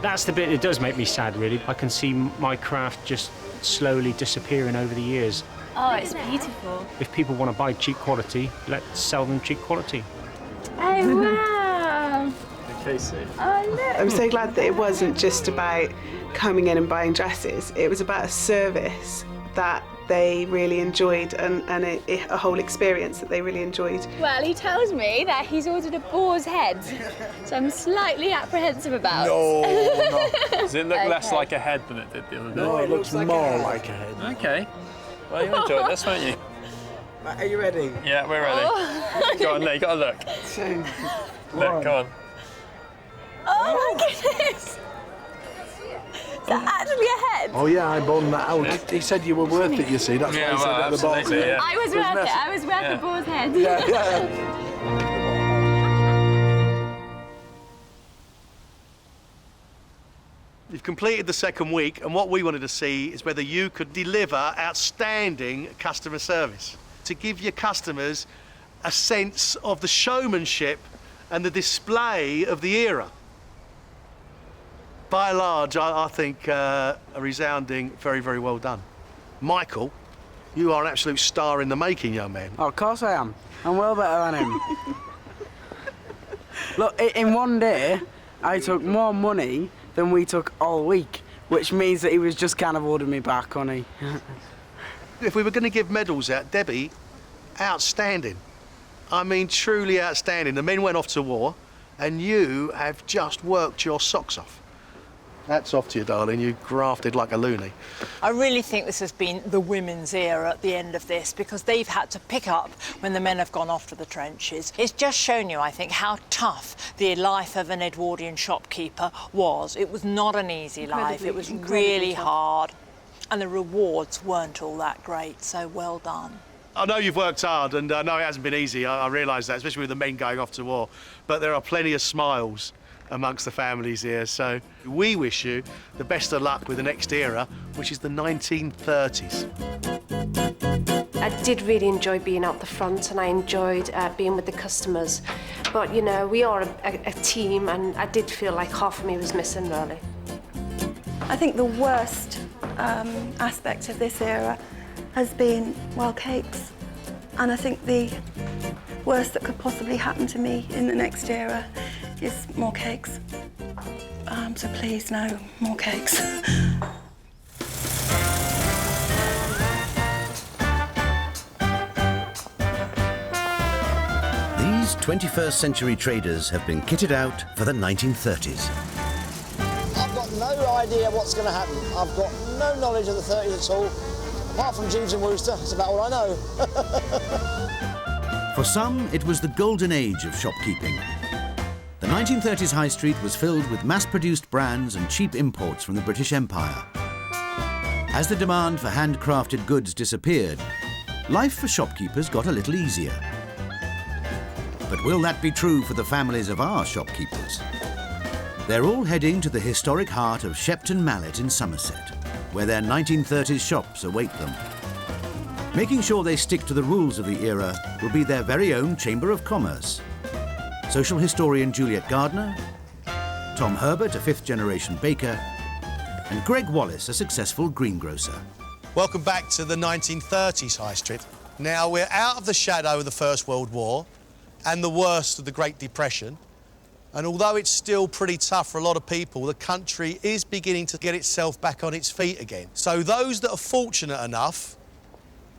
That's the bit that does make me sad, really. I can see my craft just slowly disappearing over the years. Oh, it's beautiful. If people want to buy cheap quality, let's sell them cheap quality. Oh, wow. Okay, so. Oh, look. I'm so glad that it wasn't just about coming in and buying dresses. It was about a service that they really enjoyed and a whole experience that they really enjoyed. Well, he tells me that he's ordered a boar's head, so I'm slightly apprehensive about. No, no. Does it look less like a head than it did the other day? No, it looks more like a head. Okay. Well, you enjoyed this, won't you? Are you ready? Yeah, we're ready. Oh. Go on, Lee, you got to look. Look, go on. Oh my goodness! Is that actually a head? Oh yeah, I boned that out. He said you were worth it, you see. That's why he said at the bottom. Yeah. I was worth it. I was worth the boar's head. Yeah. You've completed the second week, and what we wanted to see is whether you could deliver outstanding customer service to give your customers a sense of the showmanship and the display of the era. By and large, I think a resounding very, very well done. Michael, you are an absolute star in the making, young man. Oh, of course I am. I'm well better than him. Look, in one day, I took more money than we took all week, which means that he was just kind of holding me back, honey. If we were going to give medals out, Debbie, outstanding. I mean, truly outstanding. The men went off to war, and you have just worked your socks off. Hats off to you, darling. You grafted like a loony. I really think this has been the women's era at the end of this because they've had to pick up when the men have gone off to the trenches. It's just shown you, I think, how tough the life of an Edwardian shopkeeper was. It was not an easy life. It was really hard. And the rewards weren't all that great, so well done. I know you've worked hard, and I know it hasn't been easy. I realise that, especially with the men going off to war. But there are plenty of smiles amongst the families here, so we wish you the best of luck with the next era, which is the 1930s. I did really enjoy being out the front, and I enjoyed being with the customers. But, you know, we are a team, and I did feel like half of me was missing, really. I think the worst aspect of this era has been, well, cakes. And I think the worst that could possibly happen to me in the next era is more cakes. So please, no more cakes. These 21st century traders have been kitted out for the 1930s. I've got no idea what's going to happen. I've got no knowledge of the 30s at all. Apart from Jeeves and Wooster, that's about all I know. For some, it was the golden age of shopkeeping. The 1930s high street was filled with mass-produced brands and cheap imports from the British Empire. As the demand for handcrafted goods disappeared, life for shopkeepers got a little easier. But will that be true for the families of our shopkeepers? They're all heading to the historic heart of Shepton Mallet in Somerset, where their 1930s shops await them. Making sure they stick to the rules of the era will be their very own Chamber of Commerce. Social historian Juliet Gardner, Tom Herbert, a fifth-generation baker, and Gregg Wallace, a successful greengrocer. Welcome back to the 1930s High Street. Now, we're out of the shadow of the First World War and the worst of the Great Depression. And although it's still pretty tough for a lot of people, the country is beginning to get itself back on its feet again. So those that are fortunate enough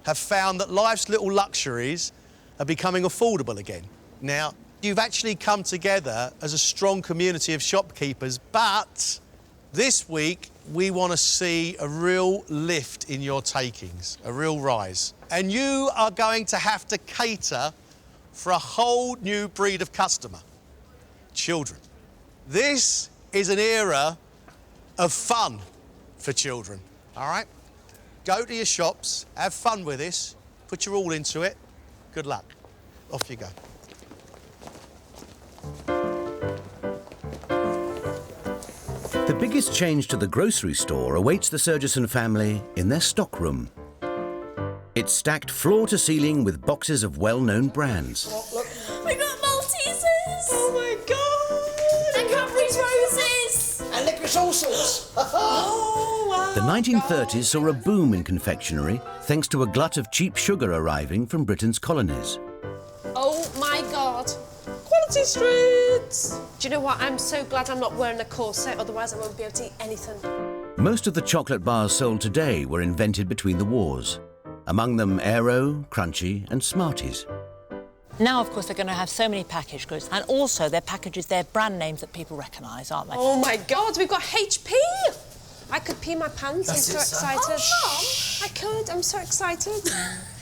have found that life's little luxuries are becoming affordable again. Now, you've actually come together as a strong community of shopkeepers, but this week we want to see a real lift in your takings, a real rise. And you are going to have to cater for a whole new breed of customer, children. This is an era of fun for children, all right? Go to your shops, have fun with this, put your all into it. Good luck. Off you go. The biggest change to the grocery store awaits the Surgeson family in their stockroom. It's stacked floor to ceiling with boxes of well-known brands. We got Maltesers! Oh my god! And Cadbury's Roses! And licorice all sorts! Oh wow! The 1930s saw a boom in confectionery thanks to a glut of cheap sugar arriving from Britain's colonies. Oh my god. Quality Streets! Do you know what? I'm so glad I'm not wearing a corset, otherwise I won't be able to eat anything. Most of the chocolate bars sold today were invented between the wars. Among them Aero, Crunchy and Smarties. Now, of course, they're going to have so many packaged goods, and also their packages, they're brand names that people recognise, aren't they? Oh my god, we've got HP! I could pee my pants, I'm so excited. Oh, I could, I'm so excited.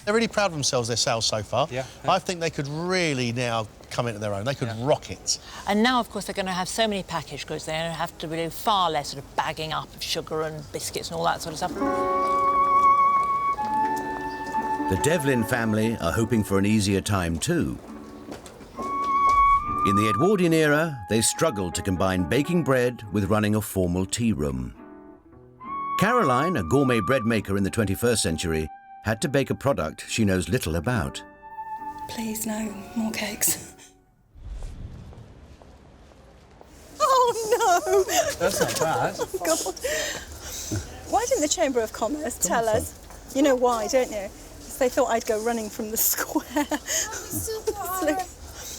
They're really proud of themselves, their sales so far. Yeah. I think they could really now come into their own. They could rock it. And now, of course, they're going to have so many packaged goods, they're going to have to do far less sort of bagging up of sugar and biscuits and all that sort of stuff. The Devlin family are hoping for an easier time too. In the Edwardian era, they struggled to combine baking bread with running a formal tea room. Caroline, a gourmet bread maker in the 21st century, had to bake a product she knows little about. Please, no more cakes. Oh no! That's not bad. Oh God. Why didn't the Chamber of Commerce tell us? You know why, don't you? They thought I'd go running from the square.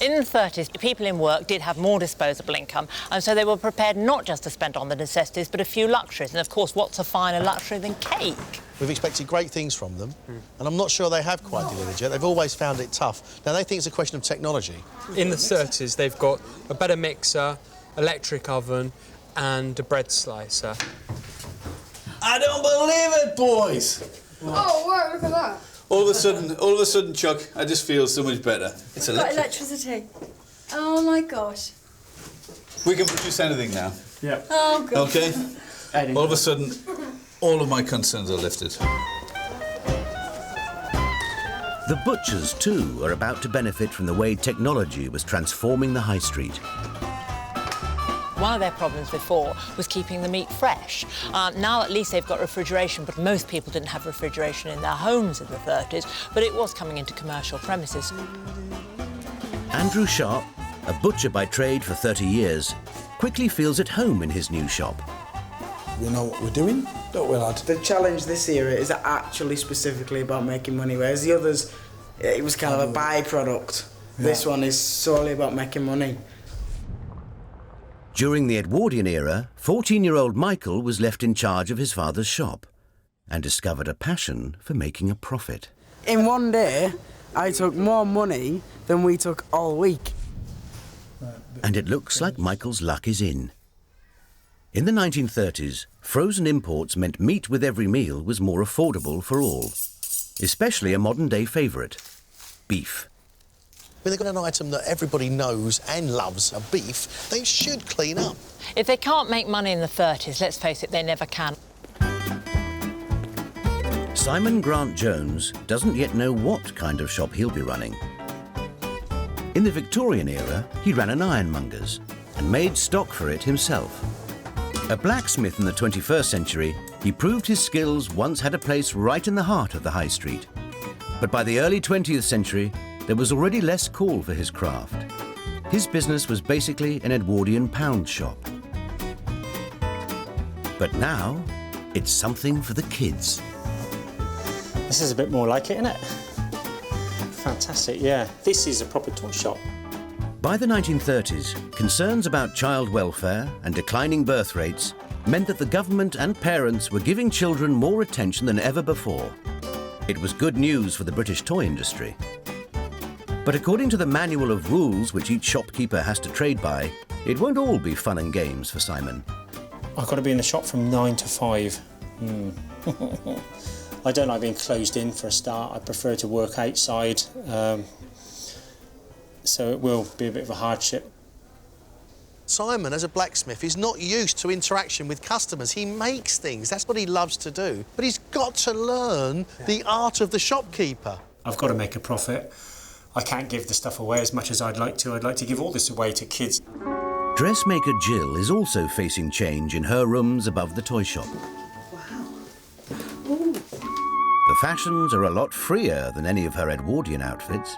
In the 30s, people in work did have more disposable income, and so they were prepared not just to spend on the necessities, but a few luxuries. And, of course, what's a finer luxury than cake? We've expected great things from them, and I'm not sure they have quite delivered yet. They've always found it tough. Now, they think it's a question of technology. In the 30s, they've got a better mixer, electric oven, and a bread slicer. I don't believe it, boys! Oh, wow, look at that. All of a sudden, Chuck, I just feel so much better. It's Got electric. electricity. Oh my gosh. We can produce anything now. Yeah. Oh God. Okay? All of a sudden, all of my concerns are lifted. The butchers, too, are about to benefit from the way technology was transforming the high street. One of their problems before was keeping the meat fresh. Now at least they've got refrigeration, but most people didn't have refrigeration in their homes in the 30s, but it was coming into commercial premises. Andrew Sharp, a butcher by trade for 30 years, quickly feels at home in his new shop. We know what we're doing, don't we, lad? The challenge this era is actually specifically about making money, whereas the others, it was kind of a byproduct. Yeah. This one is solely about making money. During the Edwardian era, 14-year-old Michael was left in charge of his father's shop and discovered a passion for making a profit. In one day, I took more money than we took all week. And it looks like Michael's luck is in. In the 1930s, frozen imports meant meat with every meal was more affordable for all, especially a modern-day favourite, beef. When they've got an item that everybody knows and loves, a beef, they should clean up. If they can't make money in the 30s, let's face it, they never can. Simon Grant Jones doesn't yet know what kind of shop he'll be running. In the Victorian era, he ran an ironmonger's and made stock for it himself. A blacksmith in the 21st century, he proved his skills once had a place right in the heart of the high street. But by the early 20th century, there was already less call for his craft. His business was basically an Edwardian pound shop. But now, it's something for the kids. This is a bit more like it, isn't it? Fantastic, yeah. This is a proper toy shop. By the 1930s, concerns about child welfare and declining birth rates meant that the government and parents were giving children more attention than ever before. It was good news for the British toy industry. But according to the manual of rules which each shopkeeper has to trade by, it won't all be fun and games for Simon. I've got to be in the shop from 9 to 5. I don't like being closed in for a start. I prefer to work outside, so it will be a bit of a hardship. Simon, as a blacksmith, is not used to interaction with customers. He makes things, that's what he loves to do. But he's got to learn the art of the shopkeeper. I've got to make a profit. I can't give the stuff away as much as I'd like to. I'd like to give all this away to kids. Dressmaker Jill is also facing change in her rooms above the toy shop. The fashions are a lot freer than any of her Edwardian outfits.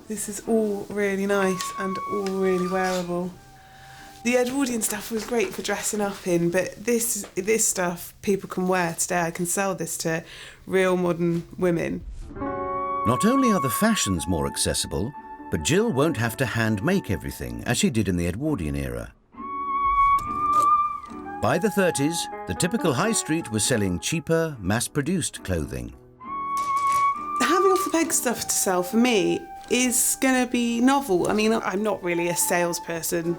This is all really nice and all really wearable. The Edwardian stuff was great for dressing up in, but this stuff people can wear today. I can sell this to real modern women. Not only are the fashions more accessible, but Jill won't have to hand-make everything, as she did in the Edwardian era. By the 30s, the typical high street was selling cheaper, mass-produced clothing. Having off-the-peg stuff to sell for me is going to be novel. I mean, I'm not really a salesperson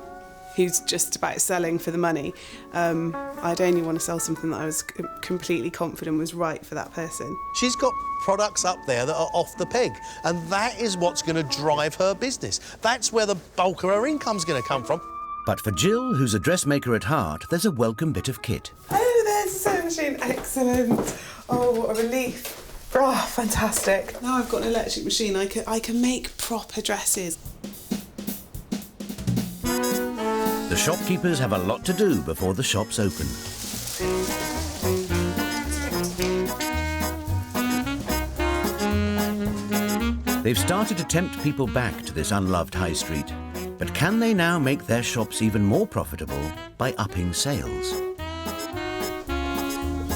who's just about selling for the money. I'd only want to sell something that I was completely confident was right for that person. She's got products up there that are off the peg, and that is what's going to drive her business. That's where the bulk of her income's going to come from. But for Jill, who's a dressmaker at heart, there's a welcome bit of kit. Oh, there's a sewing machine. Excellent. Oh, what a relief. Oh, fantastic. Now I've got an electric machine, I can make proper dresses. The shopkeepers have a lot to do before the shops open. They've started to tempt people back to this unloved high street. But can they now make their shops even more profitable by upping sales?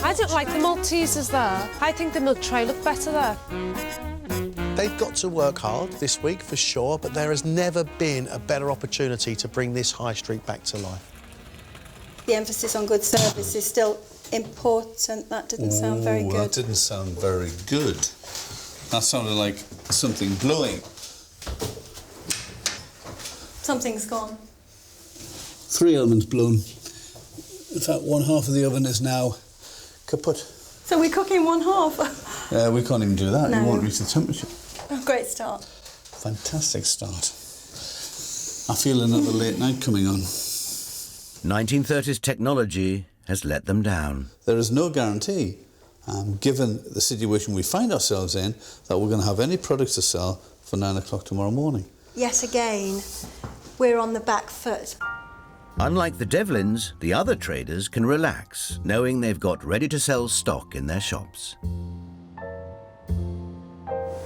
I don't like the Maltesers there. I think the milk tray looked better there. They've got to work hard this week, for sure, but there has never been a better opportunity to bring this high street back to life. The emphasis on good service is still important. That didn't sound very good. That didn't sound very good. That sounded like something blowing. Something's gone. 3 elements blown. In fact, 1/2 of the oven is now kaput. So we're cooking 1/2? We can't even do that. No. You won't reach the temperature. Oh, great start. Fantastic start. I feel another late night coming on. 1930s technology has let them down. There is no guarantee, given the situation we find ourselves in, that we're going to have any products to sell for 9 o'clock tomorrow morning. Yet again, we're on the back foot. Unlike the Devlins, the other traders can relax, knowing they've got ready-to-sell stock in their shops.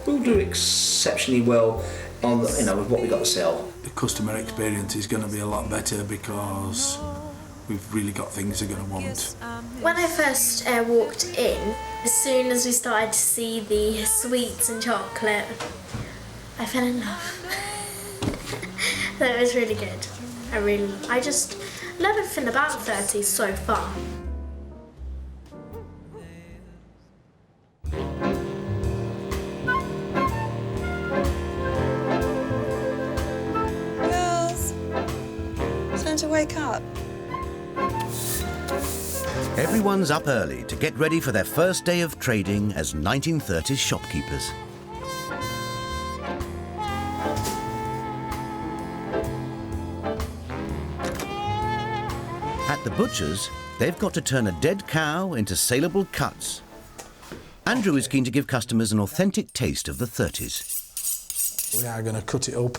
We'll do exceptionally well on, with what we've got to sell. The customer experience is going to be a lot better because we've really got things they're going to want. When I first walked in, as soon as we started to see the sweets and chocolate, I fell in love. So it was really good. I just love everything about the 30s so far. Girls, time to wake up. Everyone's up early to get ready for their first day of trading as 1930s shopkeepers. At the butcher's, they've got to turn a dead cow into saleable cuts. Andrew is keen to give customers an authentic taste of the 30s. We are going to cut it up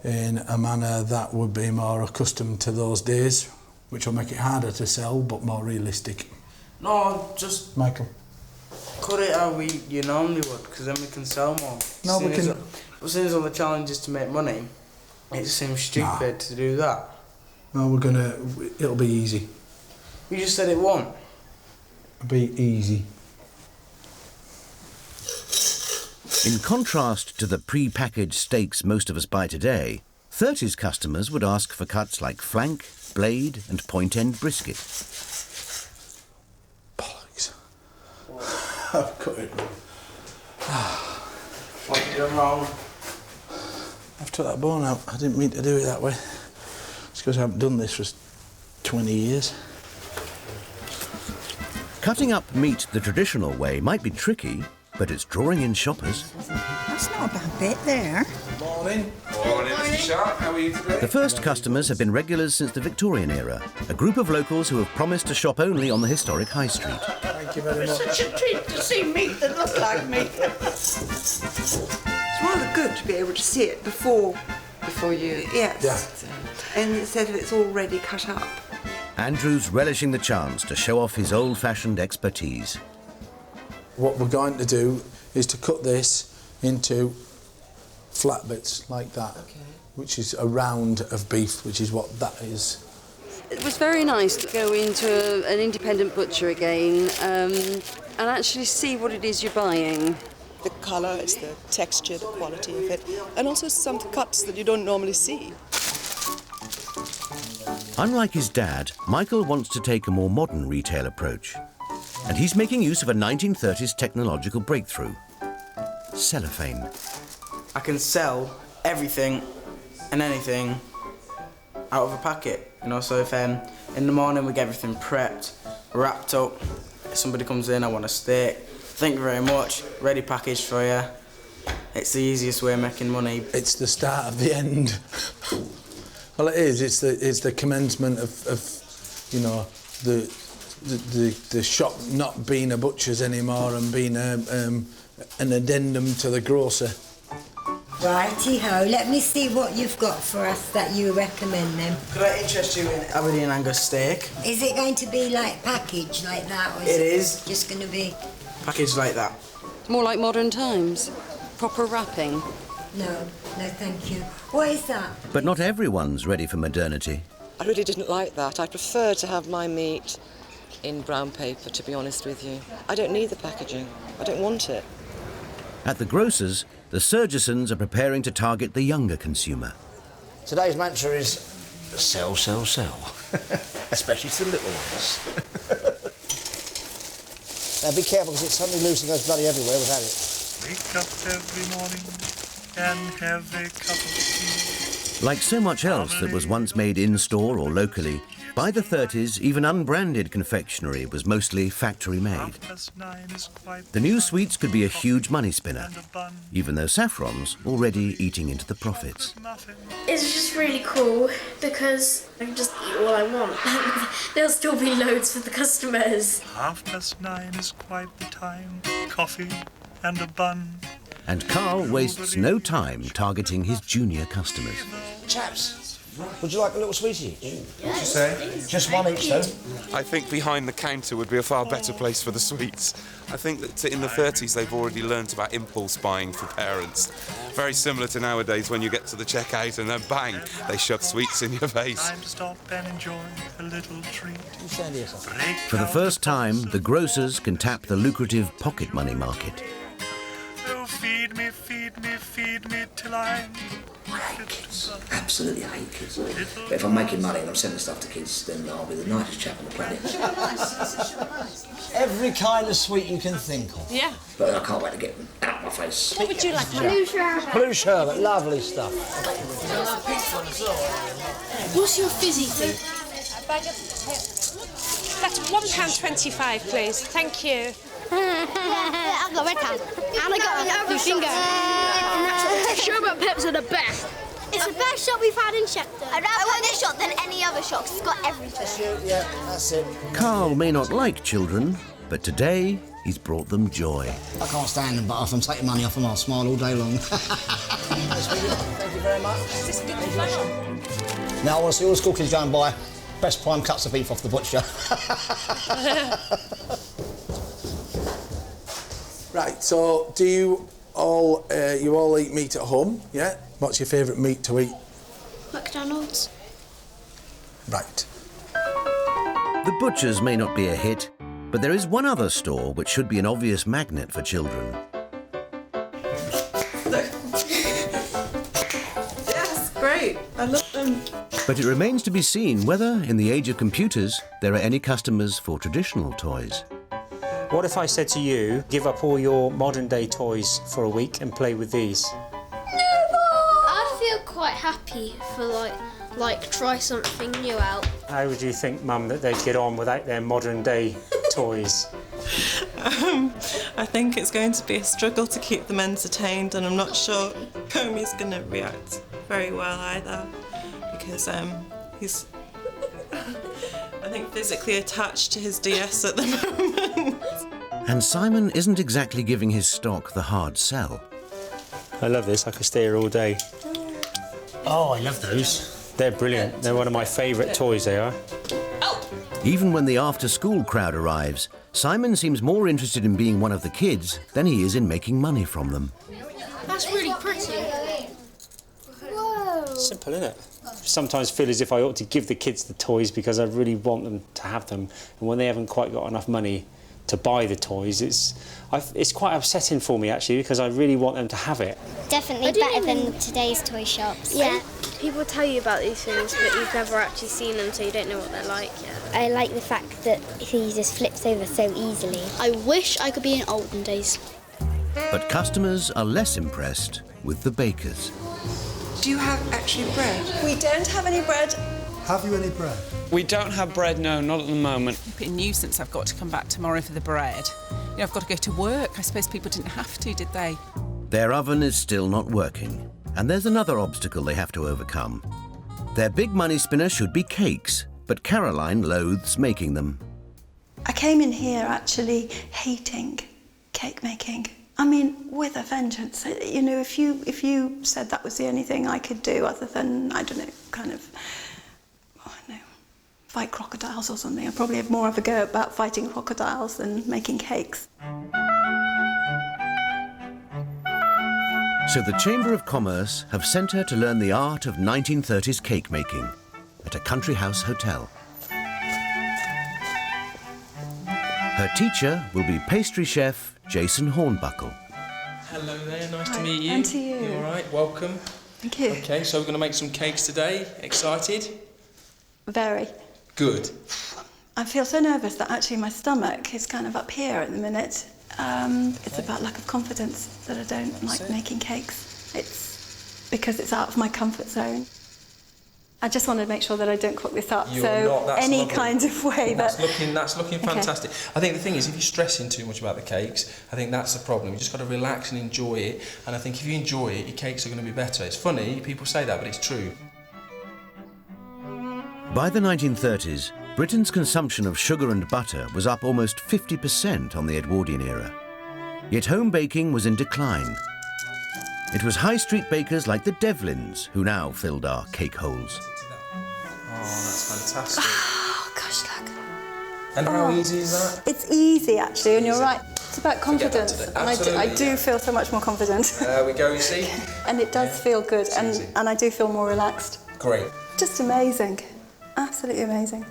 in a manner that would be more accustomed to those days, which will make it harder to sell, but more realistic. No, just... Michael. Cut it how you normally would, because then we can sell more. No, we can. As soon as all the challenge is to make money, it seems stupid to do that. No, it'll be easy. You just said it won't. It'll be easy. In contrast to the pre-packaged steaks most of us buy today, 30s customers would ask for cuts like flank, blade and point-end brisket. Bollocks. I've cut it. What have you done wrong? I've took that bone out. I didn't mean to do it that way. It's because I haven't done this for 20 years. Cutting up meat the traditional way might be tricky, but it's drawing in shoppers. That's not a bad bit there. Morning. Morning, Mr. Sharp. How are you today? The first customers have been regulars since the Victorian era, a group of locals who have promised to shop only on the historic high street. Thank you very much. It's such a treat to see meat that looks like meat. It's rather good to be able to see it before you... Yes. Yeah. And instead of it's already cut up. Andrew's relishing the chance to show off his old-fashioned expertise. What we're going to do is to cut this into flat bits like that, which is a round of beef, which is what that is. It was very nice to go into an independent butcher again and actually see what it is you're buying. The colour, it's the texture, the quality of it, and also some cuts that you don't normally see. Unlike his dad, Michael wants to take a more modern retail approach. And he's making use of a 1930s technological breakthrough, cellophane. I can sell everything and anything out of a packet, you know, so if in the morning we get everything prepped, wrapped up, if somebody comes in, I want a steak, thank you very much, ready packaged for you. It's the easiest way of making money. It's the start of the end. Well, it is. It's the commencement of you know, the shop not being a butcher's anymore and being an addendum to the grocer. Righty-ho, let me see what you've got for us that you recommend then. Could I interest you in Edwardian Angus steak? Is it going to be like packaged like that, or is It is. just going to be... Packaged like that. More like modern times. Proper wrapping. No, thank you. What is that? But not everyone's ready for modernity. I really didn't like that. I prefer to have my meat in brown paper, to be honest with you. I don't need the packaging. I don't want it. At the grocer's, the Surgesons are preparing to target the younger consumer. Today's mantra is sell, sell, sell. Especially to the little ones. Now be careful because it's suddenly loose and goes bloody everywhere without it. Wake up every morning and have a cup of tea. Like so much else that was once made in-store or locally, by the 30s, even unbranded confectionery was mostly factory-made. The new sweets could be a huge money spinner, even though Saffron's already eating into the profits. It's just really cool because I can just eat all I want. There'll still be loads for the customers. 9:30 is quite the time. Coffee and a bun. And Carl wastes no time targeting his junior customers. Chaps, would you like a little sweetie each? What'd you say? Just one each, though. I think behind the counter would be a far better place for the sweets. I think that in the 30s they've already learnt about impulse buying for parents. Very similar to nowadays when you get to the checkout and then bang, they shove sweets in your face. Time to stop and enjoy a little treat. For the first time, the grocers can tap the lucrative pocket money market. Oh, feed me till I'm... I hate kids. Absolutely hate kids. But if I'm making money and I'm sending stuff to kids, then I'll be the nicest chap on the planet. Every kind of sweet you can think of. Yeah. But I can't wait to get them out my face. What would you like? Blue sherbet. Blue sherbet, lovely stuff. What's your fizzy thing? That's £1.25, please. Thank you. I've got red hand. And I got a blue finger. Sherbet pips are the best. It's the best shop we've had in Shepton. I'd rather have this shop than any other shop. It's got everything. Yeah, that's it. Carl may not like children, but today he's brought them joy. I can't stand them, but if I'm taking money off them, I'll smile all day long. Thank you very much. Is this good fun? Now I want to see all the school kids go and buy best prime cuts of beef off the butcher. Right, so do you all eat meat at home, yeah? What's your favourite meat to eat? McDonald's. Right. The butcher's may not be a hit, but there is one other store which should be an obvious magnet for children. Yes, great. I love them. But it remains to be seen whether, in the age of computers, there are any customers for traditional toys. What if I said to you, give up all your modern-day toys for a week and play with these? I'd feel quite happy for like try something new out. How would you think, Mum, that they'd get on without their modern-day toys? I think it's going to be a struggle to keep them entertained, and I'm not sure Comey's going to react very well either, because he's, I think, physically attached to his DS at the moment. And Simon isn't exactly giving his stock the hard sell. I love this. I could stay here all day. Oh, I love those. They're brilliant. They're one of my favourite toys, they are. Even when the after-school crowd arrives, Simon seems more interested in being one of the kids than he is in making money from them. That's really pretty. Whoa. Simple, isn't it? Sometimes feel as if I ought to give the kids the toys because I really want them to have them. And when they haven't quite got enough money to buy the toys, it's quite upsetting for me, actually, because I really want them to have it. Definitely better than today's toy shops. Yeah, people tell you about these things, but you've never actually seen them, so you don't know what they're like yet. I like the fact that he just flips over so easily. I wish I could be in olden days. But customers are less impressed with the bakers. Do you have actually bread? We don't have any bread. Have you any bread? We don't have bread, no, not at the moment. A nuisance I've got to come back tomorrow for the bread. You know, I've got to go to work. I suppose people didn't have to, did they? Their oven is still not working, and there's another obstacle they have to overcome. Their big money spinner should be cakes, but Caroline loathes making them. I came in here actually hating cake making. I mean, with a vengeance. You know, if you said that was the only thing I could do other than, I don't know, kind of, fight crocodiles or something, I'd probably have more of a go about fighting crocodiles than making cakes. So the Chamber of Commerce have sent her to learn the art of 1930s cake making at a country house hotel. Her teacher will be pastry chef Jason Hornbuckle. Hello there, nice Hi, to meet you. and to you. You all right? Welcome. Thank you. Okay, so we're going to make some cakes today. Excited? Very. Good. I feel so nervous that actually my stomach is kind of up here at the minute. It's about lack of confidence that I don't like making cakes. It's because it's out of my comfort zone. I just want to make sure that I don't cook this up. You're not, that's any lovely. kind of way That's that... looking fantastic. I think the thing is, if you're stressing too much about the cakes, I think that's the problem. You just got to relax and enjoy it. And I think if you enjoy it, your cakes are going to be better. It's funny, people say that, but it's true. By the 1930s, Britain's consumption of sugar and butter was up almost 50% on the Edwardian era. Yet home baking was in decline. It was high street bakers like the Devlins who now filled our cake holes. Oh, that's fantastic. Oh, gosh, look. And how easy is that? It's easy, actually, and you're right. It's about confidence, and I do feel so much more confident. There we go, you see? And it does feel good, and I do feel more relaxed. Great. Just amazing. Absolutely amazing.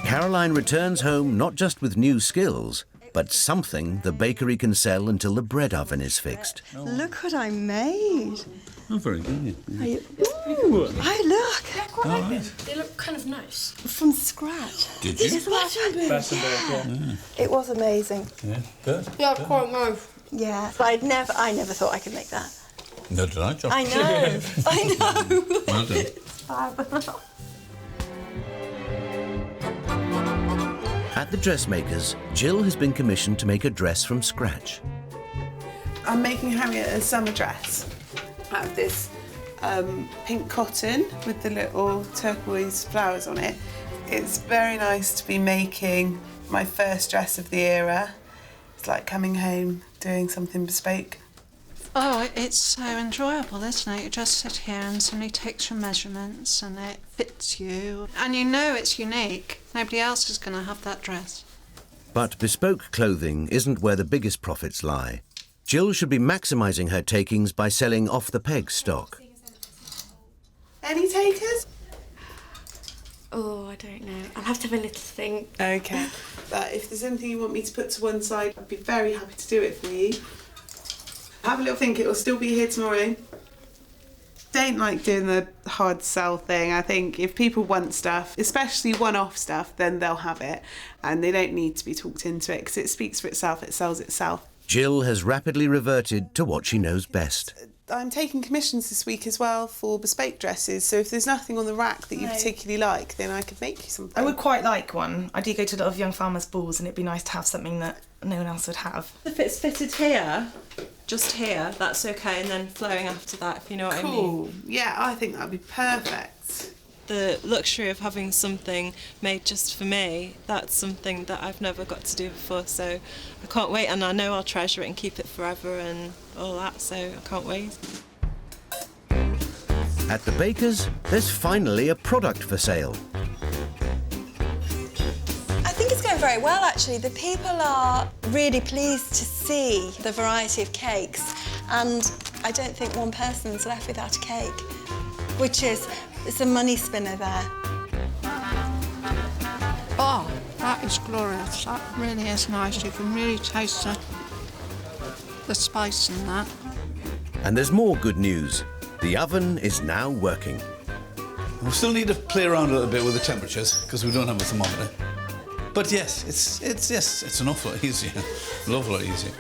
Caroline returns home not just with new skills, but something the bakery can sell until the bread oven is fixed. Look what I made. Oh, very good. Are you... Ooh, hey, look. Oh, right. They look kind of nice. From scratch. Did you? Isn't that Yeah. It was amazing. Yeah, good. Yeah, quite nice. Yeah, but I never thought I could make that. No, did I, Josh? I know. I know. Well done. Fab. At the dressmakers, Jill has been commissioned to make a dress from scratch. I'm making Harriet a summer dress out of this pink cotton with the little turquoise flowers on it. It's very nice to be making my first dress of the era. It's like coming home, doing something bespoke. Oh, it's so enjoyable, isn't it? You just sit here and somebody takes your measurements and it fits you. And you know it's unique. Nobody else is going to have that dress. But bespoke clothing isn't where the biggest profits lie. Jill should be maximising her takings by selling off-the-peg stock. Any takers? Oh, I don't know. I'll have to have a little think. Okay. But if there's anything you want me to put to one side, I'd be very happy to do it for you. Have a little think, it will still be here tomorrow. Don't like doing the hard sell thing. I think if people want stuff, especially one-off stuff, then they'll have it. And they don't need to be talked into it because it speaks for itself, it sells itself. Jill has rapidly reverted to what she knows best. I'm taking commissions this week as well for bespoke dresses, so if there's nothing on the rack that you particularly like, then I could make you something. I would quite like one. I do go to a lot of young farmers' balls and it'd be nice to have something that no one else would have. If it's fitted here, just here, that's okay, and then flowing after that, if you know what I mean. Cool. Yeah, I think that'd be perfect. The luxury of having something made just for me, that's something that I've never got to do before, so I can't wait, and I know I'll treasure it and keep it forever and all that, so I can't wait. At the baker's, there's finally a product for sale. I think it's going very well, actually. The people are really pleased to see the variety of cakes, and I don't think one person's left without a cake, which is, it's a money spinner there. Oh, that is glorious. That really is nice. You can really taste the spice in that. And there's more good news. The oven is now working. We still need to play around a little bit with the temperatures because we don't have a thermometer. But yes, it's an awful lot easier. An awful lot easier.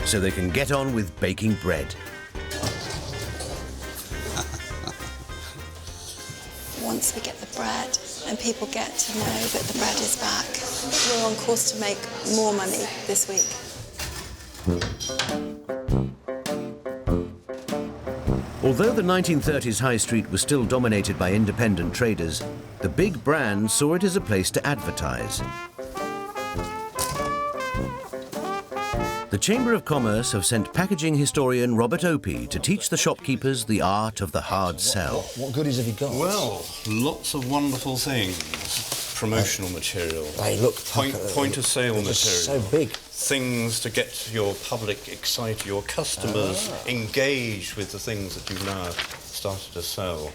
So they can get on with baking bread. Once we get the bread and people get to know that the bread is back, we're on course to make more money this week. Although the 1930s high street was still dominated by independent traders, the big brands saw it as a place to advertise. The Chamber of Commerce have sent packaging historian Robert Opie to teach the shopkeepers the art of the hard sell. What goodies have you got? Well, lots of wonderful things. Promotional material. Hey, look. Point of sale material. So big. Things to get your public excited, your customers engaged with the things that you've now started to sell.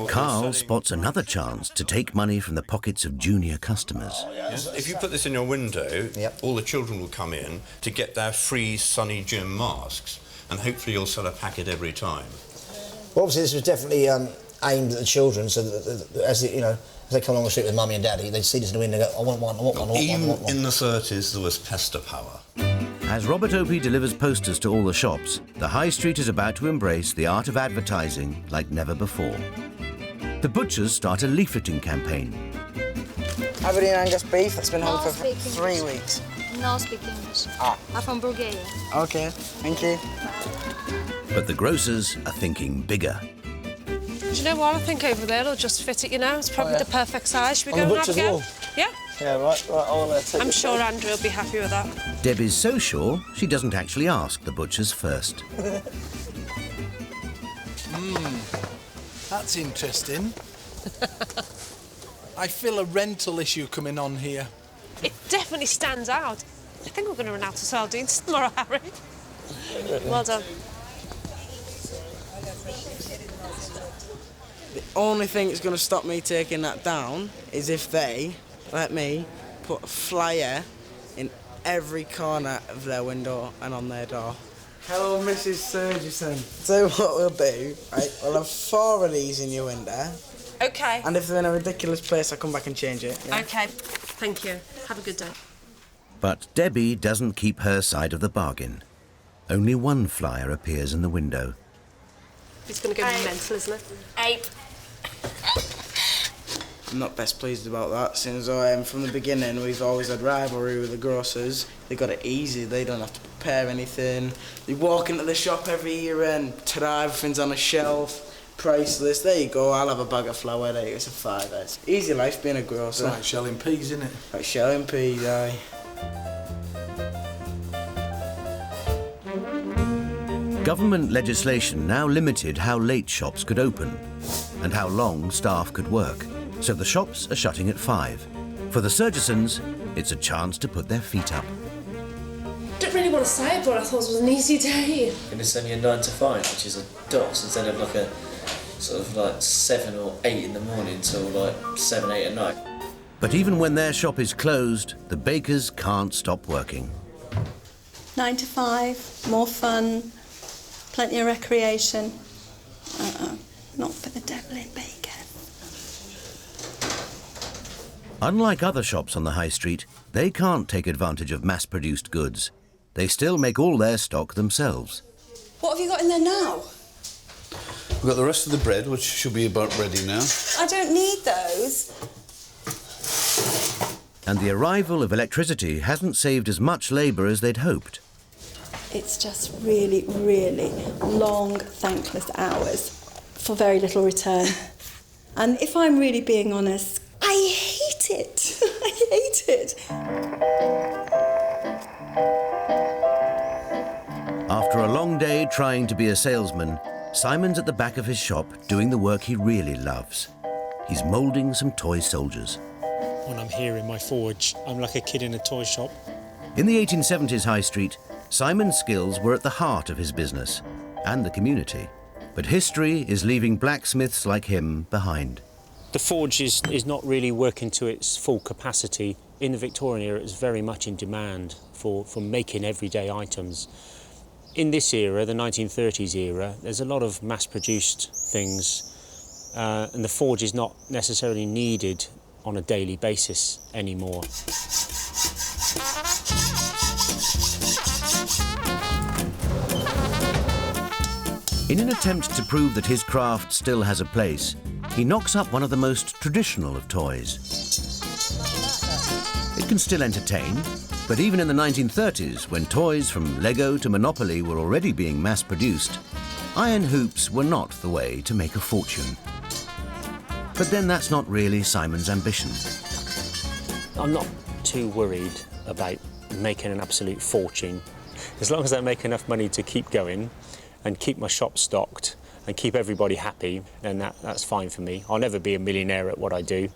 Carl spots another chance to take money from the pockets of junior customers. Yes. If you put this in your window, all the children will come in to get their free sunny gym masks, and hopefully you'll sell a packet every time. Well, obviously this was definitely aimed at the children, so that as they come along the street with mummy and daddy, they see this in the window and go, I want one, I want one, I want one, I want one. Even in the 30s there was pester power. As Robert Opie delivers posters to all the shops, the high street is about to embrace the art of advertising like never before. The butchers start a leafleting campaign. Aberdeen Angus beef that's been home for 3 weeks. No speak English. Ah. I'm from Bulgaria. OK, thank you. But the grocers are thinking bigger. Do you know what? I think over there it'll just fit it, you know. It's probably the perfect size. Should we On go the and have a butcher's go? wall? Yeah. Yeah, right, I'll take I'm it. sure Andrew will be happy with that. Debbie's so sure she doesn't actually ask the butchers first. That's interesting. I feel a rental issue coming on here. It definitely stands out. I think we're going to run out of sardines tomorrow, Harry. Well done. The only thing that's going to stop me taking that down is if they let me put a flyer in every corner of their window and on their door. Hello, Mrs. Surgison. So what we'll do, right, we'll have 4 of these in your window. OK. And if they're in a ridiculous place, I'll come back and change it. Yeah? OK. Thank you. Have a good day. But Debbie doesn't keep her side of the bargain. Only one flyer appears in the window. It's going to go mental, isn't it? 8. I'm not best pleased about that, since from the beginning we've always had rivalry with the grocers. They got it easy, they don't have to prepare anything. They walk into the shop every year and ta-da, everything's on a shelf, priceless. There you go, I'll have a bag of flour, there, it's a £5. It's easy life being a grocer. It's like shelling peas, isn't it? Like shelling peas, aye. Government legislation now limited how late shops could open and how long staff could work. So the shops are shutting at 5. For the Surgisons, it's a chance to put their feet up. Don't really want to say it, but I thought it was an easy day. And it's only a 9 to 5, which is a DOS, instead of like a sort of like 7 or 8 in the morning till like 7, 8 at night. But even when their shop is closed, the bakers can't stop working. 9 to 5, more fun, plenty of recreation. Not for the devil in bacon. Unlike other shops on the high street, they can't take advantage of mass-produced goods. They still make all their stock themselves. What have you got in there now? We've got the rest of the bread, which should be about ready now. I don't need those. And the arrival of electricity hasn't saved as much labour as they'd hoped. It's just really, really long, thankless hours for very little return. And if I'm really being honest, I hate it. I hate it. After a long day trying to be a salesman, Simon's at the back of his shop doing the work he really loves. He's moulding some toy soldiers. When I'm here in my forge, I'm like a kid in a toy shop. In the 1870s high street, Simon's skills were at the heart of his business and the community. But history is leaving blacksmiths like him behind. The forge is not really working to its full capacity. In the Victorian era, it's very much in demand for making everyday items. In this era, the 1930s era, there's a lot of mass-produced things, and the forge is not necessarily needed on a daily basis anymore. In an attempt to prove that his craft still has a place, he knocks up one of the most traditional of toys. It can still entertain, but even in the 1930s, when toys from Lego to Monopoly were already being mass-produced, iron hoops were not the way to make a fortune. But then that's not really Simon's ambition. I'm not too worried about making an absolute fortune. As long as I make enough money to keep going and keep my shop stocked and keep everybody happy, then that's fine for me. I'll never be a millionaire at what I do.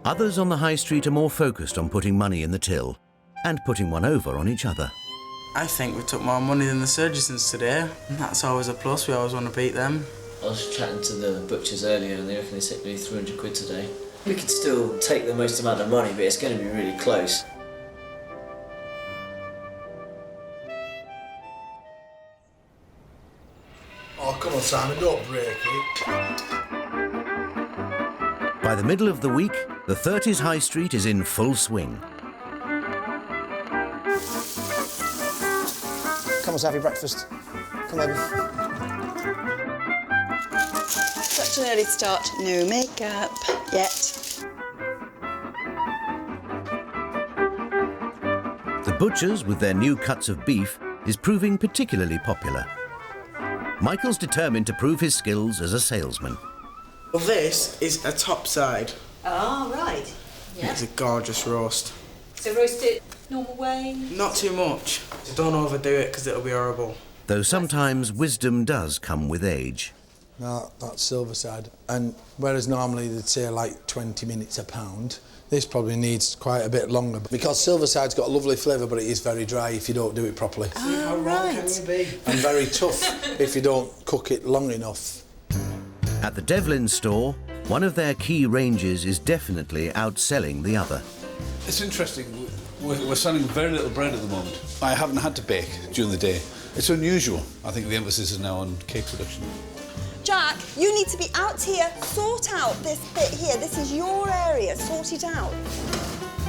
Others on the high street are more focused on putting money in the till and putting one over on each other. I think we took more money than the Surgisons today. That's always a plus, we always want to beat them. I was chatting to the butchers earlier and they reckon they take nearly 300 quid today. We could still take the most amount of money, but it's going to be really close. Oh, come on, Simon, don't break it. By the middle of the week, the 30s high street is in full swing. Come on, have your breakfast. Come over. Such an early start. No makeup yet. The butchers, with their new cuts of beef, is proving particularly popular. Michael's determined to prove his skills as a salesman. Well, this is a top side. Oh, right. Yeah. It's a gorgeous roast. So roast it normal way? Not too much. Don't overdo it because it'll be horrible. Though sometimes wisdom does come with age. No, that's silver side. And whereas normally they'd say like 20 minutes a pound, this probably needs quite a bit longer. Because silver side's got a lovely flavour, but it is very dry if you don't do it properly. Oh, how wrong can you be? And very tough if you don't cook it long enough. At the Devlin store, one of their key ranges is definitely outselling the other. It's interesting. We're selling very little bread at the moment. I haven't had to bake during the day. It's unusual. I think the emphasis is now on cake production. Jack, you need to be out here. Sort out this bit here. This is your area. Sort it out.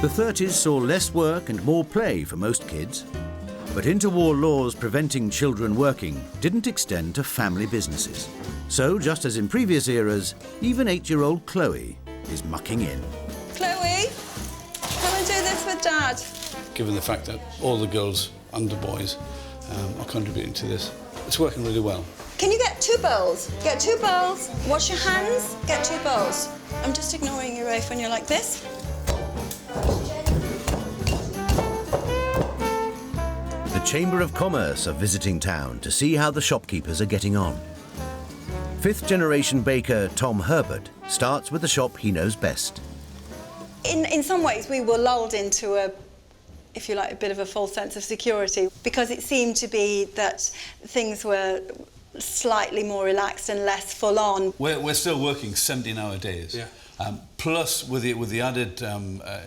The 30s saw less work and more play for most kids. But interwar laws preventing children working didn't extend to family businesses. So, just as in previous eras, even 8-year-old Chloe is mucking in. Chloe, come and do this with Dad. Given the fact that all the girls and the boys are contributing to this, it's working really well. Can you get 2 bowls? Get 2 bowls. Wash your hands. Get 2 bowls. I'm just ignoring you, Rafe, when you're like this. The Chamber of Commerce are visiting town to see how the shopkeepers are getting on. 5th-generation baker Tom Herbert starts with the shop he knows best. In some ways, we were lulled into a, if you like, a bit of a false sense of security, because it seemed to be that things were slightly more relaxed and less full on. We're still working 17-hour days. Yeah. Plus, with the added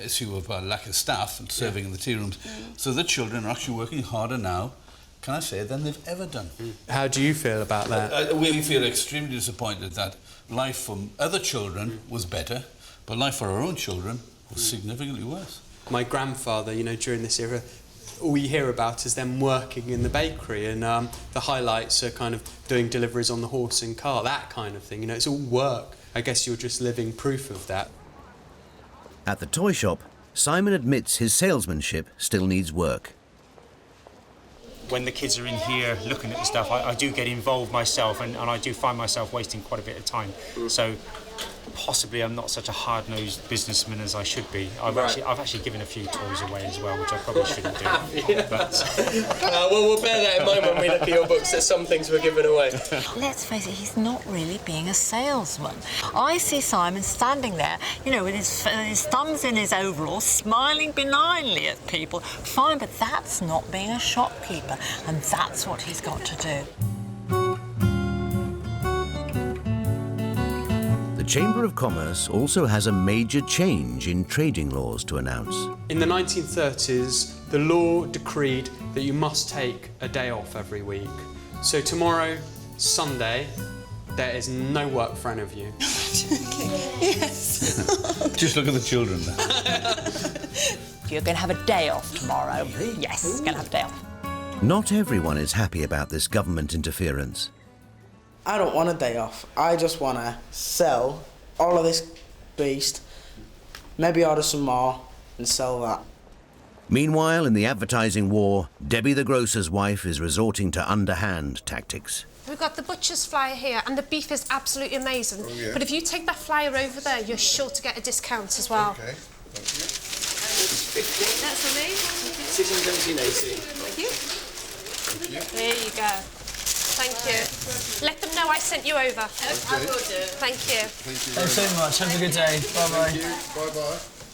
issue of lack of staff and serving in the tea rooms, so the children are actually working harder now, can I say, than they've ever done. How do you feel about that? We feel extremely disappointed that life for other children was better, but life for our own children was significantly worse. My grandfather, you know, during this era, all you hear about is them working in the bakery, and the highlights are kind of doing deliveries on the horse and car, that kind of thing. You know, it's all work. I guess you're just living proof of that. At the toy shop, Simon admits his salesmanship still needs work. When the kids are in here looking at the stuff, I do get involved myself, and I do find myself wasting quite a bit of time. So possibly I'm not such a hard-nosed businessman as I should be. I've actually given a few toys away as well, which I probably shouldn't do. Well, we'll bear that in mind when we look at your books, that some things were given away. Let's face it, he's not really being a salesman. I see Simon standing there, you know, with his thumbs in his overalls, smiling benignly at people. Fine, but that's not being a shopkeeper, and that's what he's got to do. The Chamber of Commerce also has a major change in trading laws to announce. In the 1930s, the law decreed that you must take a day off every week. So tomorrow, Sunday, there is no work for any of you. Yes. Just look at the children. You're going to have a day off tomorrow. Yes, going to have a day off. Not everyone is happy about this government interference. I don't want a day off. I just want to sell all of this beast, maybe order some more and sell that. Meanwhile, in the advertising war, Debbie the grocer's wife is resorting to underhand tactics. We've got the butcher's flyer here, and the beef is absolutely amazing. Oh, yeah. But if you take that flyer over there, you're sure to get a discount as well. Okay. That's for me. 617.80. Thank you. There you go. Thank you. Let them know I sent you over. I will do. Thank you. Thanks so much. Have a good day. Bye-bye.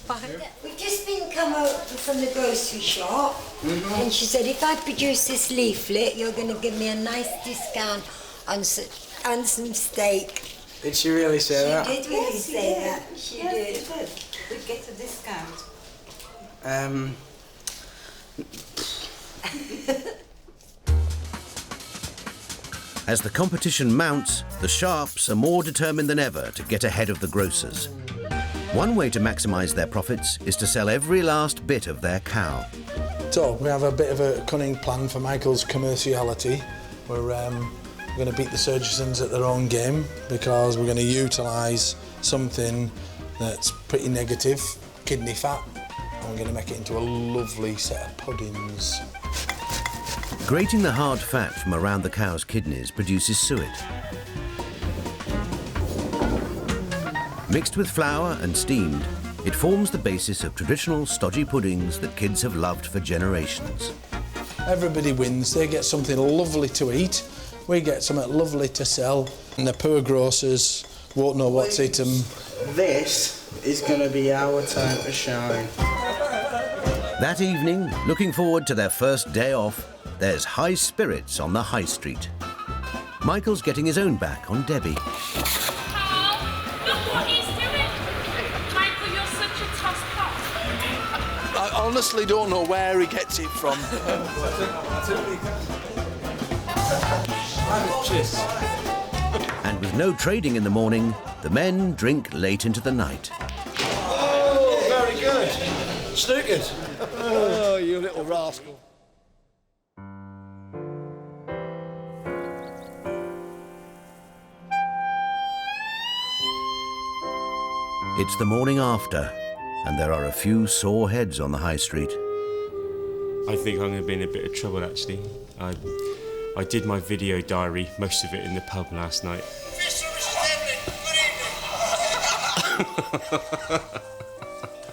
Bye-bye. We've just been come over from the grocery shop, and she said if I produce this leaflet, you're going to give me a nice discount on some steak. Did she really say that? She did really say that. She did. We'd get a discount. As the competition mounts, the sharps are more determined than ever to get ahead of the grocers. One way to maximise their profits is to sell every last bit of their cow. So we have a bit of a cunning plan for Michael's commerciality. We're going to beat the Surgesons at their own game, because we're going to utilise something that's pretty negative, kidney fat, and we're going to make it into a lovely set of puddings. Grating the hard fat from around the cow's kidneys produces suet. Mixed with flour and steamed, it forms the basis of traditional stodgy puddings that kids have loved for generations. Everybody wins. They get something lovely to eat. We get something lovely to sell. And the poor grocers won't know what's eaten. This is going to be our time to shine. That evening, looking forward to their first day off, there's high spirits on the high street. Michael's getting his own back on Debbie. I honestly don't know where he gets it from. And with no trading in the morning, the men drink late into the night. Oh, very good. Snookered. Oh, you little rascal. It's the morning after, and there are a few sore heads on the high street. I think I'm going to be in a bit of trouble, actually. I did my video diary, most of it in the pub last night.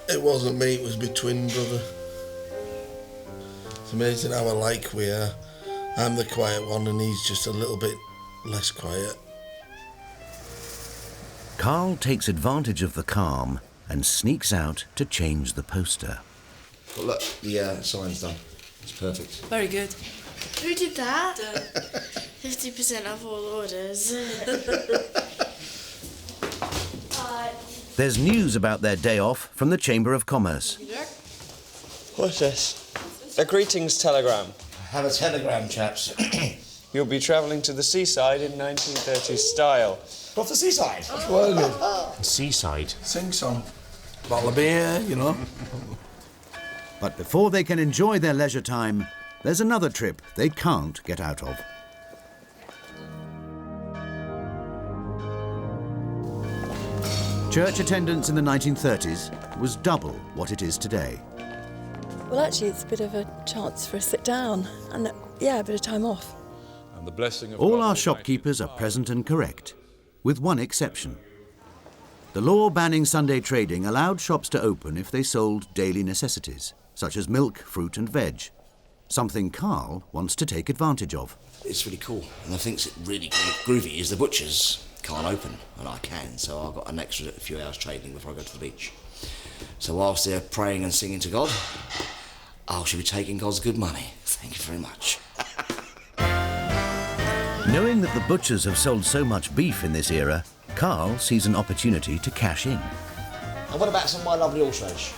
It wasn't me, it was my twin brother. It's amazing how alike we are. I'm the quiet one and he's just a little bit less quiet. Carl takes advantage of the calm and sneaks out to change the poster. But look, the sign's done. It's perfect. Very good. Who did that? 50% off all orders. There's news about their day off from the Chamber of Commerce. What's this? A greetings telegram. Have a telegram, chaps. You'll be travelling to the seaside in 1930s style. Off the seaside? Well good. Seaside? Sing song. Bottle of beer, you know. But before they can enjoy their leisure time, there's another trip they can't get out of. Church attendance in the 1930s was double what it is today. Well, actually, it's a bit of a chance for a sit down and, yeah, a bit of time off. And the blessing of All our shopkeepers are present and correct, with one exception. The law banning Sunday trading allowed shops to open if they sold daily necessities, such as milk, fruit and veg, something Carl wants to take advantage of. It's really cool, and I think it's really groovy is the butchers can't open, and I can, so I've got an extra few hours trading before I go to the beach. So whilst they're praying and singing to God, I shall be taking God's good money. Thank you very much. Knowing that the butchers have sold so much beef in this era, Carl sees an opportunity to cash in. And what about some of my lovely horseradish?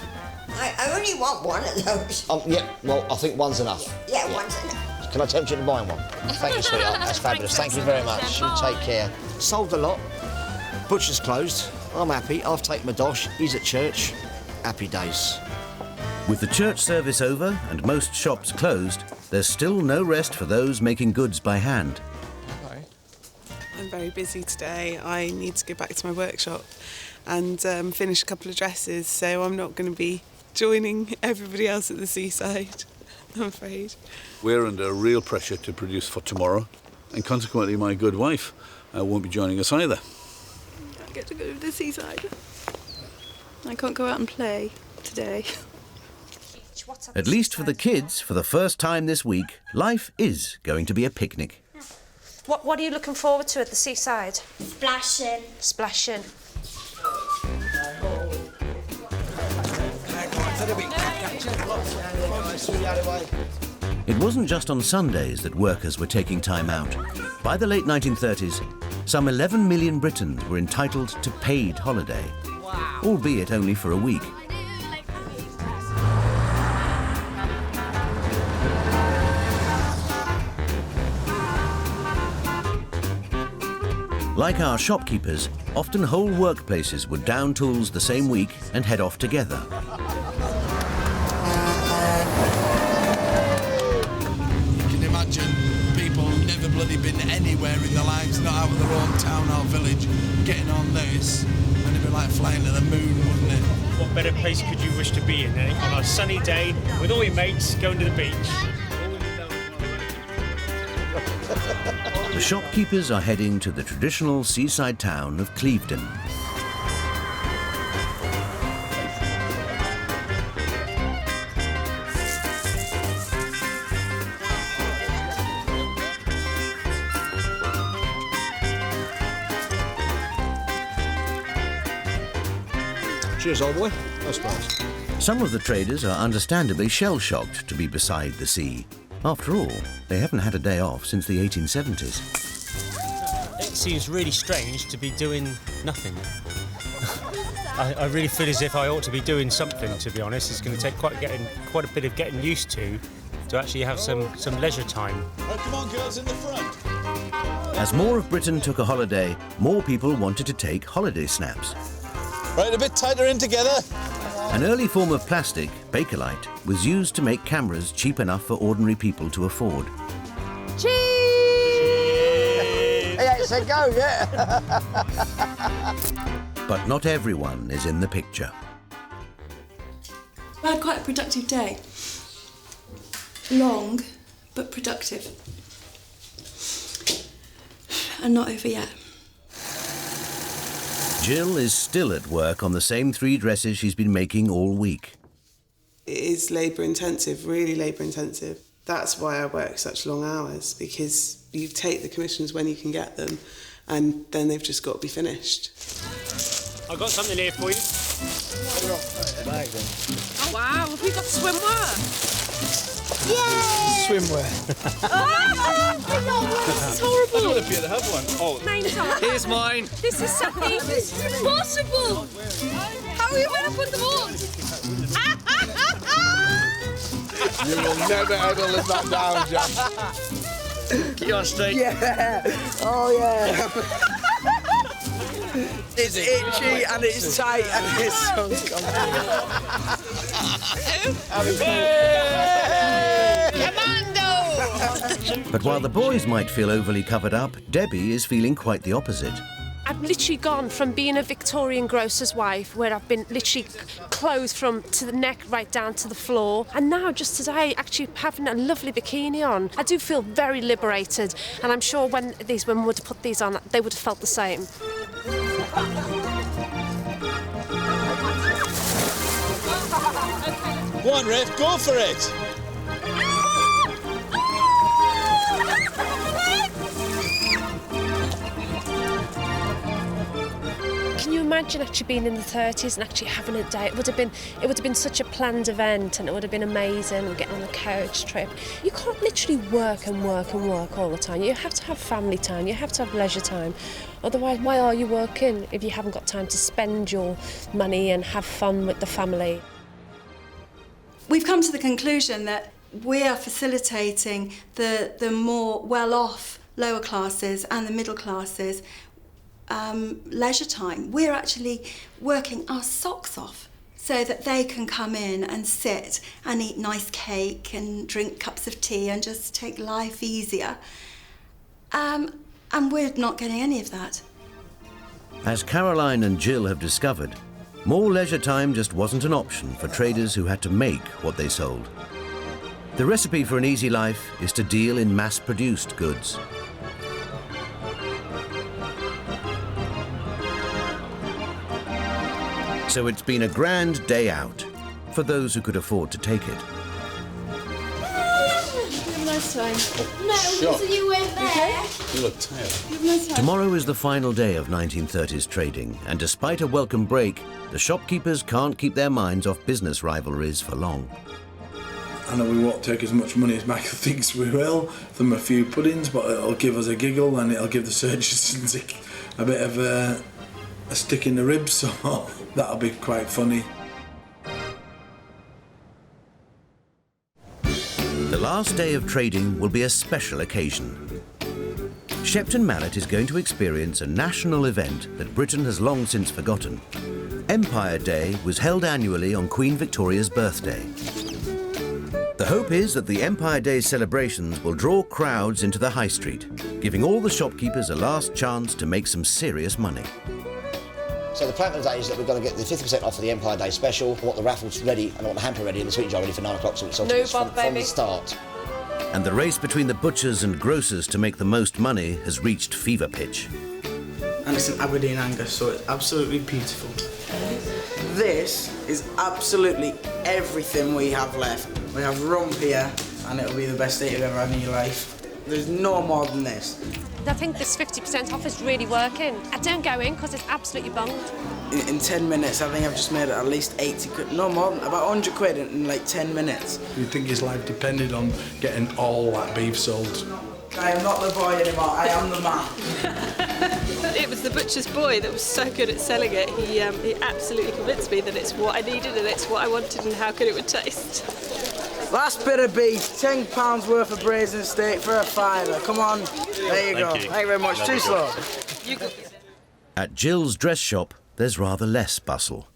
I only want one of those. Yeah, well, I think one's enough. Yeah, one's enough. Can I tempt you to buy one? Thank you, sweetheart. That's fabulous. Thank you very much. You take care. Sold a lot. Butcher's closed. I'm happy. I've taken my dosh. He's at church. Happy days. With the church service over and most shops closed, there's still no rest for those making goods by hand. I'm very busy today. I need to go back to my workshop and finish a couple of dresses, so I'm not going to be joining everybody else at the seaside, I'm afraid. We're under real pressure to produce for tomorrow, and consequently my good wife won't be joining us either. I get to go to the seaside. I can't go out and play today. At least for the kids, for the first time this week, life is going to be a picnic. What are you looking forward to at the seaside? Splashing. Splashing. It wasn't just on Sundays that workers were taking time out. By the late 1930s, some 11 million Britons were entitled to paid holiday, albeit only for a week. Like our shopkeepers, often whole workplaces would down tools the same week and head off together. You can imagine people who've never bloody been anywhere in their lives, not out of their own town or village, getting on this, and it'd be like flying to the moon, wouldn't it? What better place could you wish to be in, eh? On a sunny day, with all your mates, going to the beach. The shopkeepers are heading to the traditional seaside town of Clevedon. Cheers, old boy. That's nice. Some of the traders are understandably shell-shocked to be beside the sea. After all, they haven't had a day off since the 1870s. It seems really strange to be doing nothing. I really feel as if I ought to be doing something, to be honest. It's going to take quite a bit of getting used to actually have some leisure time. Right, come on, girls, in the front. As more of Britain took a holiday, more people wanted to take holiday snaps. Right, a bit tighter in together. An early form of plastic, Bakelite, was used to make cameras cheap enough for ordinary people to afford. Cheers! Yeah, it's a go, yeah. But not everyone is in the picture. I had quite a productive day. Long, but productive. And not over yet. Jill is still at work on the same 3 dresses she's been making all week. It is labour intensive, really labour intensive. That's why I work such long hours, because you take the commissions when you can get them, and then they've just got to be finished. I've got something here for you. Wow, have we got swimwear? Yay! Swimwear. This is horrible. I don't appear to have one. Oh, Name's on. here's mine. This is something. This is impossible. How are you going to put them on? You will never ever live that down, John. Keep on straight. Yeah. Oh, yeah. It's itchy and it's tight and it's so Commando! But while the boys might feel overly covered up, Debbie is feeling quite the opposite. I've literally gone from being a Victorian grocer's wife, where I've been literally clothed from to the neck right down to the floor, and now just today actually having a lovely bikini on. I do feel very liberated, and I'm sure when these women would have put these on, they would have felt the same. Go on, Riff, go for it! Can you imagine actually being in the 30s and actually having a day? It would have been such a planned event, and it would have been amazing, and getting on the coach trip. You can't literally work and work and work all the time. You have to have family time, you have to have leisure time. Otherwise, why are you working if you haven't got time to spend your money and have fun with the family? We've come to the conclusion that we are facilitating the more well-off lower classes and the middle classes leisure time. We're actually working our socks off so that they can come in and sit and eat nice cake and drink cups of tea and just take life easier. And we're not getting any of that. As Caroline and Jill have discovered, more leisure time just wasn't an option for traders who had to make what they sold. The recipe for an easy life is to deal in mass-produced goods. So it's been a grand day out for those who could afford to take it. Have a nice time. No, because you weren't there. You look tired. Have a nice time. Tomorrow is the final day of 1930s trading, and despite a welcome break, the shopkeepers can't keep their minds off business rivalries for long. I know we won't take as much money as Michael thinks we will from a few puddings, but it'll give us a giggle and it'll give the surgeons a bit of a stick in the ribs, so that'll be quite funny. The last day of trading will be a special occasion. Shepton Mallet is going to experience a national event that Britain has long since forgotten. Empire Day was held annually on Queen Victoria's birthday. The hope is that the Empire Day celebrations will draw crowds into the high street, giving all the shopkeepers a last chance to make some serious money. So the plan today is that we're going to get the 50% off of the Empire Day special. I want the raffles ready, and I want the hamper ready, and the sweet jar ready for 9 o'clock, so it's from the start. And the race between the butchers and grocers to make the most money has reached fever pitch. And it's an Aberdeen Angus, so it's absolutely beautiful. This is absolutely everything we have left. We have rump here, and it'll be the best day you've ever had in your life. There's no more than this. I think this 50% off is really working. I don't go in because it's absolutely bunged. In 10 minutes, I think I've just made at least 80 quid, no more than about 100 quid in like 10 minutes. You think his life depended on getting all that beef sold? I am not the boy anymore, I am the man. It was the butcher's boy that was so good at selling it. He absolutely convinced me that it's what I needed and it's what I wanted and how good it would taste. Last bit of beef, £10 worth of braised steak for a £5. Come on, there you go. Thank you very much. Too slow. At Jill's dress shop, there's rather less bustle.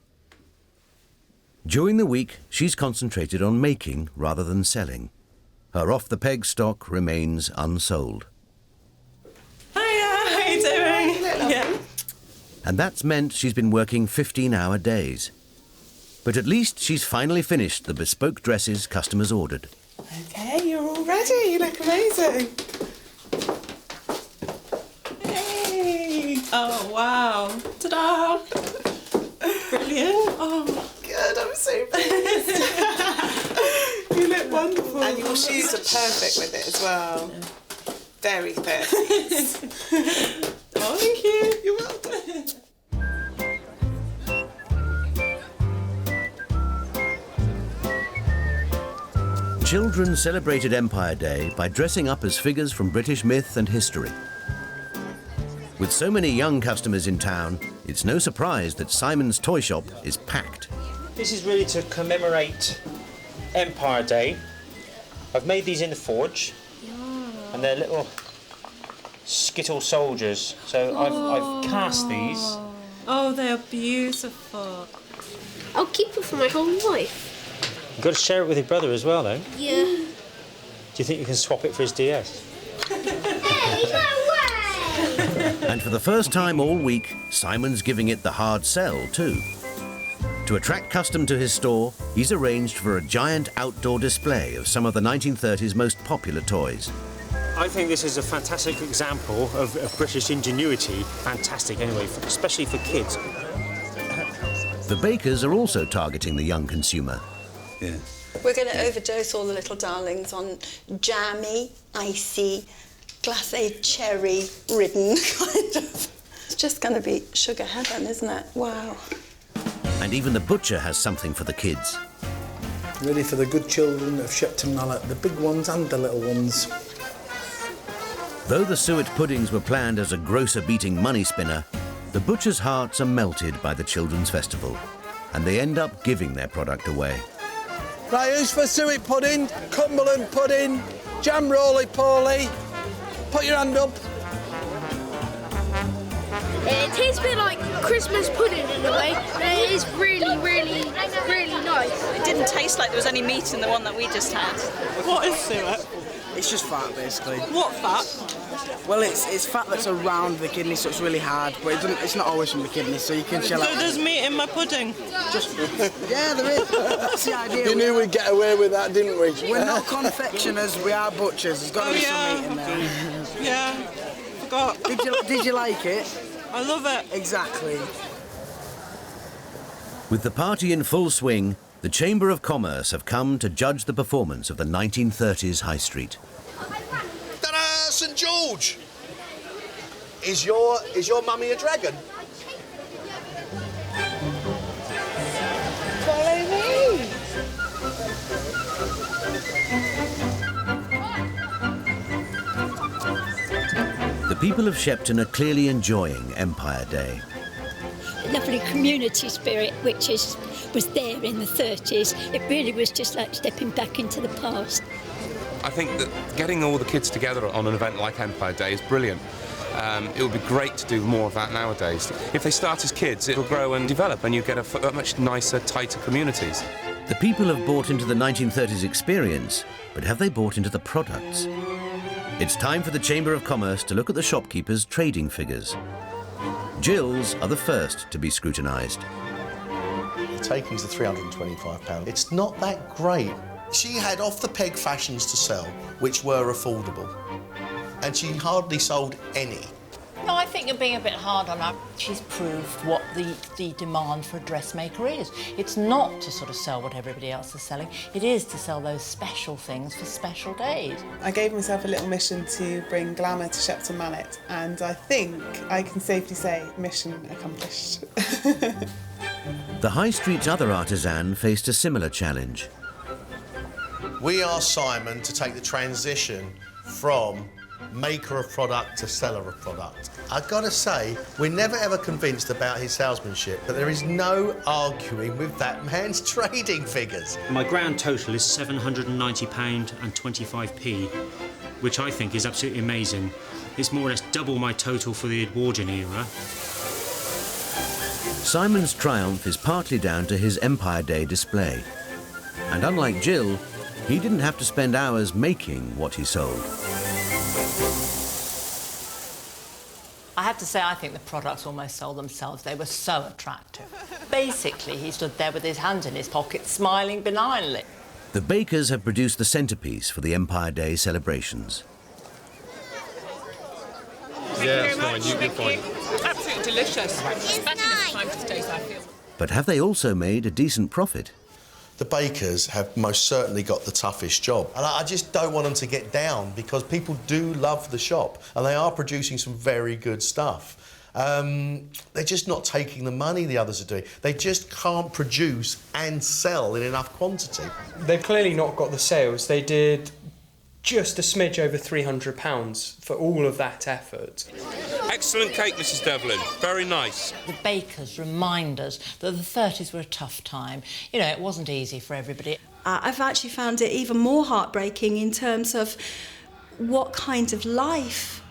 During the week, she's concentrated on making rather than selling. Her off-the-peg stock remains unsold. Hiya, how you doing? Yeah. And that's meant she's been working 15-hour days. But at least she's finally finished the bespoke dresses customers ordered. Okay, you're all ready. You look amazing. Hey! Oh, wow. Ta-da! Brilliant. Oh, good. I'm so pleased. You look wonderful. And your shoes are perfect with it as well. Very 30s. Oh, thank you. You're welcome. Children celebrated Empire Day by dressing up as figures from British myth and history. With so many young customers in town, it's no surprise that Simon's toy shop is packed. This is really to commemorate Empire Day. I've made these in the forge, and they're little skittle soldiers. So I've cast these. Oh, they're beautiful. I'll keep them for my whole life. You've got to share it with your brother as well, though. Yeah. Do you think you can swap it for his DS? And for the first time all week, Simon's giving it the hard sell too. To attract custom to his store, he's arranged for a giant outdoor display of some of the 1930s most popular toys. I think this is a fantastic example of British ingenuity. Fantastic, anyway, especially for kids. The bakers are also targeting the young consumer. Yeah. We're going to overdose all the little darlings on jammy, icy, glacé cherry ridden kind of. It's just going to be sugar heaven, isn't it? Wow. And even the butcher has something for the kids. Ready for the good children of Shepton Mallet, the big ones and the little ones. Though the suet puddings were planned as a grocer-beating money spinner, the butcher's hearts are melted by the children's festival, and they end up giving their product away. Right, who's for suet pudding, Cumberland pudding, jam roly-poly? Put your hand up. It tastes a bit like Christmas pudding in a way, and it is really, really, really nice. It didn't taste like there was any meat in the one that we just had. What is suet? It's just fat, basically. What fat? Well, it's fat that's around the kidney, so it's really hard, but it's not always from the kidney, so you can shell out. So there's meat in my pudding? Yeah, there is. That's the idea. You knew we'd get away with that, didn't we? We're not confectioners, we are butchers. There's got to be some meat in there. Yeah, forgot. Did you like it? I love it. Exactly. With the party in full swing, the Chamber of Commerce have come to judge the performance of the 1930s High Street. Ta-da, St George! Is your mummy a dragon? Follow me. The people of Shepton are clearly enjoying Empire Day. Lovely community spirit which was there in the 30s. It really was just like stepping back into the past. I think that getting all the kids together on an event like Empire Day is brilliant. It would be great to do more of that nowadays. If they start as kids, it'll grow and develop and you get a much nicer, tighter communities. The people have bought into the 1930s experience, but have they bought into the products? It's time for the Chamber of Commerce to look at the shopkeepers' trading figures. Jill's are the first to be scrutinised. The takings are £325. It's not that great. She had off-the-peg fashions to sell, which were affordable, and she hardly sold any. No, I think you're being a bit hard on her. She's proved what the demand for a dressmaker is. It's not to sort of sell what everybody else is selling. It is to sell those special things for special days. I gave myself a little mission to bring glamour to Shepton Mallet, and I think I can safely say mission accomplished. The High Street's other artisan faced a similar challenge. We asked Simon to take the transition from maker of product to seller of product. I've got to say, we're never ever convinced about his salesmanship, but there is no arguing with that man's trading figures. My grand total is £790 and 25p, which I think is absolutely amazing. It's more or less double my total for the Edwardian era. Simon's triumph is partly down to his Empire Day display. And unlike Jill, he didn't have to spend hours making what he sold. I have to say, I think the products almost sold themselves. They were so attractive. Basically, he stood there with his hands in his pockets, smiling benignly. The bakers have produced the centrepiece for the Empire Day celebrations. Yeah, it's fine. You're fine. Absolutely delicious. Especially this time of days, I feel. But have they also made a decent profit? The bakers have most certainly got the toughest job. And I just don't want them to get down because people do love the shop and they are producing some very good stuff. They're just not taking the money the others are doing. They just can't produce and sell in enough quantity. They've clearly not got the sales. They did just a smidge over £300 for all of that effort. Excellent cake, Mrs. Devlin. Very nice. The bakers remind us that the 30s were a tough time. You know, it wasn't easy for everybody. I've actually found it even more heartbreaking in terms of what kind of life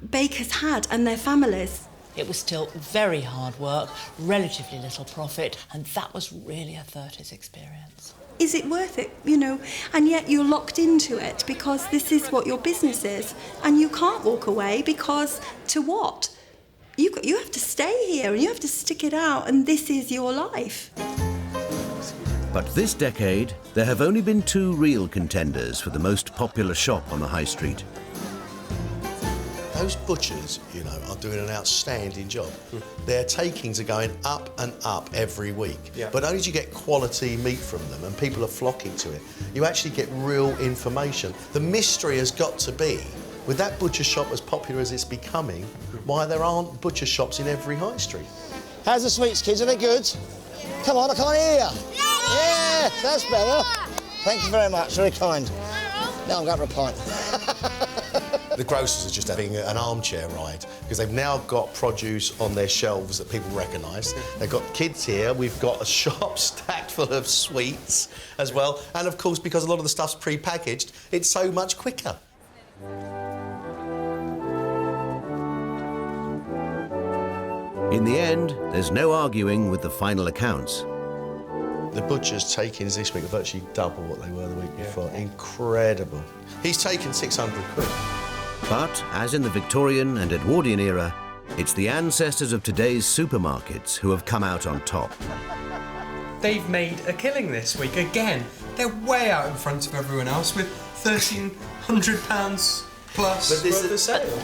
bakers had and their families. It was still very hard work, relatively little profit, and that was really a 30s experience. Is it worth it, you know? And yet you're locked into it because this is what your business is, and you can't walk away because to what? You have to stay here and you have to stick it out, and this is your life. But this decade, there have only been 2 real contenders for the most popular shop on the high street. Those butchers, you know, are doing an outstanding job. Their takings are going up and up every week. Yeah. But only do you get quality meat from them and people are flocking to it, you actually get real information. The mystery has got to be, with that butcher shop as popular as it's becoming, why there aren't butcher shops in every high street. How's the sweets, kids? Are they good? Come on, I can't hear you. Yeah, that's better. Thank you very much, very kind. Now I'm going for a pint. The grocers are just having an armchair ride because they've now got produce on their shelves that people recognise. They've got kids here. We've got a shop stacked full of sweets as well. And, of course, because a lot of the stuff's pre-packaged, it's so much quicker. In the end, there's no arguing with the final accounts. The butcher's takings this week are virtually double what they were the week before. Incredible. He's taken 600 quid. But, as in the Victorian and Edwardian era, it's the ancestors of today's supermarkets who have come out on top. They've made a killing this week again. They're way out in front of everyone else with £1,300 plus worth of sale.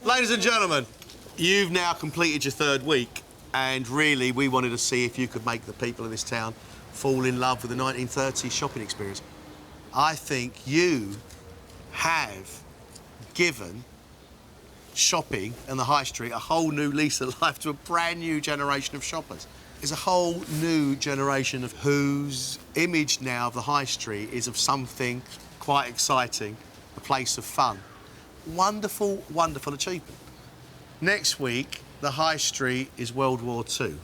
Ladies and gentlemen, you've now completed your 3rd week, and really we wanted to see if you could make the people of this town fall in love with the 1930s shopping experience. I think you have given shopping and the high street a whole new lease of life to a brand new generation of shoppers. There's a whole new generation of whose image now of the high street is of something quite exciting, a place of fun. Wonderful, wonderful achievement. Next week, the high street is World War II.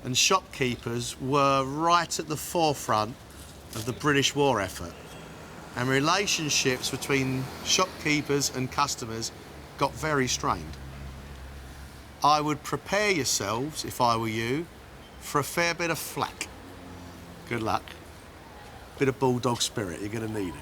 And shopkeepers were right at the forefront of the British war effort. And relationships between shopkeepers and customers got very strained. I would prepare yourselves, if I were you, for a fair bit of flack. Good luck. Bit of bulldog spirit, you're going to need it.